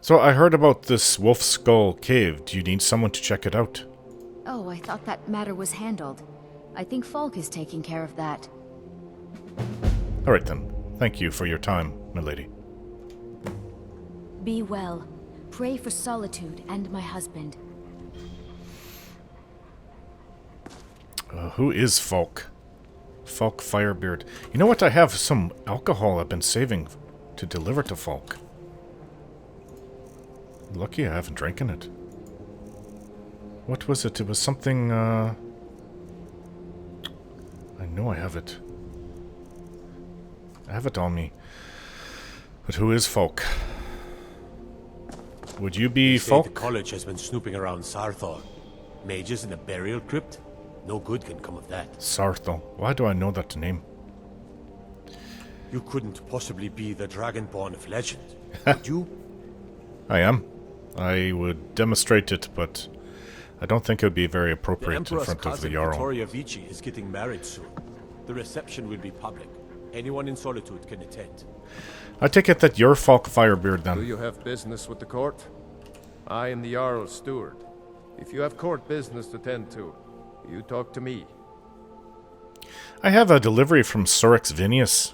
So I heard about this Wolf Skull Cave. Do you need someone to check it out? Oh, I thought that matter was handled. I think Falk is taking care of that. Alright then. Thank you for your time, my lady. Be well. Pray for Solitude and my husband. Who is Falk? Falk Firebeard. You know what? I have some alcohol I've been saving to deliver to Falk. Lucky I haven't drinking it. What was it? It was something, I know I have it. I have it on me. But who is Falk? Would you be Falk? The college has been snooping around Sarthor. Mages in a burial crypt? No good can come of that. Sarthor. Why do I know that name? You couldn't possibly be the Dragonborn of legend, would you? I am. I would demonstrate it, but I don't think it would be very appropriate in front of the Jarl. Victoria Vici is getting married soon. The reception will be public. Anyone in Solitude can attend. I take it that you're Falk Firebeard then. Do you have business with the court? I am the Jarl's steward. If you have court business to tend to, you talk to me. I have a delivery from Sorix Vinius.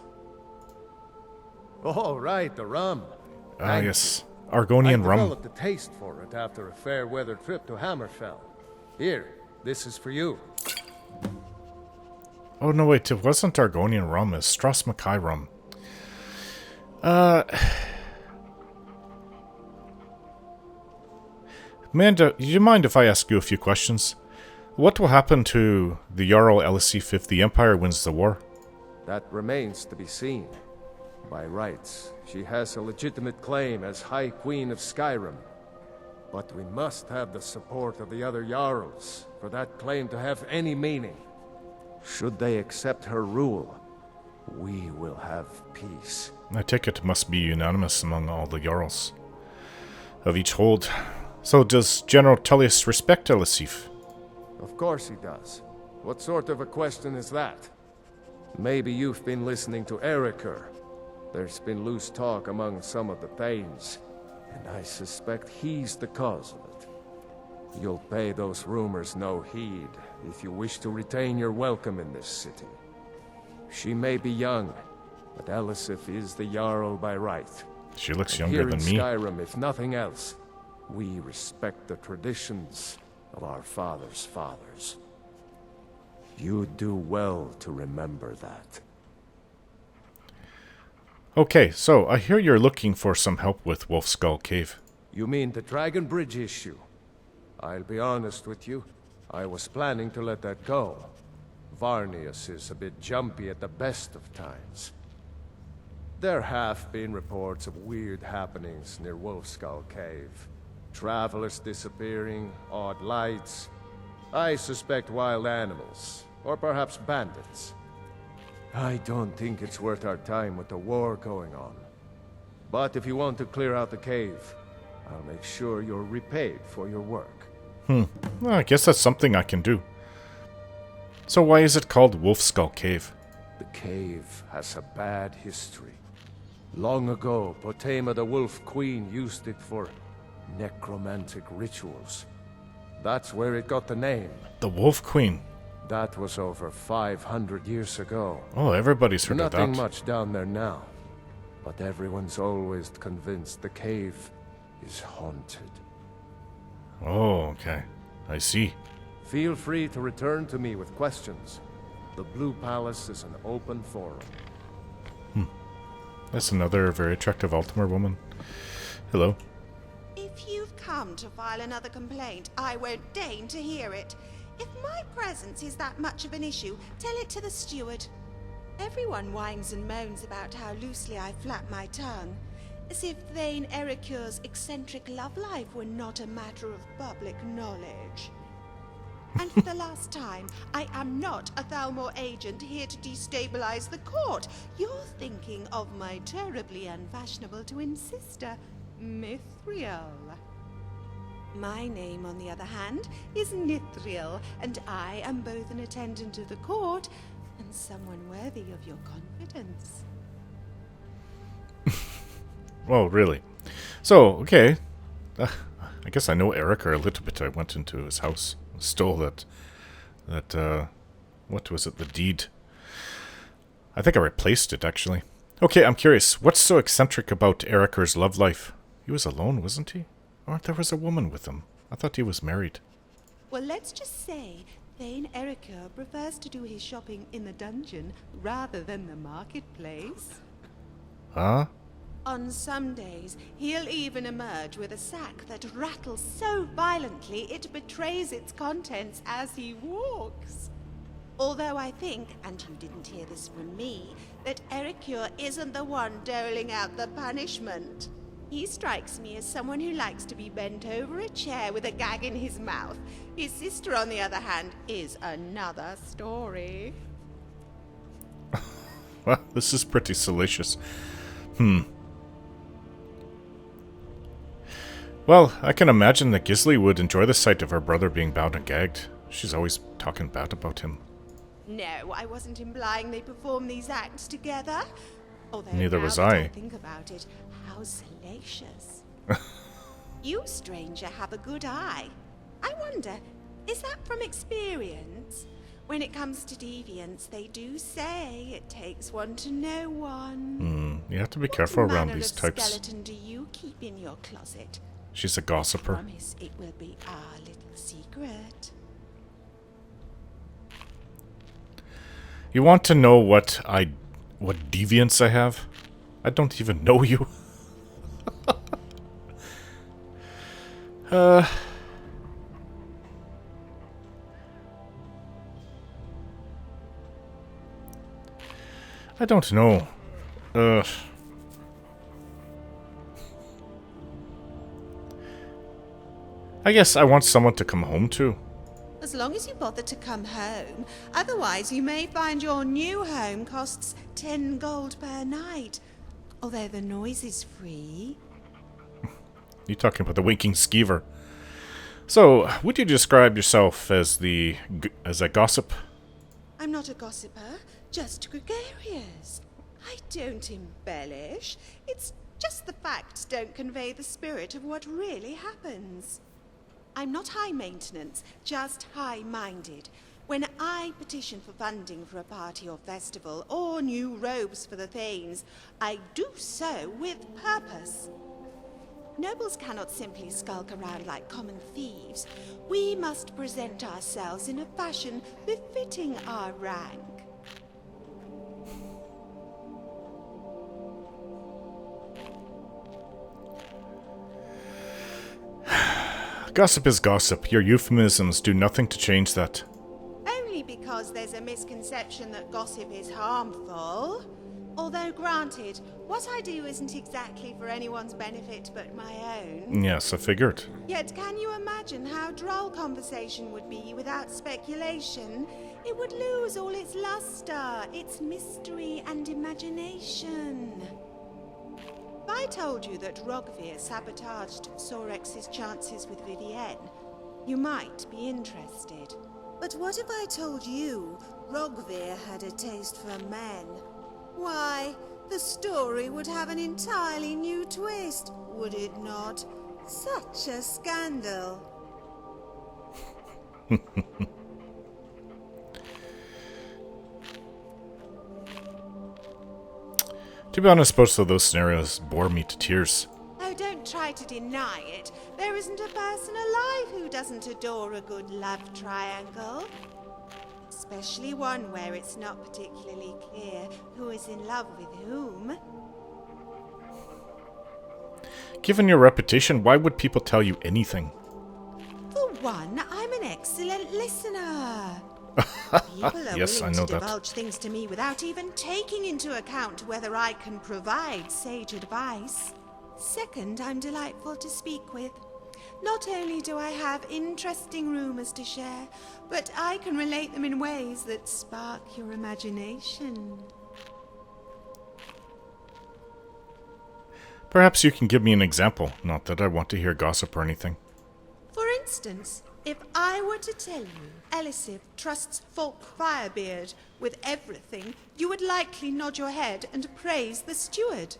Oh, right, the rum. Ah, yes. Argonian rum. I developed a taste for it after a fair-weather trip to Hammerfell. Here, this is for you. Oh, no, wait, it wasn't Argonian rum, it's Stras Mackay rum. Amanda, do you mind if I ask you a few questions? What will happen to the Jarl Elisif if the Empire wins the war? That remains to be seen. By rights, she has a legitimate claim as High Queen of Skyrim. But we must have the support of the other Jarls for that claim to have any meaning. Should they accept her rule, we will have peace. I take it must be unanimous among all the Jarls of each hold. So does General Tullius respect Elisif? Of course he does. What sort of a question is that? Maybe you've been listening to Erikr. There's been loose talk among some of the Thanes, and I suspect he's the cause of it. You'll pay those rumors no heed if you wish to retain your welcome in this city. She may be young, but Elisif is the Jarl by right. She looks And younger here than in me. Skyrim, if nothing else, we respect the traditions of our fathers' fathers. You do well to remember that. Okay, so I hear you're looking for some help with Wolf Skull Cave. You mean the Dragon Bridge issue? I'll be honest with you, I was planning to let that go. Varnius is a bit jumpy at the best of times. There have been reports of weird happenings near Wolfskull Cave. Travelers disappearing, odd lights. I suspect wild animals, or perhaps bandits. I don't think it's worth our time with the war going on. But if you want to clear out the cave, I'll make sure you're repaid for your work. Well, I guess that's something I can do. So why is it called Wolf Skull Cave? The cave has a bad history. Long ago, Potema the Wolf Queen used it for necromantic rituals. That's where it got the name. The Wolf Queen. That was over 500 years ago. Oh, everybody's heard of that. Nothing much down there now. But everyone's always convinced the cave is haunted. Oh, okay. I see. Feel free to return to me with questions. The Blue Palace is an open forum. That's another very attractive Altimer woman. Hello. If you've come to file another complaint, I won't deign to hear it. If my presence is that much of an issue, tell it to the steward. Everyone whines and moans about how loosely I flap my tongue, as if Thane Erikur's eccentric love life were not a matter of public knowledge. And for the last time, I am not a Thalmor agent here to destabilize the court. You're thinking of my terribly unfashionable twin sister, Mithril. My name, on the other hand, is Nithriel, and I am both an attendant to the court and someone worthy of your confidence. Oh, really? So, okay. I guess I know Erikr a little bit. I went into his house, stole that, what was it, the deed. I think I replaced it, actually. Okay, I'm curious. What's so eccentric about Erikr's love life? He was alone, wasn't he? Or there was a woman with him. I thought he was married. Well, let's just say Thane Erikur prefers to do his shopping in the dungeon rather than the marketplace. Huh? On some days, he'll even emerge with a sack that rattles so violently it betrays its contents as he walks. Although I think, and you didn't hear this from me, that Erikur isn't the one doling out the punishment. He strikes me as someone who likes to be bent over a chair with a gag in his mouth. His sister, on the other hand, is another story. Well, this is pretty salacious. Well, I can imagine that Gisli would enjoy the sight of her brother being bound and gagged. She's always talking bad about him. No, I wasn't implying they perform these acts together. Although Neither now was that I. Think about it. How salacious. You, stranger, have a good eye. I wonder, is that from experience? When it comes to deviance, they do say it takes one to know one. You have to be careful around these What manner of types. skeleton do you keep in your closet? She's a I gossiper. promise it will be our little secret. You want to know what deviance I have? I don't even know you. I don't know. I guess I want someone to come home to. As long as you bother to come home. Otherwise, you may find your new home costs 10 gold per night. Although the noise is free. You're talking about the waking skeever. So, would you describe yourself as a gossip? I'm not a gossiper, just gregarious. I don't embellish. It's just the facts don't convey the spirit of what really happens. I'm not high maintenance, just high-minded. When I petition for funding for a party or festival, or new robes for the Thanes, I do so with purpose. Nobles cannot simply skulk around like common thieves. We must present ourselves in a fashion befitting our rank. Gossip is gossip. Your euphemisms do nothing to change that. Only because there's a misconception that gossip is harmful. Although granted, what I do isn't exactly for anyone's benefit but my own. Yes, I figured. Yet can you imagine how droll conversation would be without speculation? It would lose all its luster, its mystery and imagination. If I told you that Rogvir sabotaged Sorex's chances with Vivienne, you might be interested. But what if I told you Rogvir had a taste for men? Why, the story would have an entirely new twist, would it not? Such a scandal. To be honest, both of those scenarios bore me to tears. Oh, don't try to deny it. There isn't a person alive who doesn't adore a good love triangle. Especially one where it's not particularly clear who is in love with whom. Given your reputation, why would people tell you anything? For one, I'm an excellent listener. People are Yes, I willing know to that. divulge things to me without even taking into account whether I can provide sage advice. Second, I'm delightful to speak with. Not only do I have interesting rumors to share, but I can relate them in ways that spark your imagination. Perhaps you can give me an example. Not that I want to hear gossip or anything. For instance, if I were to tell you Elisif trusts Folk Firebeard with everything, you would likely nod your head and praise the steward.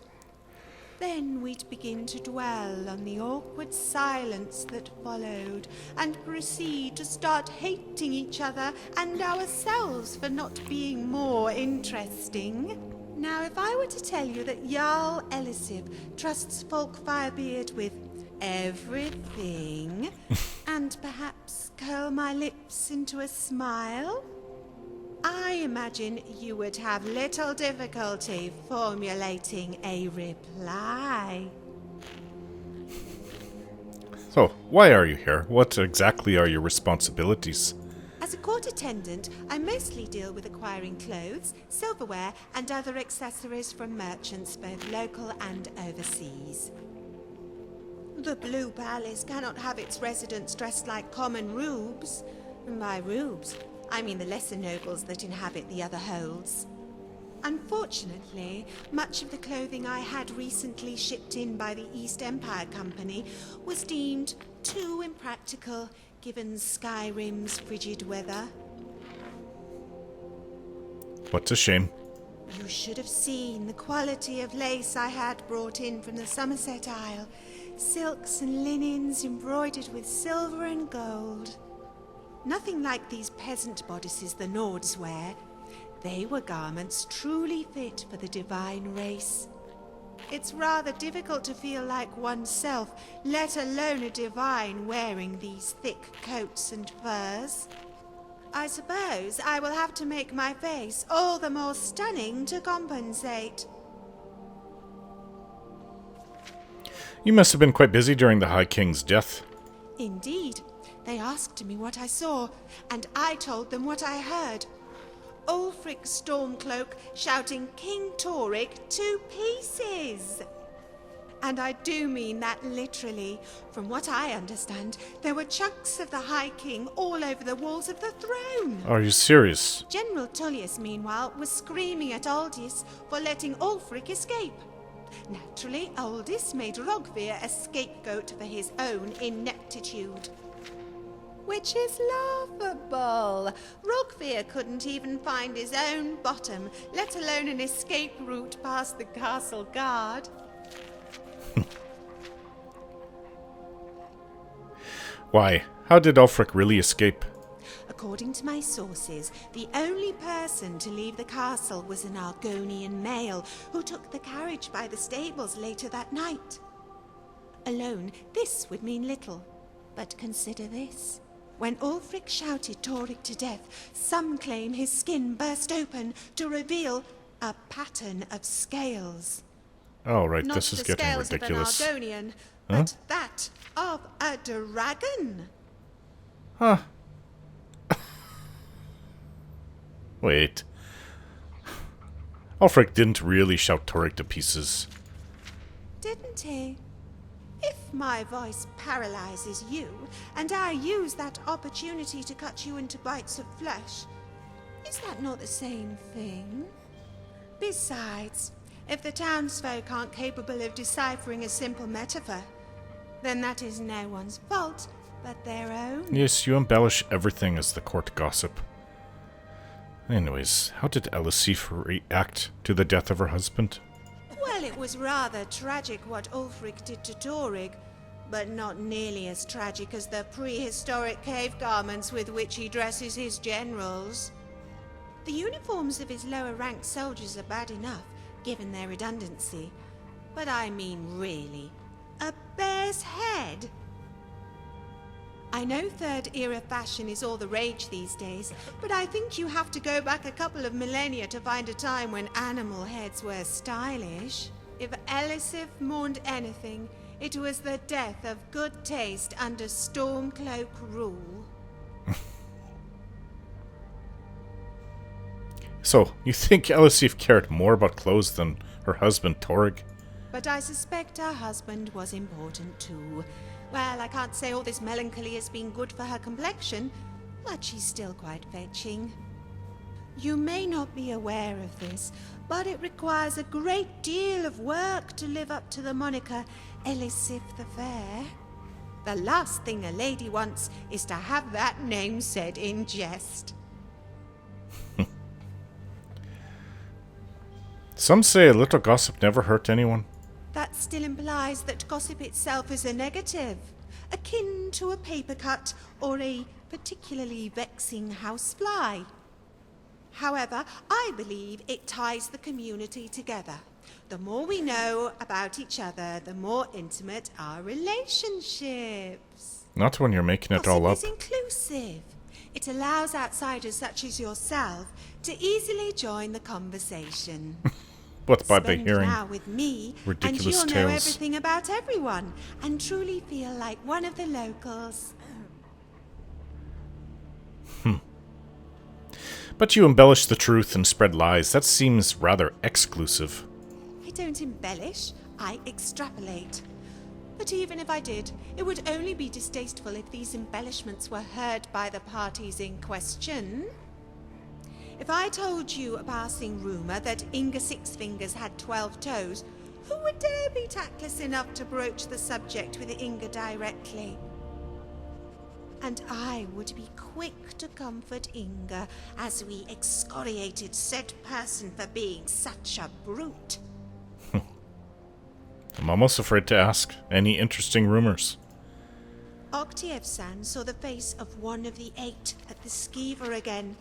Then we'd begin to dwell on the awkward silence that followed, and proceed to start hating each other and ourselves for not being more interesting. Now, if I were to tell you that Jarl Elisif trusts Folk Firebeard with everything, and perhaps curl my lips into a smile, I imagine you would have little difficulty formulating a reply. So, why are you here? What exactly are your responsibilities? As a court attendant, I mostly deal with acquiring clothes, silverware, and other accessories from merchants both local and overseas. The Blue Palace cannot have its residents dressed like common rubes. And by rubes, I mean the lesser nobles that inhabit the other holds. Unfortunately, much of the clothing I had recently shipped in by the East Empire Company was deemed too impractical given Skyrim's frigid weather. What's a shame? You should have seen the quality of lace I had brought in from the Somerset Isle. Silks and linens embroidered with silver and gold. Nothing like these peasant bodices the Nords wear. They were garments truly fit for the divine race. It's rather difficult to feel like oneself, let alone a divine, wearing these thick coats and furs. I suppose I will have to make my face all the more stunning to compensate. You must have been quite busy during the High King's death. Indeed. They asked me what I saw, and I told them what I heard. Ulfric Stormcloak shouting King Torig to pieces. And I do mean that literally. From what I understand, there were chunks of the High King all over the walls of the throne. Are you serious? General Tullius, meanwhile, was screaming at Aldis for letting Ulfric escape. Naturally, Aldis made Rogvir a scapegoat for his own ineptitude. Which is laughable. Rogvir couldn't even find his own bottom, let alone an escape route past the castle guard. Why? How did Ulfric really escape? According to my sources, the only person to leave the castle was an Argonian male who took the carriage by the stables later that night. Alone, this would mean little. But consider this. When Ulfric shouted Torig to death, some claim his skin burst open to reveal a pattern of scales. Oh, right, this is getting ridiculous. ridiculous. Not the scales of an Argonian, Huh? but that of a dragon. Huh. Wait. Ulfric didn't really shout Torig to pieces. Didn't he? If my voice paralyzes you, and I use that opportunity to cut you into bites of flesh, is that not the same thing? Besides, if the townsfolk aren't capable of deciphering a simple metaphor, then that is no one's fault but their own. Yes, you embellish everything as the court gossip. Anyways, how did Elisif react to the death of her husband? Well, it was rather tragic what Ulfric did to Torig, but not nearly as tragic as the prehistoric cave garments with which he dresses his generals. The uniforms of his lower-ranked soldiers are bad enough, given their redundancy. But I mean really, a bear's head? I know third-era fashion is all the rage these days, but I think you have to go back a couple of millennia to find a time when animal heads were stylish. If Elisif mourned anything, it was the death of good taste under Stormcloak rule. So, you think Elisif cared more about clothes than her husband Torig? But I suspect her husband was important too. Well, I can't say all this melancholy has been good for her complexion, but she's still quite fetching. You may not be aware of this, but it requires a great deal of work to live up to the moniker Elisif the Fair. The last thing a lady wants is to have that name said in jest. Some say a little gossip never hurt anyone. That still implies that gossip itself is a negative, akin to a paper cut or a particularly vexing housefly. However, I believe it ties the community together. The more we know about each other, the more intimate our relationships. Not when you're making it all up. Gossip is inclusive. It allows outsiders such as yourself to easily join the conversation. What by Spend hearing now with me, ridiculous and you'll know tales? everything about everyone, and truly feel like one of the locals. But you embellish the truth and spread lies. That seems rather exclusive. I don't embellish, I extrapolate. But even if I did, it would only be distasteful if these embellishments were heard by the parties in question. If I told you a passing rumour that Inga Sixfingers had 12 toes, who would dare be tactless enough to broach the subject with Inga directly? And I would be quick to comfort Inga as we excoriated said person for being such a brute. I'm almost afraid to ask. Any interesting rumors? Octiev-san saw the face of one of the 8 at the Skiver again.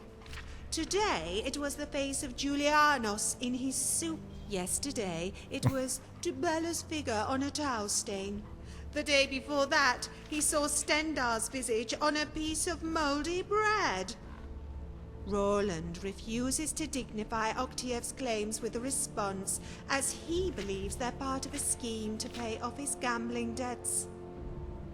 Today it was the face of Julianos in his soup. Yesterday it was Dubella's figure on a towel stain. The day before that he saw Stendar's visage on a piece of mouldy bread. Roland refuses to dignify Octiev's claims with a response, as he believes they're part of a scheme to pay off his gambling debts.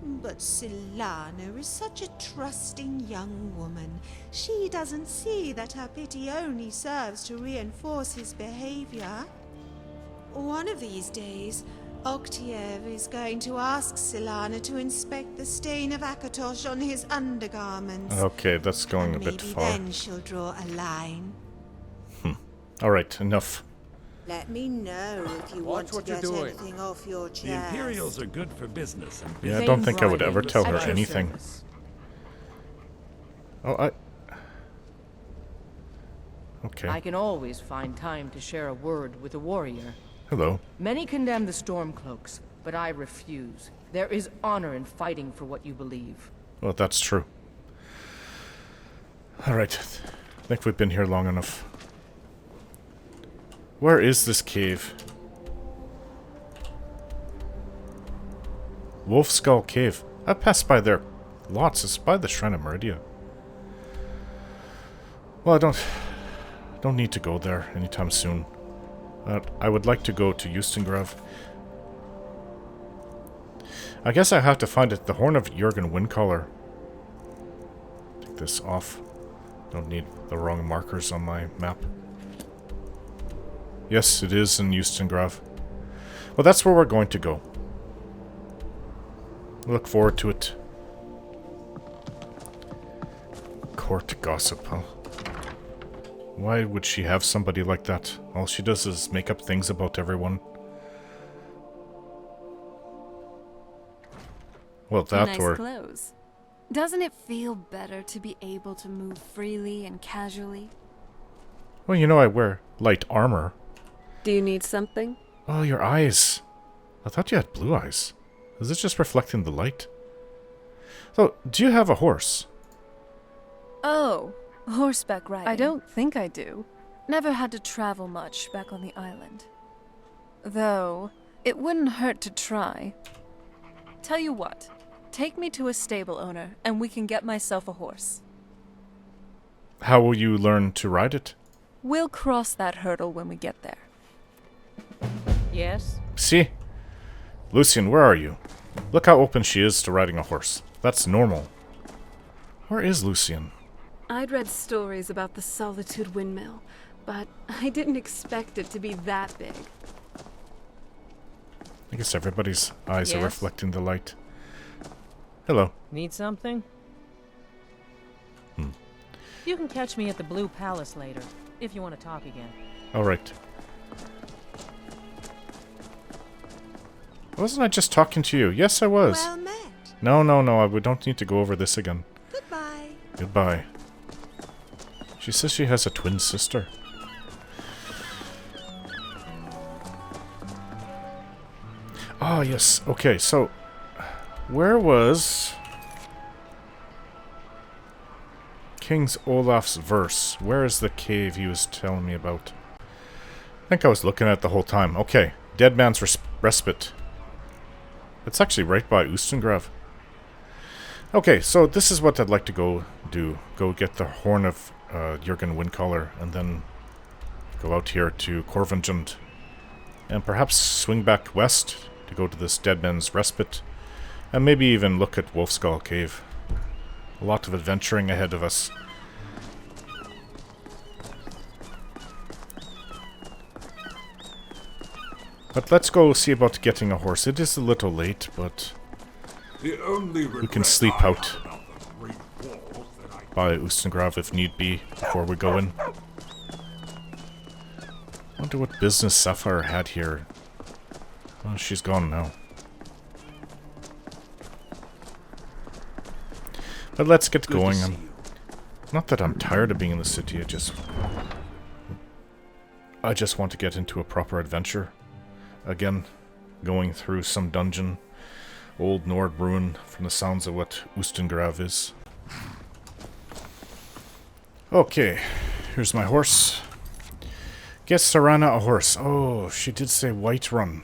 But Serana is such a trusting young woman. She doesn't see that her pity only serves to reinforce his behavior. One of these days, Oktiev is going to ask Serana to inspect the stain of Akatosh on his undergarments. Okay, that's going a bit Maybe far. then she'll draw a line. Alright, enough. Let me know if you want to what you're get doing. anything off your chest. The Imperials are good for business. And Yeah, I don't think I would ever tell her anything. Oh, Okay. I can always find time to share a word with a warrior. Hello. Many condemn the Stormcloaks, but I refuse. There is honor in fighting for what you believe. Well, that's true. Alright. I think we've been here long enough. Where is this cave? Wolf Skull Cave. I passed by there lots. It's by the Shrine of Meridia. Well, I don't need to go there anytime soon. I would like to go to Ustengrav. I guess I have to find it. The Horn of Jurgen Windcaller. Take this off. Don't need the wrong markers on my map. Yes, it is in Ustengrav. Well, that's where we're going to go. Look forward to it. Court gossip, huh? Why would she have somebody like that? All she does is make up things about everyone. Well, that nice or... clothes. Doesn't it feel better to be able to move freely and casually? Well, you know I wear light armor. Do you need something? Oh, your eyes. I thought you had blue eyes. Is this just reflecting the light? So, do you have a horse? Oh, horseback riding. I don't think I do. Never had to travel much back on the island. Though, it wouldn't hurt to try. Tell you what, take me to a stable owner and we can get myself a horse. How will you learn to ride it? We'll cross that hurdle when we get there. Yes? See? Lucian, where are you? Look how open she is to riding a horse. That's normal. Where is Lucian? I'd read stories about the Solitude windmill, but I didn't expect it to be that big. I guess everybody's eyes are Yes? reflecting the light. Hello. Need something? You can catch me at the Blue Palace later, if you want to talk again. Alright. Wasn't I just talking to you? Yes, I was. Well met. No, we don't need to go over this again. Goodbye. Goodbye. She says she has a twin sister. Ah, yes. Okay, so... Where was... King's Olaf's verse? Where is the cave he was telling me about? I think I was looking at it the whole time. Okay. Dead Man's Respite. It's actually right by Ustengrav. Okay, so this is what I'd like to go do. Go get the Horn of Jurgen Windcaller, and then go out here to Korvengund. And perhaps swing back west to go to this Dead Man's Respite. And maybe even look at Wolfskull Cave. A lot of adventuring ahead of us. But let's go see about getting a horse. It is a little late, but we can sleep out by Ustengrav if need be before we go in. Wonder what business Sapphire had here. Oh, she's gone now. But let's get going. Not that I'm tired of being in the city, I just want to get into a proper adventure. Again, going through some dungeon. Old Nord ruin from the sounds of what Ustengrav is. Okay, here's my horse. Get Serana a horse. Oh, she did say Whiterun.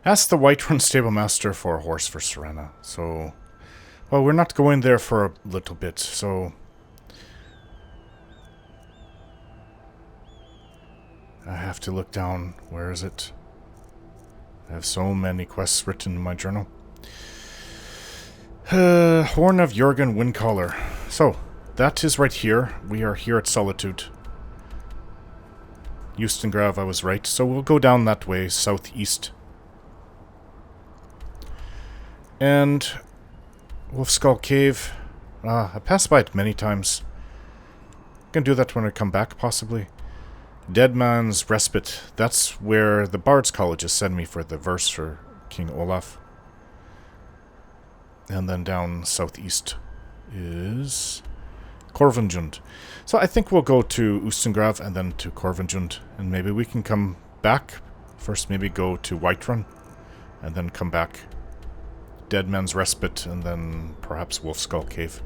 Ask the Whiterun stablemaster for a horse for Serana. So, well, we're not going there for a little bit, so... I have to look down. Where is it? I have so many quests written in my journal. Horn of Jürgen Windcaller. So, that is right here. We are here at Solitude. Ustengrav, I was right. So we'll go down that way, southeast. And Wolfskull Cave. I passed by it many times. Can do that when I come back, possibly. Dead Man's Respite. That's where the Bard's Colleges send me for the verse for King Olaf. And then down southeast is Korvenjund. So I think we'll go to Ustengrav and then to Korvenjund. And maybe we can come back. First maybe go to Whiterun. And then come back. Dead Man's Respite and then perhaps Wolfskull Cave.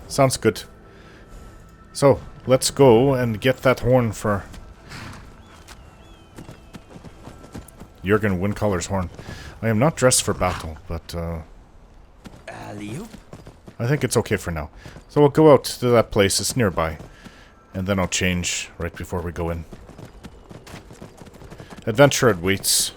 Sounds good. So, let's go and get that horn for Jürgen Windcaller's horn. I am not dressed for battle, but I think it's okay for now. So we'll go out to that place, it's nearby. And then I'll change right before we go in. Adventure awaits.